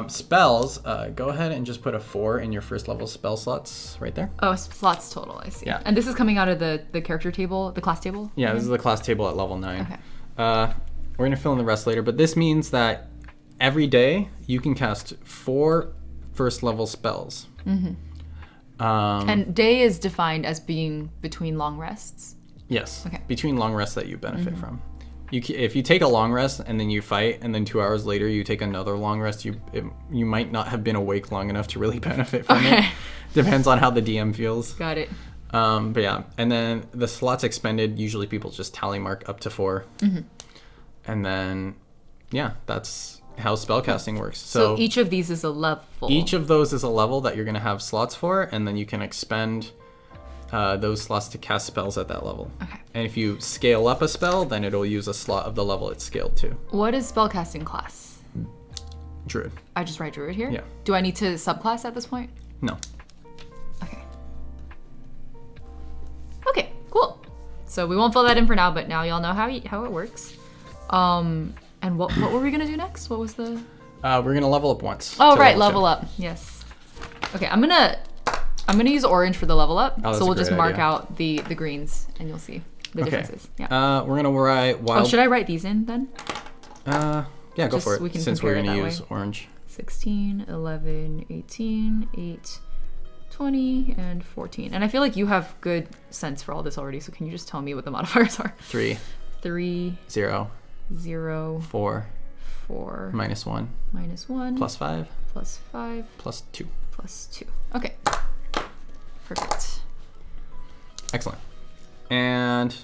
Spells, go ahead and just put a 4 in your first level spell slots right there. Oh, slots total, I see. Yeah. And this is coming out of the character table, the class table? Yeah, this is the class table at level 9. Okay. We're going to fill in the rest later, but this means that every day you can cast 4 first level spells. Mm-hmm. And day is defined as being between long rests? Yes. Okay. Between long rests that you benefit from. If you take a long rest and then you fight, and then 2 hours later you take another long rest, you might not have been awake long enough to really benefit from it. Depends on how the DM feels. Got it. But yeah, and then the slots expended, usually people just tally mark up to 4. Mm-hmm. And then, yeah, that's how spellcasting works. So each of these is a level. Each of those is a level that you're going to have slots for, and then you can expend those slots to cast spells at that level. Okay. And if you scale up a spell, then it'll use a slot of the level it's scaled to. What is spellcasting class? Druid. I just write Druid here? Yeah. Do I need to subclass at this point? No. Okay. Okay, cool. So we won't fill that in for now, but now y'all know how it works. And what were we gonna do next? What was the... We're gonna level up once. Oh, right, level up. Yes. Okay, I'm gonna use orange for the level up. Oh, so we'll just mark out the greens, and you'll see the differences. Yeah. We're gonna write wild. Oh, should I write these in then? Yeah, go for it. We can since we're compare it gonna that use way. orange. 16, 11, 18, 8, 20, and 14. And I feel like you have good sense for all this already, so can you just tell me what the modifiers are? 3. 3. 0. 0. 4. 4. Minus 1. Minus 1. Plus 5. Plus 5. Plus 2. Plus 2. Okay. Perfect. Excellent. And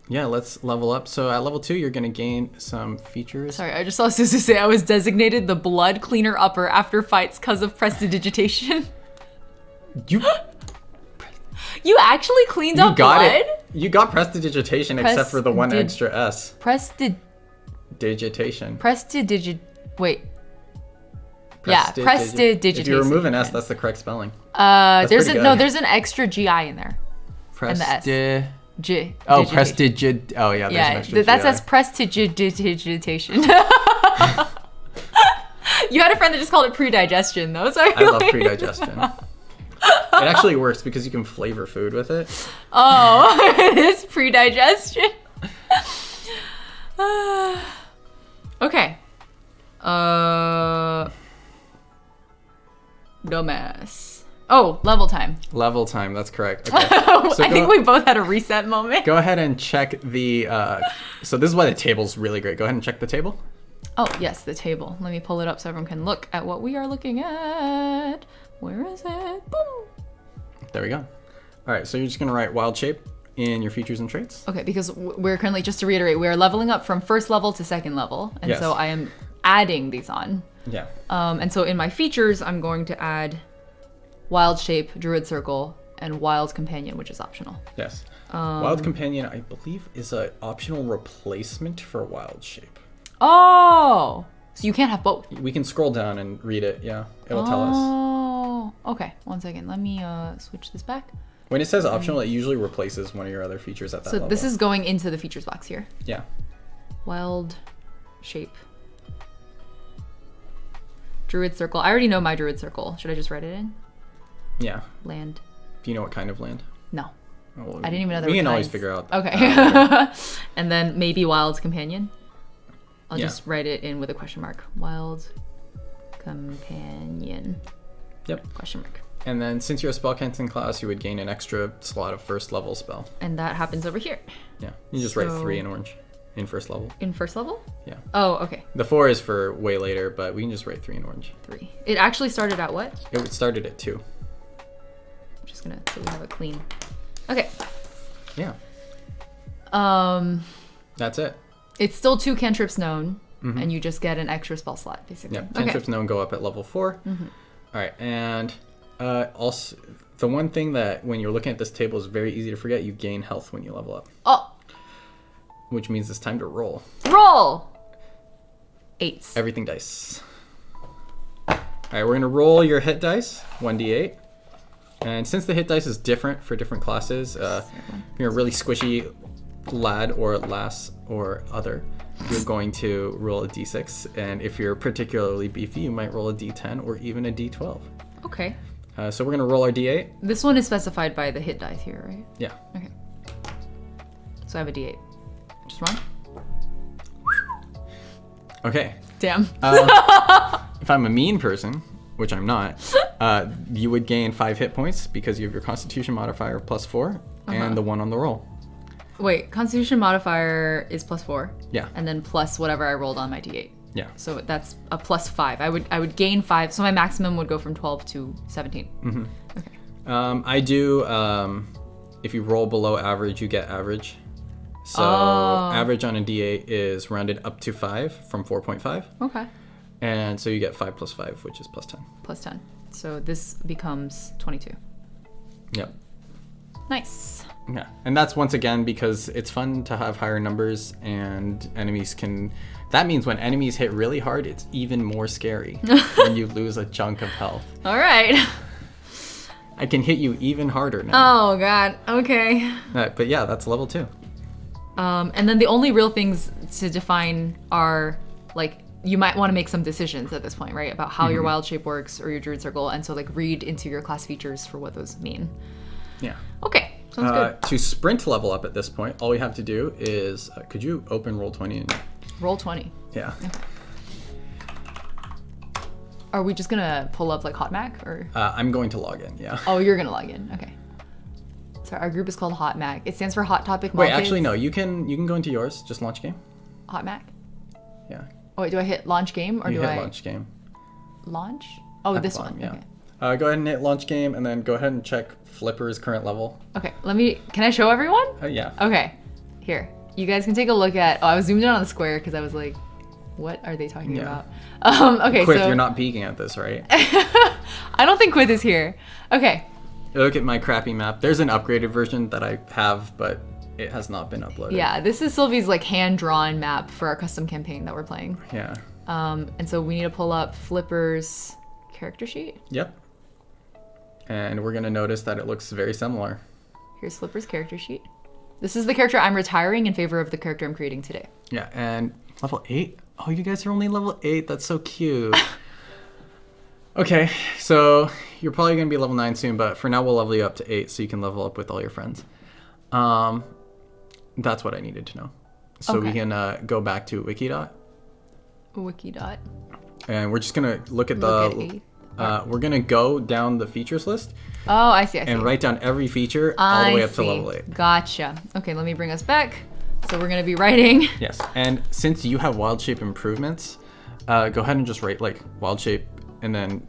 yeah, let's level up. So at level 2, you're going to gain some features. Sorry, I just saw Suzu say I was designated the blood cleaner upper after fights because of prestidigitation. You actually cleaned up got blood? it. You got prestidigitation except for the one extra S. Digitation. Wait. Yeah, prestidigitation. If you remove an S, that's the correct spelling. There's an extra GI in there. And the S. Oh, prestigid. Oh yeah, there's an extra that GI. says prestidigitation. You had a friend that just called it predigestion, though. So I love predigestion. It actually works because you can flavor food with it. Oh, it's predigestion. Okay. Dumbass. Oh, level time. Level time, that's correct. Okay. So I think we both had a reset moment. Go ahead and check the, so this is why the table's really great. Go ahead and check the table. Oh, yes, the table. Let me pull it up so everyone can look at what we are looking at. Where is it? Boom. There we go. All right, so you're just gonna write wild shape in your features and traits. Okay, because we're currently, just to reiterate, we are leveling up from first level to second level. And Yes. so I am adding these on. Yeah. And so in my features, I'm going to add wild shape, druid circle, and wild companion, which is optional. Yes. Wild companion, I believe, is an optional replacement for wild shape. Oh, so you can't have both. We can scroll down and read it. Yeah, it'll tell us. Oh, okay. 1 second. Let me switch this back. When it says optional, it usually replaces one of your other features at that level. So this is going into the features box here. Yeah. Wild shape. Druid circle. I already know my druid circle. Should I just write it in? Yeah. Land. Do you know what kind of land? No. Oh, well, I didn't even know there we were can always kinds. figure out. Okay. And then maybe wild companion. I'll Yeah. just write it in with a question mark. Wild companion. Yep. Question mark. And then since you're a spell casting class, you would gain an extra slot of first level spell. And that happens over here. Yeah. You just write So- 3 in orange in first level. In first level? Yeah. Oh, okay. The 4 is for way later, but we can just write 3 in orange. 3. It actually started at what? It started at 2. I'm just gonna, so we have a clean. Okay. Yeah. That's it. It's still 2 cantrips known, and you just get an extra spell slot, basically. Yeah. Cantrips known go up at level 4. All right. And also, the one thing that when you're looking at this table is very easy to forget, you gain health when you level up, Oh, which means it's time to roll. roll! 8s. Everything dice. All right, we're gonna roll your hit dice, 1d8. And since the hit dice is different for different classes, if you're a really squishy lad or lass or other, you're going to roll a d6. And if you're particularly beefy, you might roll a d10 or even a d12. Okay. So we're gonna roll our d8. This one is specified by the hit dice here, right? Yeah. Okay. So I have a d8. Just run. Okay. Damn. If I'm a mean person, which I'm not, you would gain 5 hit points because you have your Constitution modifier plus 4 and the 1 on the roll. Wait, Constitution modifier is plus 4. Yeah. And then plus whatever I rolled on my d8. Yeah. So that's a plus 5. I would gain 5. So my maximum would go from 12 to 17. Okay. I do, if you roll below average, you get average. So average on a d8 is rounded up to 5 from 4.5. Okay. And so you get 5 plus 5, which is plus 10. Plus 10. So this becomes 22. Yep. Nice. Yeah. And that's once again because it's fun to have higher numbers and enemies can... That means when enemies hit really hard, it's even more scary when you lose a chunk of health. All right. I can hit you even harder now. Oh, God. Okay. But yeah, that's level 2. And then the only real things to define are, like, you might want to make some decisions at this point, right? About how your wild shape works or your druid circle. And so, like, read into your class features for what those mean. Yeah. Okay. Sounds good. To sprint level up at this point, all we have to do is... could you open Roll20? And, Roll 20. yeah. Are we just gonna pull up like Hot Mac or? I'm going to log in, yeah. Oh, you're gonna log in. Okay. Sorry, our group is called Hot Mac. It stands for Hot Topic Wait, Markets. actually, no. You can go into yours. Just launch game. Hot Mac. Yeah. Oh, wait, do I hit launch game or You do hit I launch game. launch? Oh, At this the bottom, one. yeah. Okay. Go ahead and hit launch game, and then go ahead and check Flipper's current level. Okay. Can I show everyone? Yeah. Okay. Here. You guys can take a look at. Oh, I was zoomed in on the square because I was like, what are they talking Yeah. about? Okay. Quith, so you're not peeking at this, right? I don't think Quith is here. Okay. Look at my crappy map. There's an upgraded version that I have, but it has not been uploaded. Yeah, this is Sylvie's like hand-drawn map for our custom campaign that we're playing. Yeah. And so we need to pull up Flipper's character sheet. Yep. And we're gonna notice that it looks very similar. Here's Flipper's character sheet. This is the character I'm retiring in favor of the character I'm creating today. Yeah, and level 8? Oh, you guys are only level 8. That's so cute. Okay, so you're probably gonna be level 9 soon, but for now we'll level you up to 8 so you can level up with all your friends. That's what I needed to know. So we can go back to Wikidot. Wikidot. And we're just gonna look at Look the. at 8. We're gonna go down the features list Oh, I see. and write down every feature all the way up to see. level 8. Gotcha. Okay, let me bring us back. So we're gonna be writing. Yes, and since you have wild shape improvements, go ahead and just write like wild shape and then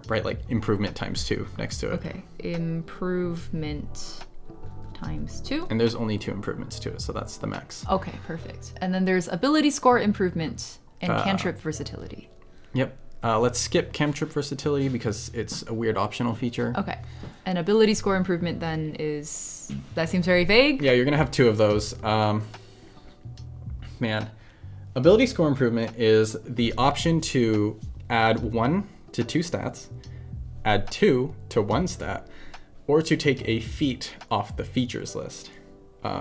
write like improvement times 2 next to it. Okay, improvement times 2. And there's only 2 improvements to it, so that's the max. Okay, perfect. And then there's ability score improvement and cantrip versatility. Yep. Let's skip cantrip versatility because it's a weird optional feature. Okay. And ability score improvement then is, that seems very vague. Yeah, you're gonna have 2 of those. Man, ability score improvement is the option to add 1 to 2 stats, add 2 to 1 stat, or to take a feat off the features list.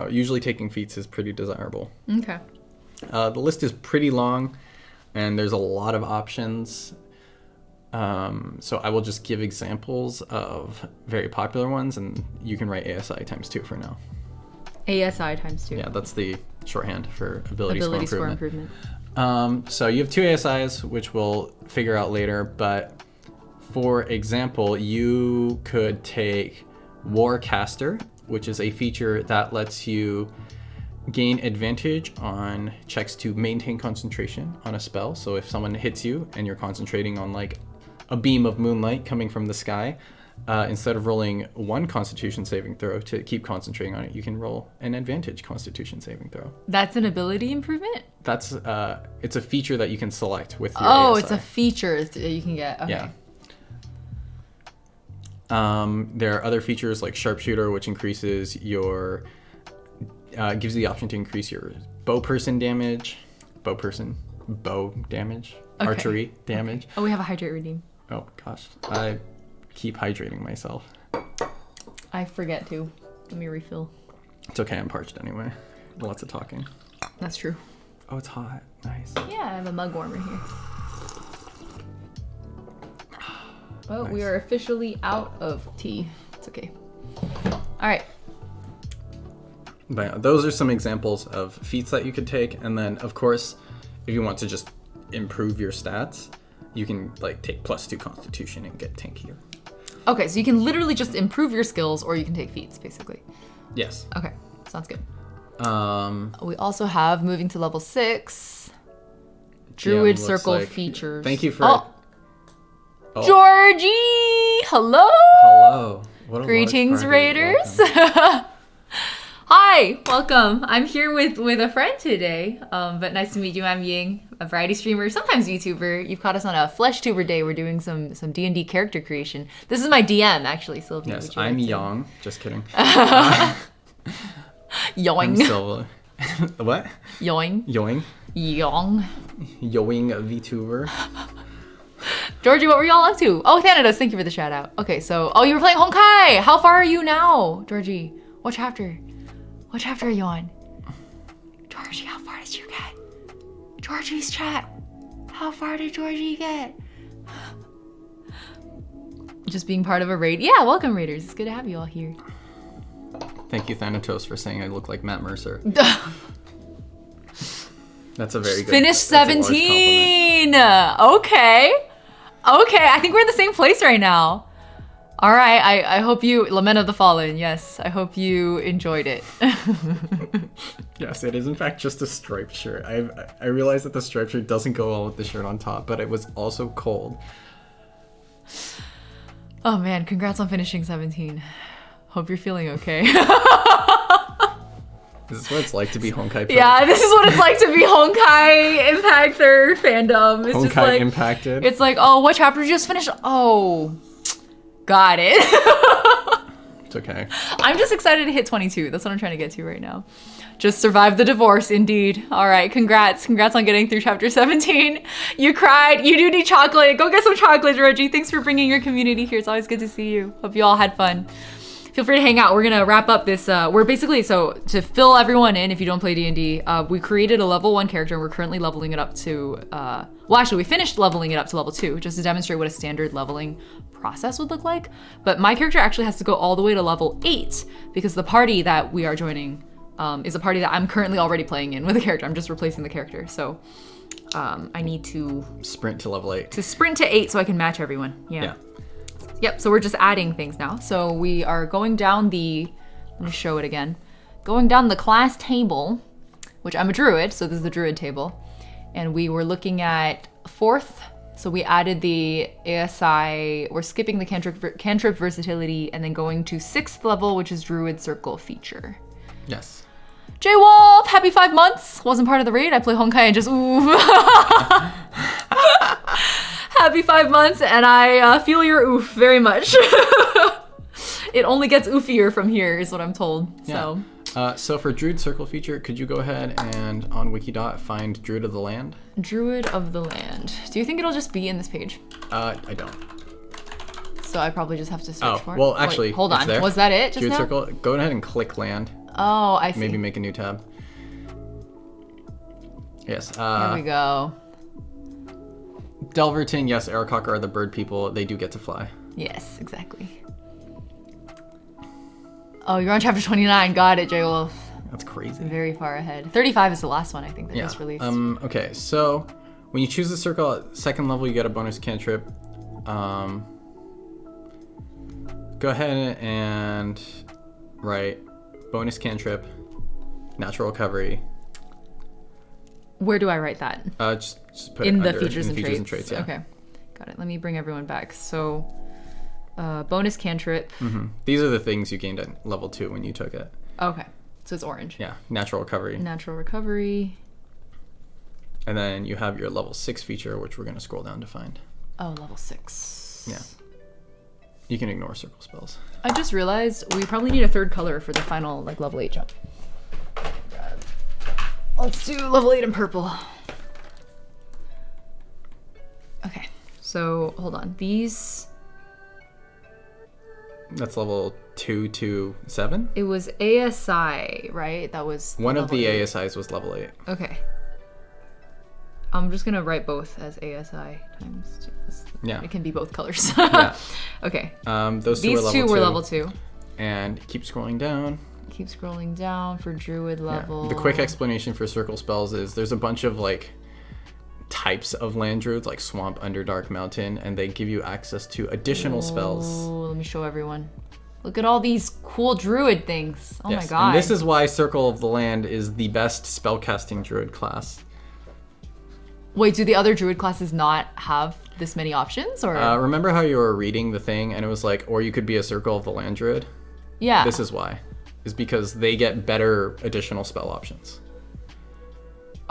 Usually taking feats is pretty desirable. Okay. The list is pretty long and there's a lot of options. So I will just give examples of very popular ones and you can write ASI times 2 for now. ASI times 2. Yeah, that's the shorthand for ability score improvement. So you have 2 ASIs, which we'll figure out later, but for example, you could take Warcaster, which is a feature that lets you gain advantage on checks to maintain concentration on a spell. So if someone hits you and you're concentrating on like a beam of moonlight coming from the sky, instead of rolling 1 constitution saving throw to keep concentrating on it, you can roll an advantage constitution saving throw. That's an ability improvement? That's it's a feature that you can select with your Oh, ASI. it's a feature that you can get. Okay. Yeah. There are other features like sharpshooter, which increases your gives you the option to increase your bow damage, archery damage. Oh, we have a hydrate redeem. Oh gosh, I keep hydrating myself. I forget to. Let me refill. It's okay, I'm parched anyway. Lots of talking. That's true. Oh, it's hot. Nice. Yeah, I have a mug warmer here. Oh, Nice. we are officially out of tea. It's okay. All right. But yeah, those are some examples of feats that you could take, and then of course, if you want to just improve your stats, you can like take +2 Constitution and get tankier. Okay, so you can literally just improve your skills, or you can take feats, basically. Yes. Okay, sounds good. GM We also have moving to level 6. Druid looks Circle like- features. Thank you for. Oh, Oh, Georgie! Hello! hello. What a large Greetings, party. Raiders. Welcome. Hi, welcome. I'm here with a friend today, but nice to meet you. I'm Ying, a variety streamer, sometimes YouTuber. You've caught us on a Flesh Tuber day. We're doing some D&D character creation. This is my DM, actually, Sylvia. Yes, would you I'm like to- Yang. Just kidding. Yoing. I'm Silva. What? Yoing. Yoing? Yong. Yoing VTuber. Georgie, what were y'all up to? Oh, Thanatos, thank you for the shout out. Okay, so, you were playing Honkai. How far are you now, Georgie? What chapter? What chapter are you on? Georgie, how far did you get? Georgie's chat. How far did Georgie get? Just being part of a raid. Yeah, welcome, Raiders. It's good to have you all here. Thank you, Thanatos, for saying I look like Matt Mercer. That's a very good. Finish that's a large compliment. 17. Okay. Okay, I think we're in the same place right now. All right, I hope you, Lament of the Fallen, yes, I hope you enjoyed it. Yes, it is in fact just a striped shirt. I realized that the striped shirt doesn't go well with the shirt on top, but it was also cold. Oh man, congrats on finishing 17. Hope you're feeling okay. This is what it's like to be Honkai. Yeah, this is what it's like to be Honkai Impactor fandom. It's Honkai just like, impacted. it's like, oh, what chapter did you just finish? Oh, got it. It's okay. I'm just excited to hit 22. That's what I'm trying to get to right now. Just survive the divorce, indeed. All right, congrats. Congrats on getting through chapter 17. You cried. You do need chocolate. Go get some chocolate, Reggie. Thanks for bringing your community here. It's always good to see you. Hope you all had fun. Feel free to hang out. We're gonna wrap up this. We're basically, so to fill everyone in, if you don't play D&D, we created a level 1 character and we're currently leveling it up to, well actually we finished leveling it up to level 2 just to demonstrate what a standard leveling process would look like. But my character actually has to go all the way to level 8 because the party that we are joining is a party that I'm currently already playing in with a character. I'm just replacing the character. So I need to sprint to level 8. To sprint to 8 so I can match everyone. Yeah. Yep, so we're just adding things now. So we are going down the, let me show it again. Going down the class table, which I'm a druid, so this is the druid table. And we were looking at 4th, so we added the ASI, we're skipping the cantrip versatility, and then going to 6th level, which is druid circle feature. Yes. J-Wolf, happy 5 months. Wasn't part of the raid, I play Honkai and just ooh. Happy 5 months, and I feel your oof very much. It only gets oofier from here, is what I'm told. Yeah. So for Druid Circle feature, could you go ahead and on Wikidot find Druid of the Land? Druid of the Land. Do you think it'll just be in this page? I don't. So I probably just have to search for it? Well, actually, wait, hold on. there. Was that it just Druid now? Circle, go ahead and click Land. Oh, I see. Maybe make a new tab. Yes. There we go. Delverton, yes, Aerococker are the bird people. They do get to fly. Yes, exactly. Oh, you're on chapter 29. Got it, J-Wolf. That's crazy. Very far ahead. 35 is the last one, I think, that was released. Okay, so when you choose the circle at 2nd level, you get a bonus cantrip. Go ahead and write bonus cantrip, natural recovery. Where do I write that? Just put in it the under, features in and features traits. yeah. Okay, got it. Let me bring everyone back. So, bonus cantrip. Mm-hmm. These are the things you gained at level 2 when you took it. Okay, so it's orange. Yeah, natural recovery. Natural recovery. And then you have your level 6 feature, which we're going to scroll down to find. Oh, level 6. Yeah. You can ignore circle spells. I just realized we probably need a 3rd color for the final level 8 jump. Let's do level 8 in purple. Okay, so hold on. These... That's level 2 to 7? It was ASI, right? That was... One of the 8. ASIs was level 8. Okay. I'm just gonna write both as ASI times 2. Yeah. It can be both colors. Yeah. Okay. Those These two were level 2 were 2. level 2. And keep scrolling down. Keep scrolling down for druid level. Yeah. The quick explanation for circle spells is there's a bunch of like types of land druids like Swamp, Underdark, Mountain, and they give you access to additional spells. Let me show everyone. Look at all these cool druid things. Oh yes. my god. And this is why Circle of the Land is the best spellcasting druid class. Wait, do the other druid classes not have this many options? Or remember how you were reading the thing and it was like, or you could be a Circle of the Land druid? Yeah. This is why. Is because they get better additional spell options.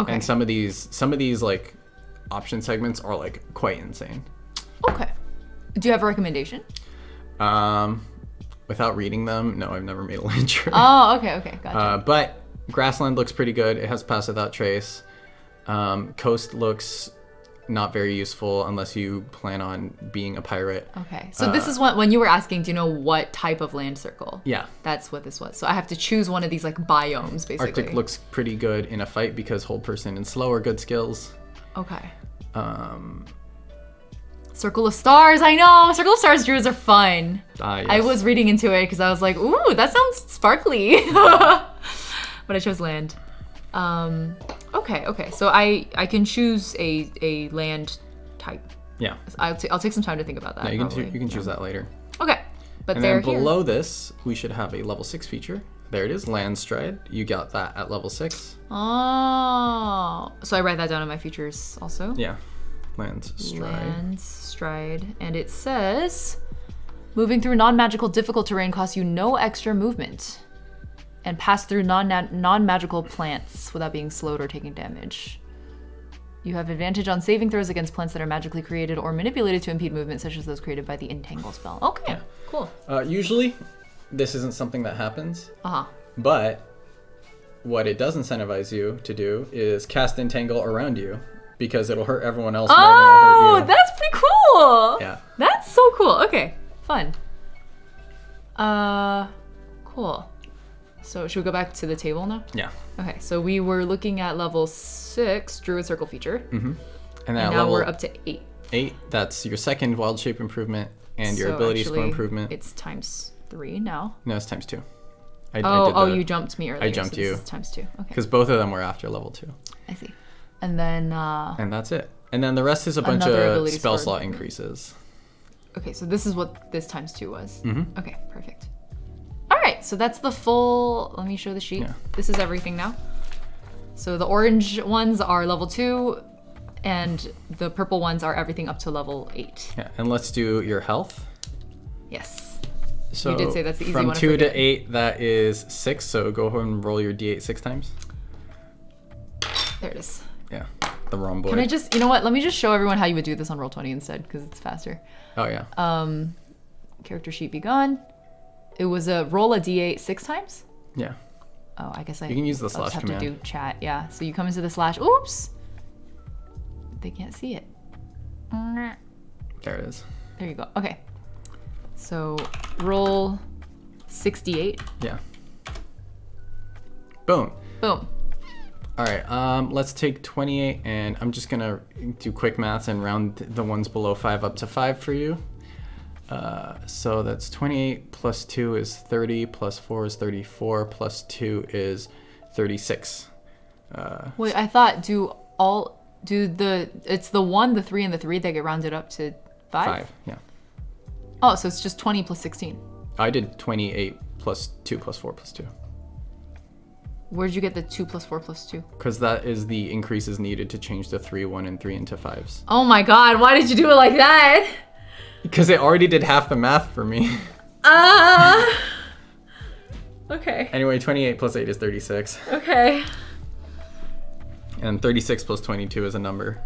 Okay. And some of these like option segments are like quite insane. Okay. Do you have a recommendation? Without reading them, no, I've never made a land druid. Oh, okay, gotcha. But Grassland looks pretty good. It has Pass Without Trace. Coast looks not very useful unless you plan on being a pirate. Okay, so this is what, when you were asking, do you know what type of land circle? Yeah. That's what this was. So I have to choose one of these like biomes, basically. Arctic looks pretty good in a fight because hold person and slow are good skills. Okay. Circle of Stars, I know! Circle of Stars druids are fun. Yes. I was reading into it because I was like, ooh, that sounds sparkly. But I chose land. Okay. So I can choose a land type. Yeah. I'll take some time to think about that. Yeah, probably. you can choose that later. Okay, but And they're then below this, we should have a level 6 feature. There it is, Land Stride. You got that at level 6. Oh, so I write that down in my features also. Yeah, Land Stride. Land Stride, and it says, moving through non-magical difficult terrain costs you no extra movement, and pass through non-magical plants without being slowed or taking damage. You have advantage on saving throws against plants that are magically created or manipulated to impede movement, such as those created by the Entangle spell. Okay, cool. Usually, this isn't something that happens. Uh-huh. But what it does incentivize you to do is cast Entangle around you, because it'll hurt everyone else more than it'll hurt you. That's pretty cool. Yeah. That's so cool. Okay, fun. Cool. So should we go back to the table now? Yeah. Okay, so we were looking at level 6, Druid Circle feature. Mm-hmm. And And now we're up to 8. 8, that's your second wild shape improvement and your So ability score actually, improvement. It's times 3 now. No, it's times 2. You jumped me earlier. I jumped so you. This is times 2. Okay, Because both of them were after level 2. I see. And then, And that's it. And then the rest is a bunch Another of ability spell score. slot increases. okay, so this is what this times 2 was. Mm-hmm. Okay, perfect. All right, so that's the full, let me show the sheet. Yeah. This is everything now. So the orange ones are level 2, and the purple ones are everything up to level 8. Yeah, and let's do your health. Yes. So did say that's the easy from one to 2 to forget. 8, that is 6. So go ahead and roll your d8 6 times. There it is. Yeah, the wrong board. Can I just, you know what? Let me just show everyone how you would do this on Roll20 instead, because it's faster. Oh yeah. Character sheet be gone. It was a roll a d8 6 times? Yeah. Oh, I guess You can use the I'll slash just have command. to do chat, yeah. So you come into the slash, oops! They can't see it. There it is. There you go, okay. So roll 68. Yeah. Boom. Boom. All right, let's take 28, and I'm just gonna do quick maths and round the ones below 5 up to 5 for you. So that's 28 plus 2 is 30, plus 4 is 34, plus 2 is 36. Wait, I thought it's the 1, the 3, and the 3 that get rounded up to 5? 5, yeah. Oh, so it's just 20 plus 16. I did 28 plus 2 plus 4 plus 2. Where'd you get the 2 plus 4 plus 2? Because that is the increases needed to change the 3, 1, and 3 into 5s. Oh my god, why did you do it like that? Because it already did half the math for me. Okay. Anyway, 28 plus 8 is 36. Okay. And 36 plus 22 is a number.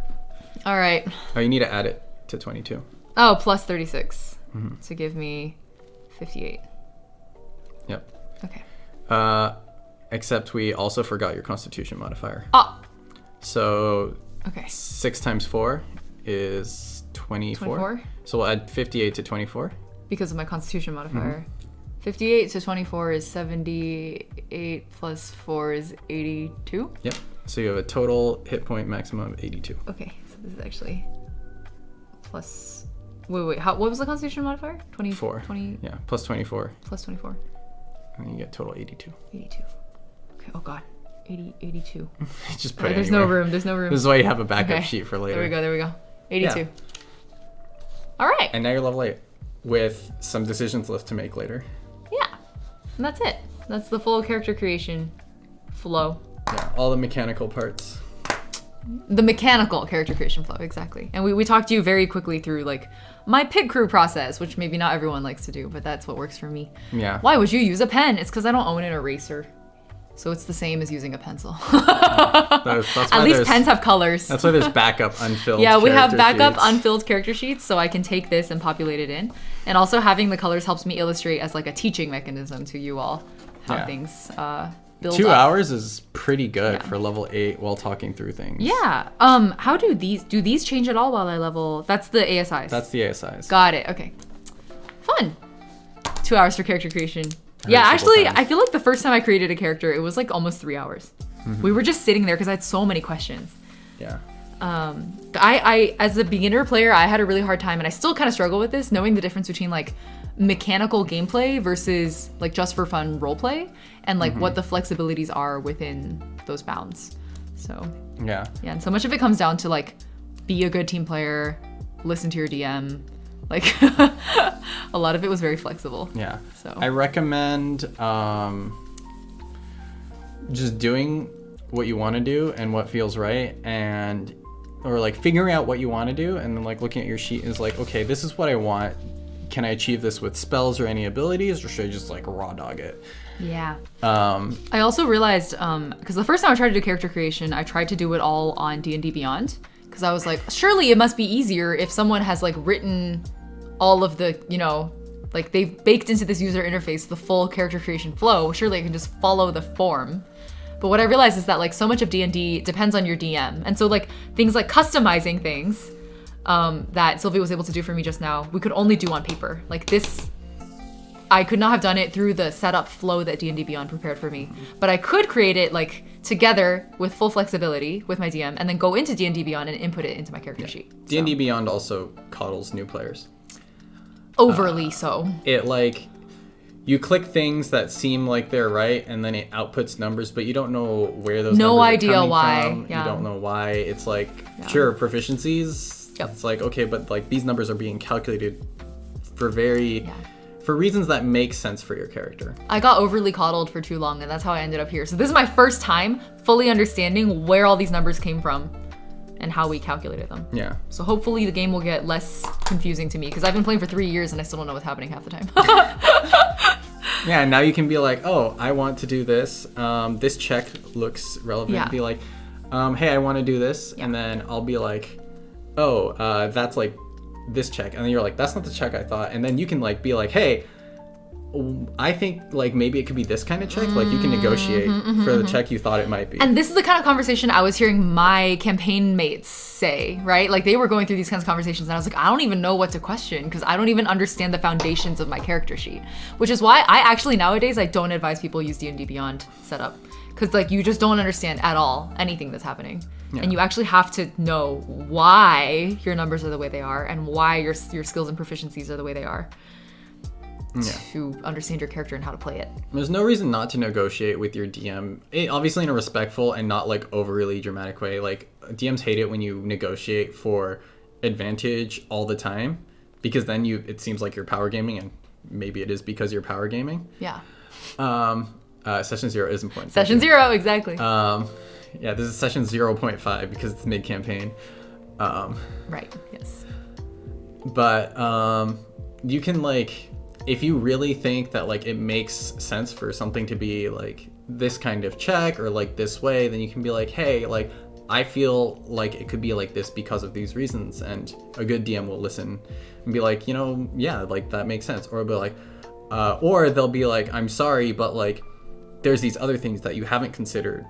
All right. Oh, you need to add it to 22. Oh, plus 36 to give me 58. Yep. Okay. Except we also forgot your constitution modifier. Oh. So Okay. 6 times 4 is 24. 24? So we'll add 58 to 24. Because of my constitution modifier. 58 to 24 is 78 plus 4 is 82. Yep. So you have a total hit point maximum of 82. Okay, so this is actually plus... Wait, what was the constitution modifier? 4. 20 Yeah, plus 24. plus 24. And you get total 82. 82. Okay, oh god. 82. Just put it There's anywhere. no room, there's no room. This is why you have a backup Okay. sheet for later. There we go. 82. Yeah. All right. And now you're level 8 with some decisions left to make later. Yeah. And that's it. That's the full character creation flow. Yeah, all the mechanical parts. The mechanical character creation flow, exactly. And we talked you very quickly through like my pit crew process, which maybe not everyone likes to do, but that's what works for me. Yeah. Why would you use a pen? It's because I don't own an eraser. So it's the same as using a pencil. That's why At least there's- pens have colors. That's why there's backup unfilled. Yeah, we have character backup sheets. unfilled character sheets, so I can take this and populate it in. And also having the colors helps me illustrate as like a teaching mechanism to you all how Yeah. things build 2 up. hours is pretty good Yeah. for level 8 while talking through things. Yeah. How do these change at all while I level? That's the ASIs. That's the ASIs. Got it. Okay. Fun. 2 hours for character creation. I Yeah, heard actually, several times. I feel like the first time I created a character, it was like almost 3 hours. We were just sitting there because I had so many questions. Yeah. I as a beginner player, I had a really hard time, and I still kind of struggle with this, knowing the difference between like mechanical gameplay versus like just for fun roleplay, and like what the flexibilities are within those bounds. So Yeah. yeah, and so much of it comes down to like be a good team player, listen to your DM. Like a lot of it was very flexible. Yeah. So I recommend just doing what you want to do and what feels right, and or like figuring out what you want to do and then like looking at your sheet is like, okay, this is what I want. Can I achieve this with spells or any abilities, or should I just like raw dog it? Yeah. I also realized, because the first time I tried to do character creation, I tried to do it all on D&D Beyond, because I was like, surely it must be easier if someone has like written all of the, you know, like they've baked into this user interface the full character creation flow. Surely I can just follow the form. But what I realized is that like so much of D&D depends on your DM. And so like things like customizing things that Sylvia was able to do for me just now, we could only do on paper. Like this, I could not have done it through the setup flow that D&D Beyond prepared for me. But I could create it like together with full flexibility with my DM and then go into D&D Beyond and input it into my character sheet. D&D Beyond also coddles new players. Overly so. It like, you click things that seem like they're right and then it outputs numbers, but you don't know where those numbers are coming why. from. Yeah. You don't know why. It's like, sure, proficiencies. Yep. It's like, okay, but like these numbers are being calculated for for reasons that make sense for your character. I got overly coddled for too long, and that's how I ended up here. So this is my first time fully understanding where all these numbers came from and how we calculated them. Yeah. So hopefully the game will get less confusing to me, because I've been playing for 3 years and I still don't know what's happening half the time. Yeah, and now you can be like, oh, I want to do this. This check looks relevant. Yeah. Be like, hey, I want to do this. Yeah. And then I'll be like, oh, that's like this check. And then you're like, that's not the check I thought. And then you can like be like, hey, I think like maybe it could be this kind of check. Like you can negotiate for the check you thought it might be. And this is the kind of conversation I was hearing my campaign mates say, right? Like they were going through these kinds of conversations and I was like, I don't even know what to question because I don't even understand the foundations of my character sheet. Which is why I actually nowadays, I don't advise people use D&D Beyond setup. Because like you just don't understand at all anything that's happening. Yeah. And you actually have to know why your numbers are the way they are and why your skills and proficiencies are the way they are. To understand your character and how to play it. There's no reason not to negotiate with your DM, obviously in a respectful and not like overly dramatic way. Like DMs hate it when you negotiate for advantage all the time, because then it seems like you're power gaming, and maybe it is because you're power gaming. Yeah. Session 0 is important. Session 0, exactly. Yeah, this is session 0.5 because it's mid-campaign. Right, yes. But you can like, if you really think that like it makes sense for something to be like this kind of check or like this way, then you can be like, hey, like I feel like it could be like this because of these reasons, and a good DM will listen and be like, you know, yeah, like that makes sense. Or be like, or they'll be like, I'm sorry, but like there's these other things that you haven't considered,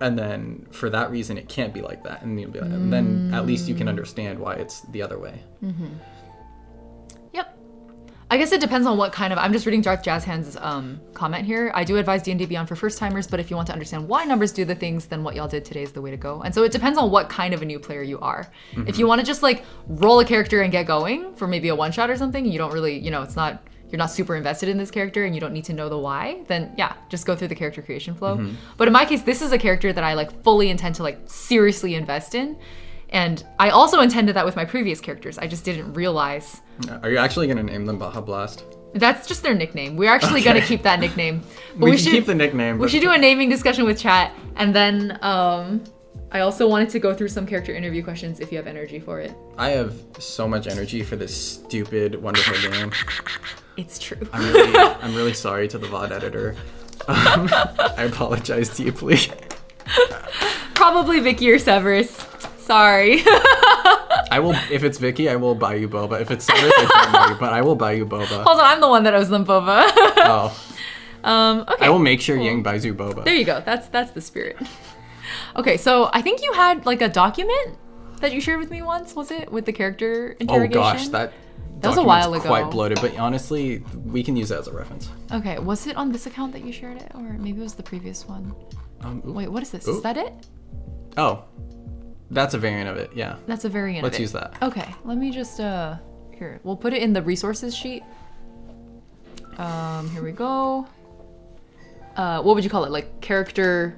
and then for that reason it can't be like that, and you'll be like, and then at least you can understand why it's the other way. Mm-hmm. Yep. I guess it depends on what kind of... I'm just reading Darth Jazzhand's comment here. I do advise D&D Beyond for first-timers, but if you want to understand why numbers do the things, then what y'all did today is the way to go. And so it depends on what kind of a new player you are. Mm-hmm. If you want to just like roll a character and get going for maybe a one-shot or something, you don't really, you know, it's not... you're not super invested in this character and you don't need to know the why, then yeah, just go through the character creation flow. Mm-hmm. But in my case, this is a character that I like fully intend to like seriously invest in. And I also intended that with my previous characters. I just didn't realize. Are you actually going to name them Baja Blast? That's just their nickname. We're actually going to keep that nickname. But we should keep the nickname. We should do a naming discussion with chat. And then I also wanted to go through some character interview questions if you have energy for it. I have so much energy for this stupid, wonderful game. It's true. I'm really sorry to the VOD editor. I apologize deeply. Probably Vicky or Severus. Sorry. I will, if it's Vicky, I will buy you boba. If it's Severus, I can't buy you, but I will buy you boba. Hold on, I'm the one that owes them boba. Okay. I will make sure Ying buys you boba. There you go. That's the spirit. Okay, so I think you had like a document that you shared with me once, was it? With the character interrogation? Oh gosh, that was a while ago. Quite bloated, but honestly, we can use that as a reference. Okay, was it on this account that you shared it, or maybe it was the previous one? Wait, what is this? Is that it? Oh, that's a variant of it. Yeah. That's a variant of it. Let's use that. Okay, let me just here. We'll put it in the resources sheet. Here we go. What would you call it? Like character.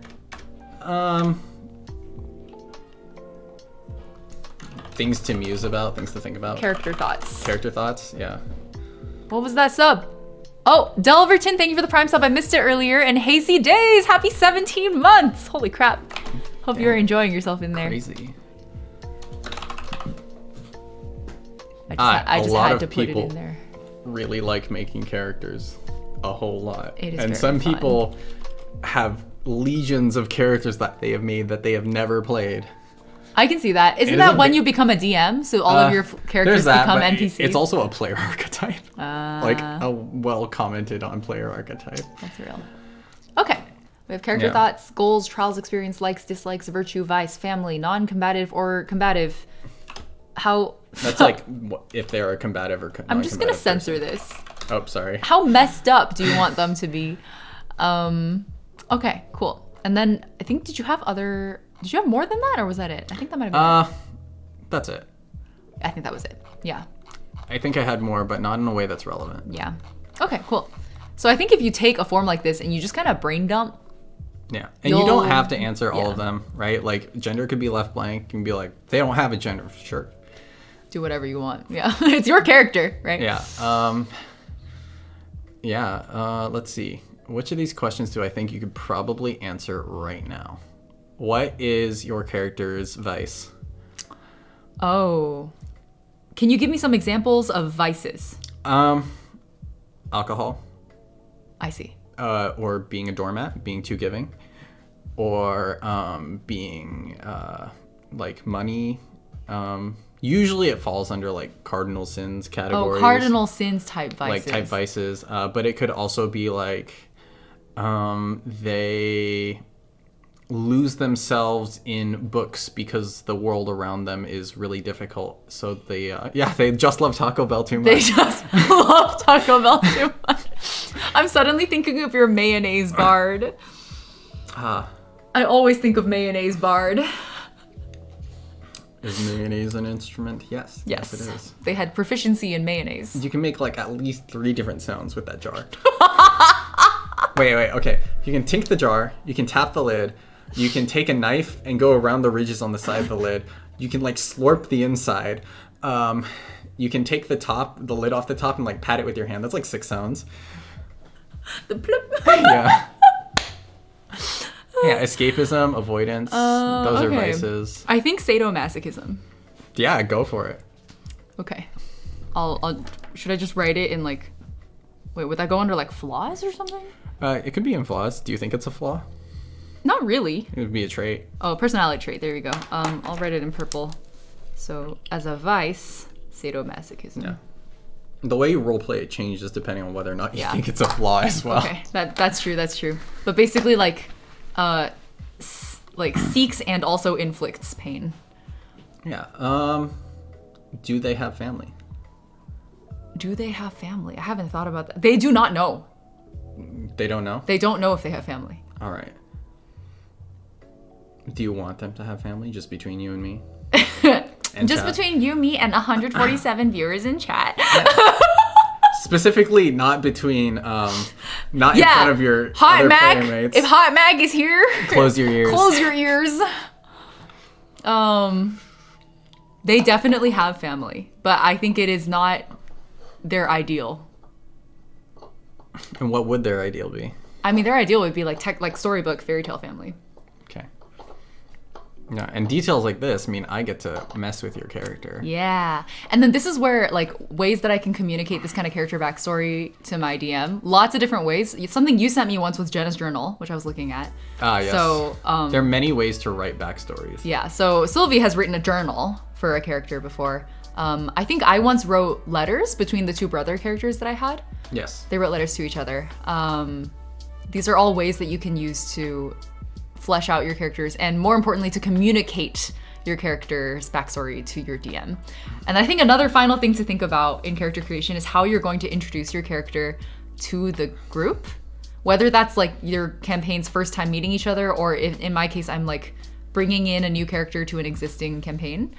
things to muse about, things to think about. Character thoughts. Character thoughts, yeah. What was that sub? Oh, Delverton, thank you for the Prime sub. I missed it earlier. And Hazy Days, happy 17 months. Holy crap. Hope you're enjoying yourself in there. Crazy. I just a lot had of to put it people in there. really like making characters a whole lot. It is and very some fun. people have legions of characters that they have made that they have never played. I can see that. Isn't It that is a when bit- you become a DM? So all of your characters There's that, become but NPCs? it's also a player archetype. Like a well commented on player archetype. That's real. Okay. We have character Yeah. thoughts, goals, trials, experience, likes, dislikes, virtue, vice, family, non-combative, or combative. How... That's like if they're a combative or I'm just going to non-combative censor this. person. Oh, sorry. How messed up do you want them to be? Okay, cool. And then I think, did you have more than that, or was that it? I think that might have been it. That's it. I think that was it. Yeah. I think I had more, but not in a way that's relevant. Yeah. Okay, cool. So I think if you take a form like this and you just kind of brain dump, Yeah. And you don't You'll- have to answer all of yeah. them, right? Like gender could be left blank. You can be like, they don't have a gender, sure. do whatever you want. Yeah. It's your character, right? Yeah. Let's see. Which of these questions do I think you could probably answer right now? What is your character's vice? Oh. Can you give me some examples of vices? Alcohol, I see. or being a doormat, being too giving, or being like money. Usually it falls under like cardinal sins categories. Oh, cardinal sins type vices. Like type vices, but it could also be like they lose themselves in books because the world around them is really difficult. So they just love Taco Bell too much. They just love Taco Bell too much. I'm suddenly thinking of your mayonnaise bard. Ah, I always think of mayonnaise bard. is mayonnaise an instrument? Yes. Yes. It is. They had proficiency in mayonnaise. You can make like at least 3 different sounds with that jar. Wait, okay. You can tink the jar, you can tap the lid, you can take a knife and go around the ridges on the side of the lid. You can like slurp the inside. You can take the lid off the top and like pat it with your hand. That's like 6 sounds. The plop. Yeah. Yeah, escapism, avoidance. Those are okay. vices. I think sadomasochism. Yeah, go for it. Okay. I'll should I just write it in like, wait, would that go under like flaws or something? It could be in flaws. Do you think it's a flaw? Not really. It would be a trait. Oh, personality trait. There you go. I'll write it in purple. So as a vice, sadomasochism. Yeah. The way you roleplay it changes depending on whether or not you Yeah. think it's a flaw as well. Okay, that's true. That's true. But basically, like seeks and also inflicts pain. Yeah. Do they have family? Do they have family? I haven't thought about that. They do not know. They don't know? They don't know if they have family. All right. Do you want them to have family just between you and me? And Just chat? between you, me, and 147 viewers in chat. Specifically, not between, not in front of your Hot other Mag. playmates. If Hot Mag is here, Close your ears. Close your ears. They definitely have family, but I think it is not their ideal. And what would their ideal be? I mean, their ideal would be like storybook fairy tale family. Okay. Yeah, and details like this mean I get to mess with your character. Yeah. And then this is where, like, ways that I can communicate this kind of character backstory to my DM. Lots of different ways. Something you sent me once was Jenna's journal, which I was looking at. Ah, yes. So, there are many ways to write backstories. yeah. So Sylvie has written a journal for a character before. I think I once wrote letters between the 2 brother characters that I had. Yes. They wrote letters to each other. These are all ways that you can use to flesh out your characters and, more importantly, to communicate your character's backstory to your DM. And I think another final thing to think about in character creation is how you're going to introduce your character to the group. Whether that's like your campaign's first time meeting each other, or if, in my case, I'm like bringing in a new character to an existing campaign.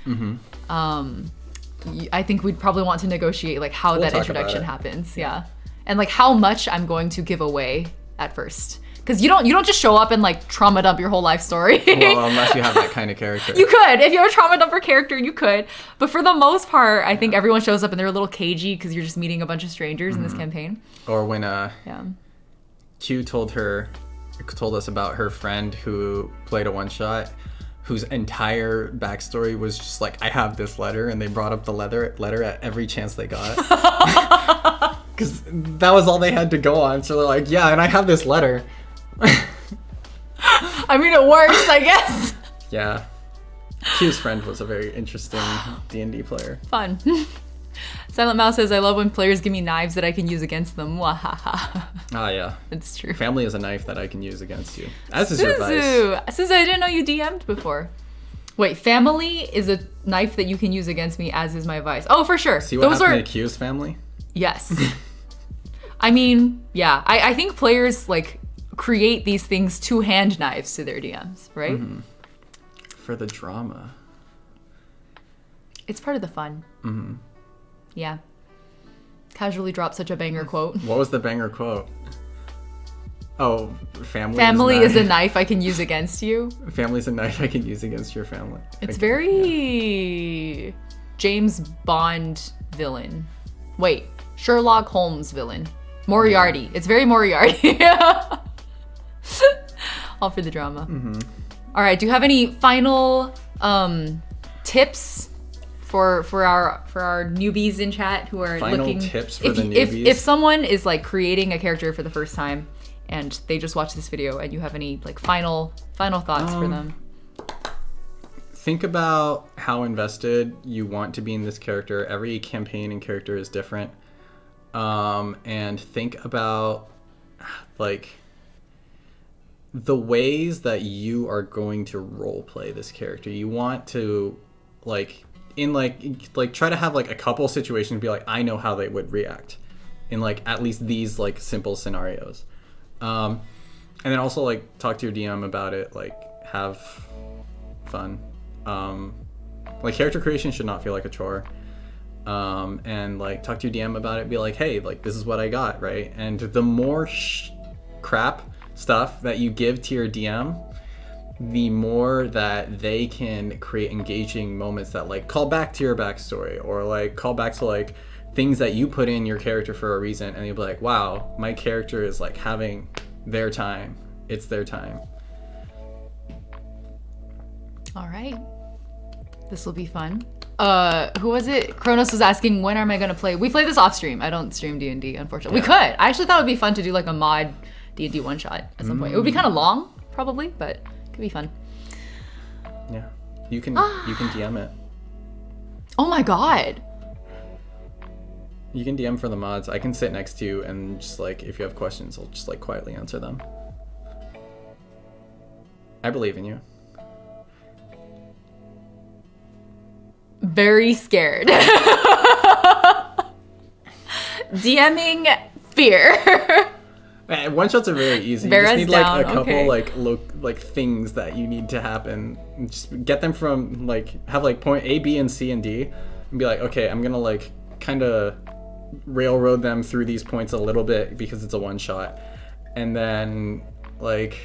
I think we'd probably want to negotiate like how We'll that talk introduction about it. happens. Yeah. And like how much I'm going to give away at first. Because you don't just show up and like trauma dump your whole life story. Well, unless you have that kind of character. You could. If you're a trauma dumper character, you could. But for the most part, I think everyone shows up and they're a little cagey because you're just meeting a bunch of strangers in this campaign. Or when Q told us about her friend who played a one-shot, whose entire backstory was just like, I have this letter, and they brought up the letter at every chance they got. Because that was all they had to go on. So they're like, yeah, and I have this letter. I mean, it works, I guess. Yeah. Q's friend was a very interesting D&D player. Fun. Silent Mouse says, I love when players give me knives that I can use against them. Wahaha. Ah, yeah. It's true. Family is a knife that I can use against you. As is your vice. Suzu, I didn't know you DM'd before. Wait, family is a knife that you can use against me, as is my vice. Oh, for sure. See what happened to Q's family? Yes. I mean, yeah. I think players, like, create these things to hand knives to their DMs, right? Mm-hmm. For the drama. It's part of the fun. Mm-hmm. Yeah. Casually dropped such a banger quote. What was the banger quote? Oh, family is a knife I can use against you. Family's a knife I can use against your family. It's very James Bond villain. Wait, Sherlock Holmes villain. Moriarty. Yeah. It's very Moriarty. All for the drama. Mm-hmm. All right. Do you have any final tips for our newbies in chat who are looking? Final tips for the newbies. If someone is like creating a character for the first time and they just watch this video, and you have any like final thoughts for them? Think about how invested you want to be in this character. Every campaign and character is different. And think about like the ways that you are going to role play this character. You want to like try to have like a couple situations be like, I know how they would react in like at least these like simple scenarios. And then also like talk to your DM about it, like have fun. Like character creation should not feel like a chore. And like talk to your DM about it, be like, hey, like this is what I got, right? And the more crap stuff that you give to your DM, the more that they can create engaging moments that like call back to your backstory or like call back to like things that you put in your character for a reason, and you'll be like, wow, my character is like having their time. It's their time. All right. This will be fun. Who was it? Kronos was asking, when am I going to play? We play this off stream. I don't stream D&D, unfortunately. Yeah. We could. I actually thought it would be fun to do like a mod D&D one shot at some point. It would be kind of long, probably, but it could be fun. Yeah. You can DM it. Oh my god. You can DM for the mods. I can sit next to you and just like, if you have questions, I'll just like quietly answer them. I believe in you. Very scared. DMing fear. One shots are very easy. Vera's you just need down. like a couple Okay. like things that you need to happen. Just get them from like have like point A, B, and C and D, and be like, okay, I'm gonna like kind of railroad them through these points a little bit because it's a one shot, and then like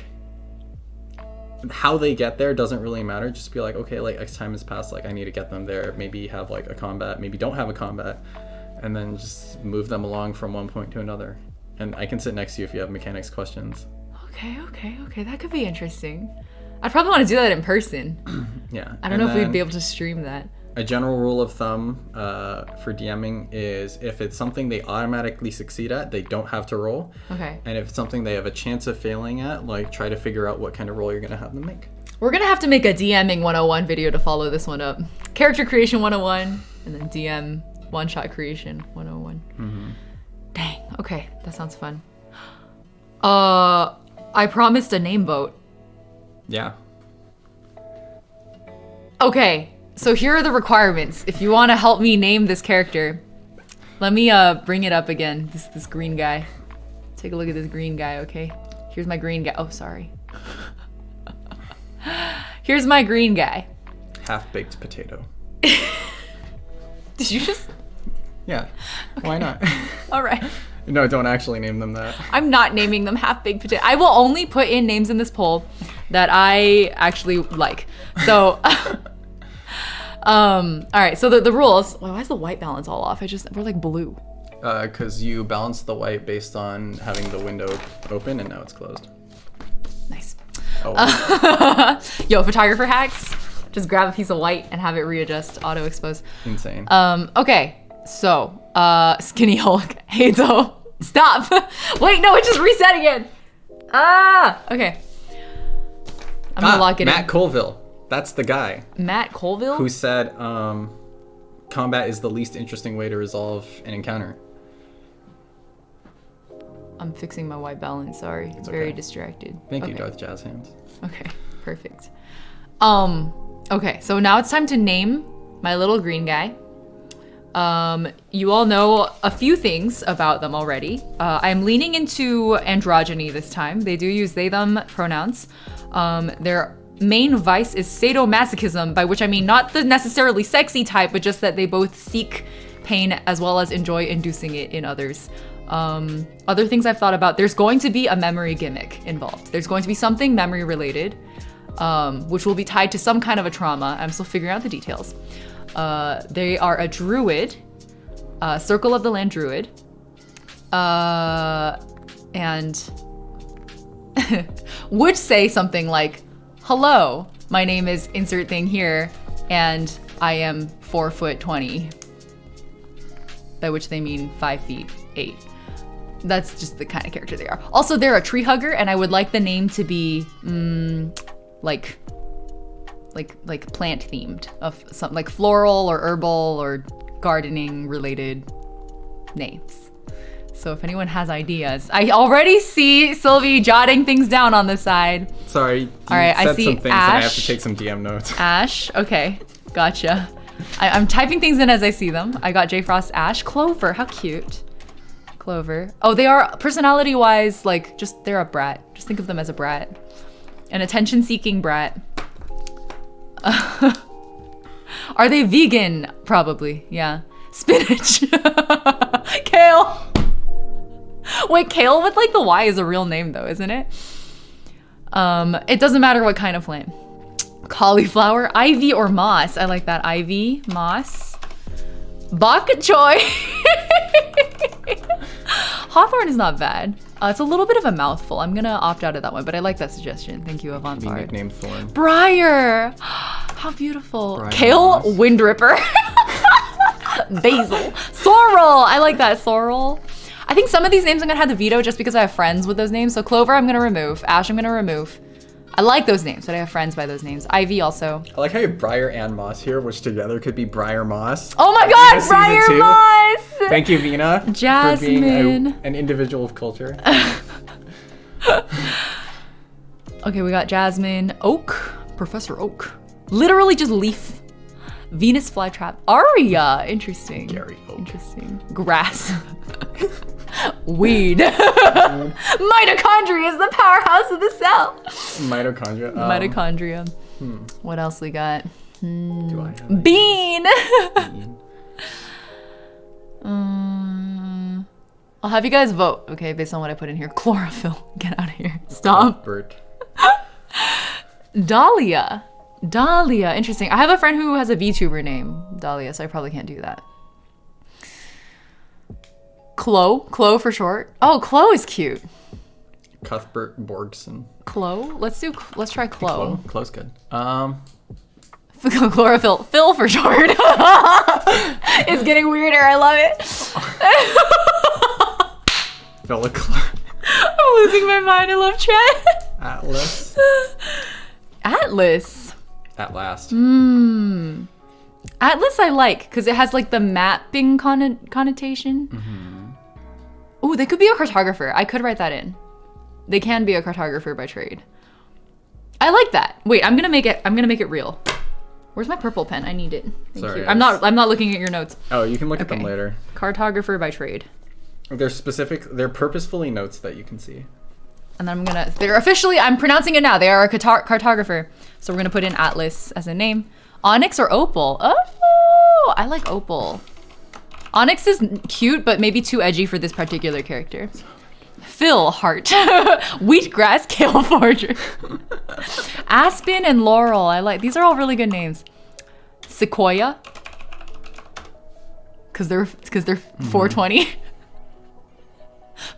how they get there doesn't really matter. Just be like, okay, like X time has passed, like I need to get them there. Maybe have like a combat, maybe don't have a combat, and then just move them along from one point to another. And I can sit next to you if you have mechanics questions. Okay. That could be interesting. I'd probably want to do that in person. Yeah. I don't know if we'd be able to stream that. A general rule of thumb for DMing is if it's something they automatically succeed at, they don't have to roll. Okay. And if it's something they have a chance of failing at, like try to figure out what kind of roll you're going to have them make. We're going to have to make a DMing 101 video to follow this one up. Character creation 101, and then DM one-shot creation 101. Mm-hmm. Dang. Okay, that sounds fun. I promised a name vote. Yeah. Okay. So here are the requirements. If you want to help me name this character, let me bring it up again. This green guy. Take a look at this green guy, okay? Here's my green guy. Oh, sorry. Here's my green guy. Half-baked potato. Did you just... Yeah. Okay. Why not? All right. No, don't actually name them that. I'm not naming them half-baked potato. I will only put in names in this poll that I actually like. So, all right. So the rules. Why is the white balance all off? We're like blue. Because you balance the white based on having the window open, and now it's closed. Nice. Oh. Yo, photographer hacks. Just grab a piece of white and have it readjust, auto expose. Insane. Okay. So, Skinny Hulk. Hazel. Stop. Wait, no, it just reset again. Okay. I'm gonna lock it Matt in. Colville. That's the guy. Matt Colville? Who said combat is the least interesting way to resolve an encounter. I'm fixing my white balance, sorry. It's Very okay. distracted. Thank you, Okay. Darth Jazz Hands. Okay, perfect. Okay, so now it's time to name my little green guy. You all know a few things about them already. I'm leaning into androgyny this time. They do use they, them pronouns. Their main vice is sadomasochism, by which I mean not the necessarily sexy type, but just that they both seek pain as well as enjoy inducing it in others. Other things I've thought about, there's going to be a memory gimmick involved. There's going to be something memory related, which will be tied to some kind of a trauma. I'm still figuring out the details. They are a druid, Circle of the Land druid, and would say something like, hello, my name is insert thing here, and I am 4'20", by which they mean 5'8". That's just the kind of character they are. Also, they're a tree hugger, and I would like the name to be like plant themed, of something like floral or herbal or gardening related names. So if anyone has ideas, I already see Sylvie jotting things down on the side. Sorry. All right, I see some things Ash. and I have to take some DM notes. Ash, okay, gotcha. I'm typing things in as I see them. I got J Frost, Ash, Clover, how cute. Clover. Oh, they are personality-wise, like, they're a brat. Just think of them as a brat. An attention-seeking brat. Are they vegan? Probably, yeah. Spinach. Kale. Wait, Kale with like the Y is a real name though, isn't it? It doesn't matter what kind of plant. Cauliflower, ivy or moss. I like that. Ivy, moss. Bok choy. Hawthorn is not bad. It's a little bit of a mouthful. I'm gonna opt out of that one, but I like that suggestion. Thank you, Be Avantard. nicknamed Thorn. Briar. How beautiful. Briar Kale, moss. Wind Ripper. Basil. Sorrel. I like that. Sorrel. I think some of these names I'm gonna have to veto just because I have friends with those names. So Clover, I'm gonna remove. Ash, I'm gonna remove. I like those names, but I have friends by those names. Ivy also. I like how you have Briar and Moss here, which together could be Briar Moss. Oh my Vina god, season Briar 2. Moss! Thank you, Vina, Jasmine. for being an individual of culture. Okay, we got Jasmine. Oak. Professor Oak. Literally just leaf. Venus flytrap. Aria. Interesting. Gary Oak. Interesting. Grass. Weed. Mitochondria is the powerhouse of the cell. Mitochondria. Mitochondria. What else we got? Do I have Bean. Bean? I'll have you guys vote, okay, based on what I put in here. Chlorophyll. Get out of here. Stop. Bert. Dahlia. Dahlia. Interesting. I have a friend who has a VTuber name, Dahlia, so I probably can't do that. Chloe. Chloe for short. Oh, Chloe is cute. Cuthbert Borgson. Chloe? Let's try Chloe. Close good. Chlorophyll. Phil for short. It's getting weirder. I love it. Phil. I'm losing my mind. I love chat. Atlas. Atlas. At last. Atlas I like because it has like the mapping connotation. Ooh, they could be a cartographer. I could write that in. They can be a cartographer by trade. I like that. Wait, I'm gonna make it real. Where's my purple pen? I need it. Thank Sorry, you. I'm not looking at your notes. Oh, you can look at them Okay. later. Cartographer by trade. They're purposefully notes that you can see. And then I'm pronouncing it now. They are a cartographer. So we're gonna put in Atlas as a name. Onyx or opal? Oh, I like opal. Onyx is cute, but maybe too edgy for this particular character. Phil Hart. Wheatgrass Kale Forger. Aspen and Laurel. I like these are all really good names. Sequoia. Cause they're 420.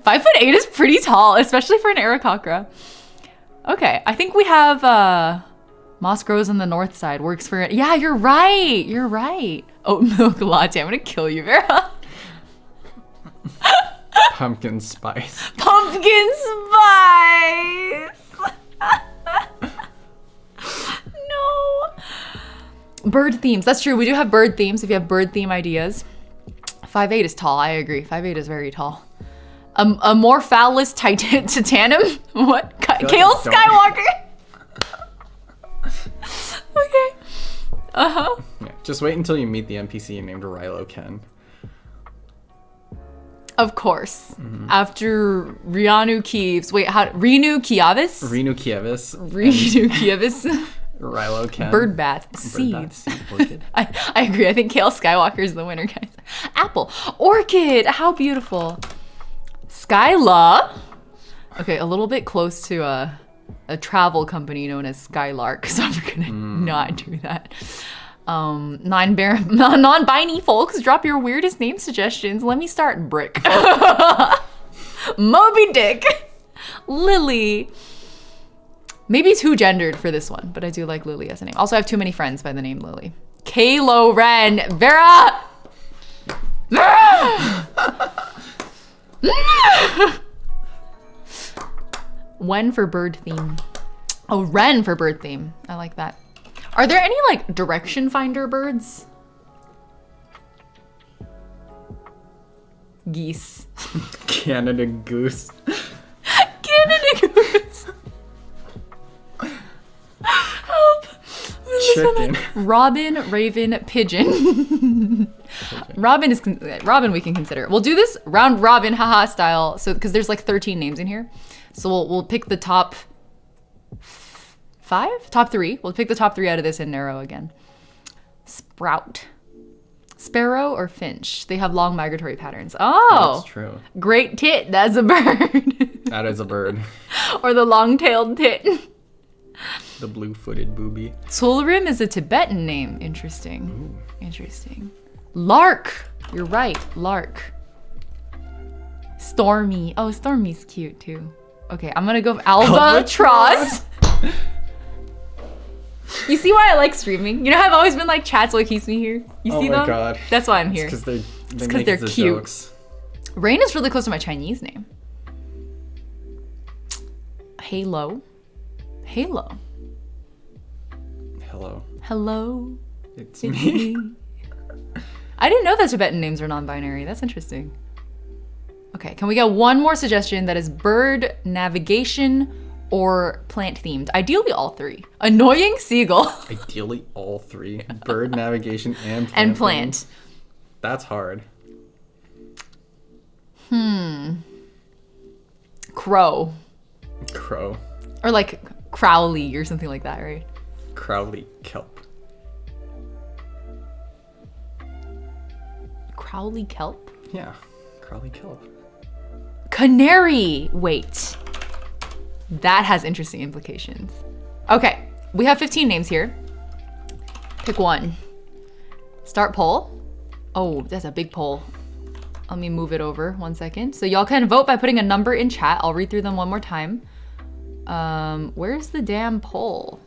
5'8" is pretty tall, especially for an Aarakocra. Okay, I think we have Moss Grows on the north side. Works for it. Yeah, you're right. You're right. Oat milk latte. I'm gonna kill you, Vera. Pumpkin spice. Pumpkin spice. No. Bird themes. That's true. We do have bird themes. If you have bird theme ideas. 5'8" is tall. I agree. 5'8" is very tall. A more phallus titanium. What? Kale Skywalker. Okay. Uh-huh. Yeah, just wait until you meet the NPC named Rilo Ken. Of course. After Rianu Kieves. Wait, how? Renu Kievis? Renu Kievis. Renu Kievis. Rilo Ken. Bird bath. Seeds. I agree. I think Kale Skywalker is the winner, guys. Apple. Orchid. How beautiful. Skyla. Okay, a little bit close to a travel company known as Skylark, so I'm gonna not do that. Non-binary folks, drop your weirdest name suggestions. Let me start. Brick. Moby Dick. Lily. Maybe too gendered for this one, but I do like Lily as a name. Also, I have too many friends by the name Lily. Kalo Ren. Vera. Wen for bird theme. Oh, Ren for bird theme. I like that. Are there any like direction finder birds? Geese. Canada Goose. Canada Goose. Help. Chicken. Robin, Raven, Pigeon. Robin we can consider. We'll do this round robin haha style. So because there's like 13 names in here. So we'll pick the top 3. We'll pick the top 3 out of this and narrow again. Sprout. Sparrow or finch? They have long migratory patterns. Oh, that's true. Great tit. That's a bird. That is a bird. Or the long-tailed tit. The blue-footed booby. Tulrim is a Tibetan name. Interesting. Ooh. Interesting. Lark. You're right. Lark. Stormy. Oh, Stormy's cute too. Okay, I'm gonna go Albatross. You see why I like streaming? You know how I've always been like, chat's what keeps me here? You see them? Oh my god. That's why I'm here. It's because they're cute. Jokes. Rain is really close to my Chinese name. Halo. Halo. Hello. Hello. It's me. I didn't know that Tibetan names are non-binary. That's interesting. Okay, can we get one more suggestion that is bird, navigation, or plant themed? Ideally all 3. Annoying seagull. Ideally all 3. Bird, navigation, and plant. And plant. Themed. That's hard. Crow. Crow. Or like Crowley or something like that, right? Crowley kelp. Crowley kelp? Yeah, Crowley kelp. Canary. Wait. That has interesting implications. Okay, we have 15 names here. Pick one. Start poll. Oh, that's a big poll. Let me move it over 1 second. So y'all can vote by putting a number in chat. I'll read through them one more time. Where's the damn poll?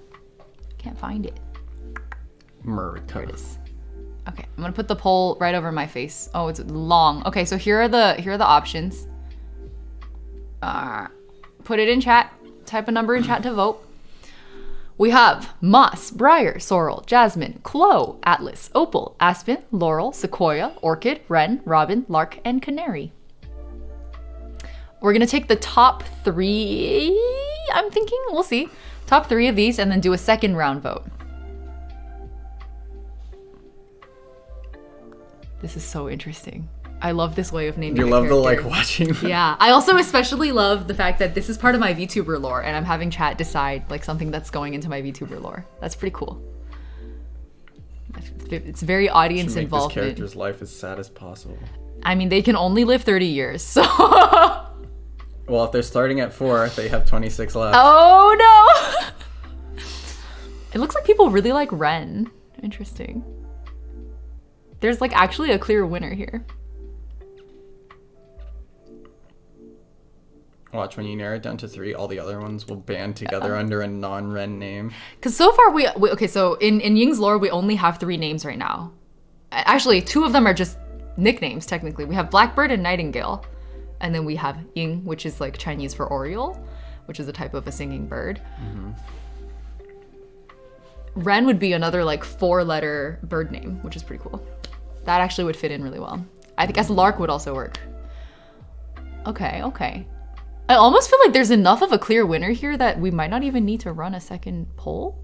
Can't find it. There it is. Okay, I'm gonna put the poll right over my face. Oh, it's long. Okay, so here are the options. Put it in chat. Type a number in chat to vote. We have moss, briar, sorrel, jasmine, clo, atlas, opal, aspen, laurel, sequoia, orchid, wren, robin, lark, and canary. We're gonna take the top 3, I'm thinking, we'll see. Top 3 of these and then do a second round vote. This is so interesting. I love this way of naming. You love the like watching. Yeah, I also especially love the fact that this is part of my VTuber lore, and I'm having chat decide like something that's going into my VTuber lore. That's pretty cool. It's very Should audience make this involvement. character's life as sad as possible. I mean, they can only live 30 years, so. Well, if they're starting at 4, they have 26 left. Oh no! It looks like people really like Ren. Interesting. There's like actually a clear winner here. Watch, when you narrow it down to 3, all the other ones will band together under a non-Ren name. Because so far we okay, so in Ying's lore, we only have 3 names right now. Actually, 2 of them are just nicknames, technically. We have Blackbird and Nightingale. And then we have Ying, which is like Chinese for Oriole, which is a type of a singing bird. Mm-hmm. Ren would be another like 4-letter bird name, which is pretty cool. That actually would fit in really well. I guess Lark would also work. Okay, okay. I almost feel like there's enough of a clear winner here that we might not even need to run a second poll.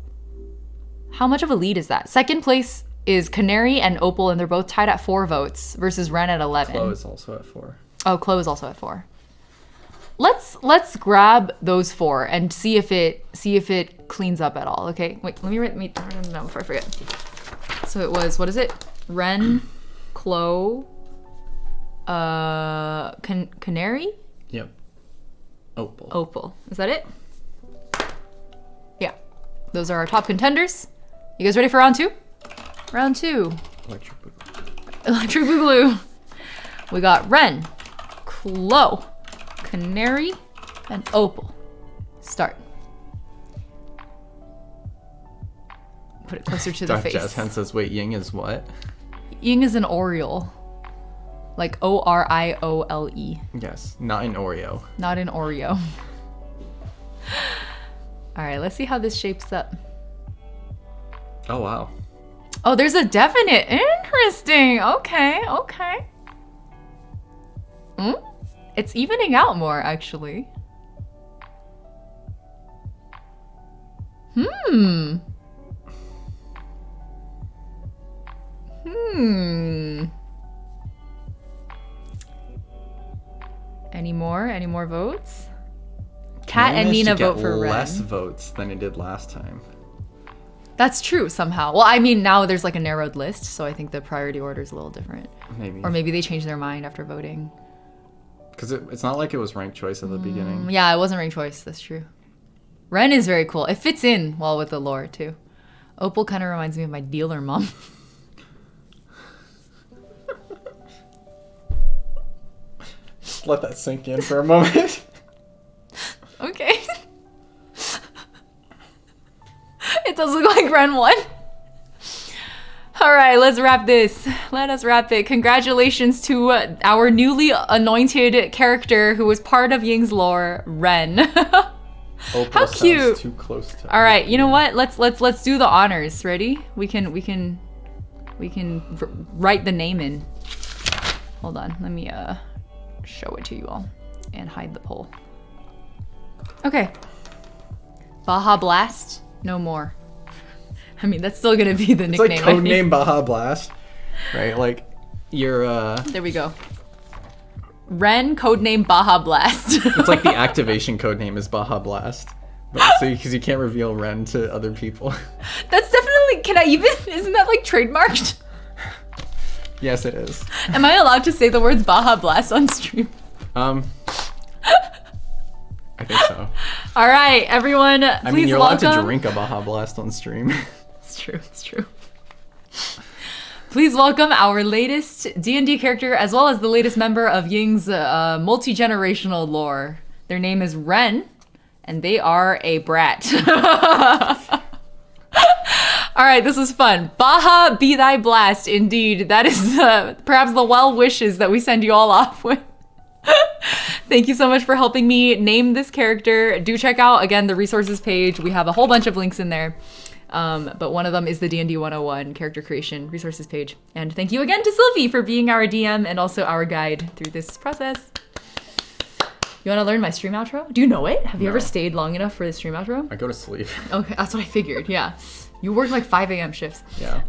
How much of a lead is that? Second place is Canary and Opal, and they're both tied at 4 votes versus Ren at 11. Chloe is also at 4. Oh, Chloe is also at 4. Let's grab those 4 and see if it cleans up at all. Okay, wait, let me write them down before I forget. So it was, what is it? Ren, Chloe, Canary. Yep. Opal. Opal. Is that it? Yeah. Those are our top contenders. You guys ready for round 2? Round 2. Electric Boogaloo. Electric Boogaloo. We got Ren, Chloe, Canary, and Opal. Start. Put it closer to the face. Jazz Hand says, wait, Ying is what? Ying is an Oriole. Like Oriole. Yes, not an Oreo. Not an Oreo. All right, let's see how this shapes up. Oh, wow. Oh, there's a definite. Interesting. Okay, okay. It's evening out more, actually. Any more votes? Kat and Nina vote for Ren. Less votes than it did last time. That's true somehow. Well, I mean, now there's like a narrowed list, so I think the priority order is a little different. Maybe. Or maybe they changed their mind after voting. Because it's not like it was ranked choice at the beginning. Yeah, it wasn't ranked choice. That's true. Ren is very cool. It fits in well with the lore, too. Opal kind of reminds me of my dealer mom. Just let that sink in for a moment. Okay. It does look like Ren won. All right, let's wrap this. Let us wrap it. Congratulations to our newly anointed character who was part of Ying's lore, Ren. Opal How cute! Too close to. All right, you know what? Let's do the honors. Ready? We can write the name in. Hold on. Let me show it to you all and hide the poll. Okay. Baja Blast. No more. I mean, that's still gonna be the It's nickname. like codename Baja Blast, right? Like you're. There we go. Ren, codename Baja Blast. It's like the activation codename is Baja Blast, but so because you can't reveal Ren to other people. That's definitely. Can I even? Isn't that like trademarked? Yes, it is. Am I allowed to say the words Baja Blast on stream? I think so. All right, everyone. Please I mean, you're allowed welcome. to drink a Baja Blast on stream. It's true. It's true. Please welcome our latest D&D character, as well as the latest member of Ying's multi-generational lore. Their name is Ren, and they are a brat. All right, this was fun. Baja be thy blast, indeed. That is perhaps the well wishes that we send you all off with. Thank you so much for helping me name this character. Do check out, again, the resources page. We have a whole bunch of links in there. But one of them is the D&D 101 character creation resources page. And thank you again to Sylvie for being our DM and also our guide through this process. You want to learn my stream outro? Do you know it? Have you ever stayed long enough for the stream outro? I go to sleep. Okay, that's what I figured. Yeah. You work like 5 a.m. shifts. Yeah.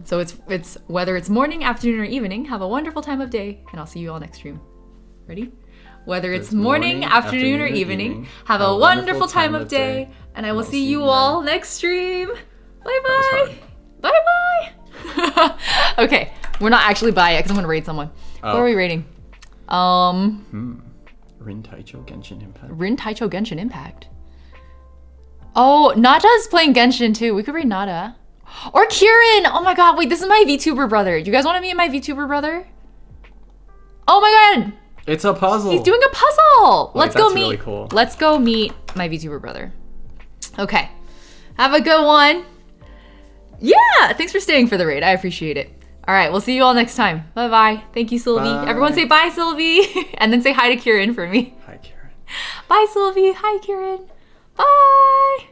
So it's whether it's morning, afternoon, or evening, have a wonderful time of day, and I'll see you all next stream. Ready? Whether it's morning, afternoon, or evening, have a wonderful time of day, and I will see you all next stream. Bye bye. Bye bye. Okay, we're not actually by it because I'm gonna raid someone. What are we rating? Rin Taicho Genshin Impact. Rin Taicho Genshin Impact. Oh, Nada's playing Genshin too. We could read Nada. Or Kieran! Oh my god, wait, this is my VTuber brother. You guys want to meet my VTuber brother? Oh my god! It's a puzzle. He's doing a puzzle! Wait, Let's go that's meet. really cool. Let's go meet my VTuber brother. Okay. Have a good one. Yeah! Thanks for staying for the raid. I appreciate it. Alright, we'll see you all next time. Bye-bye. Thank you, Sylvie. Bye. Everyone say bye, Sylvie. And then say hi to Kieran for me. Hi, Karen. Bye, Sylvie. Hi, Kieran. Bye.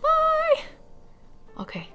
Bye. Okay.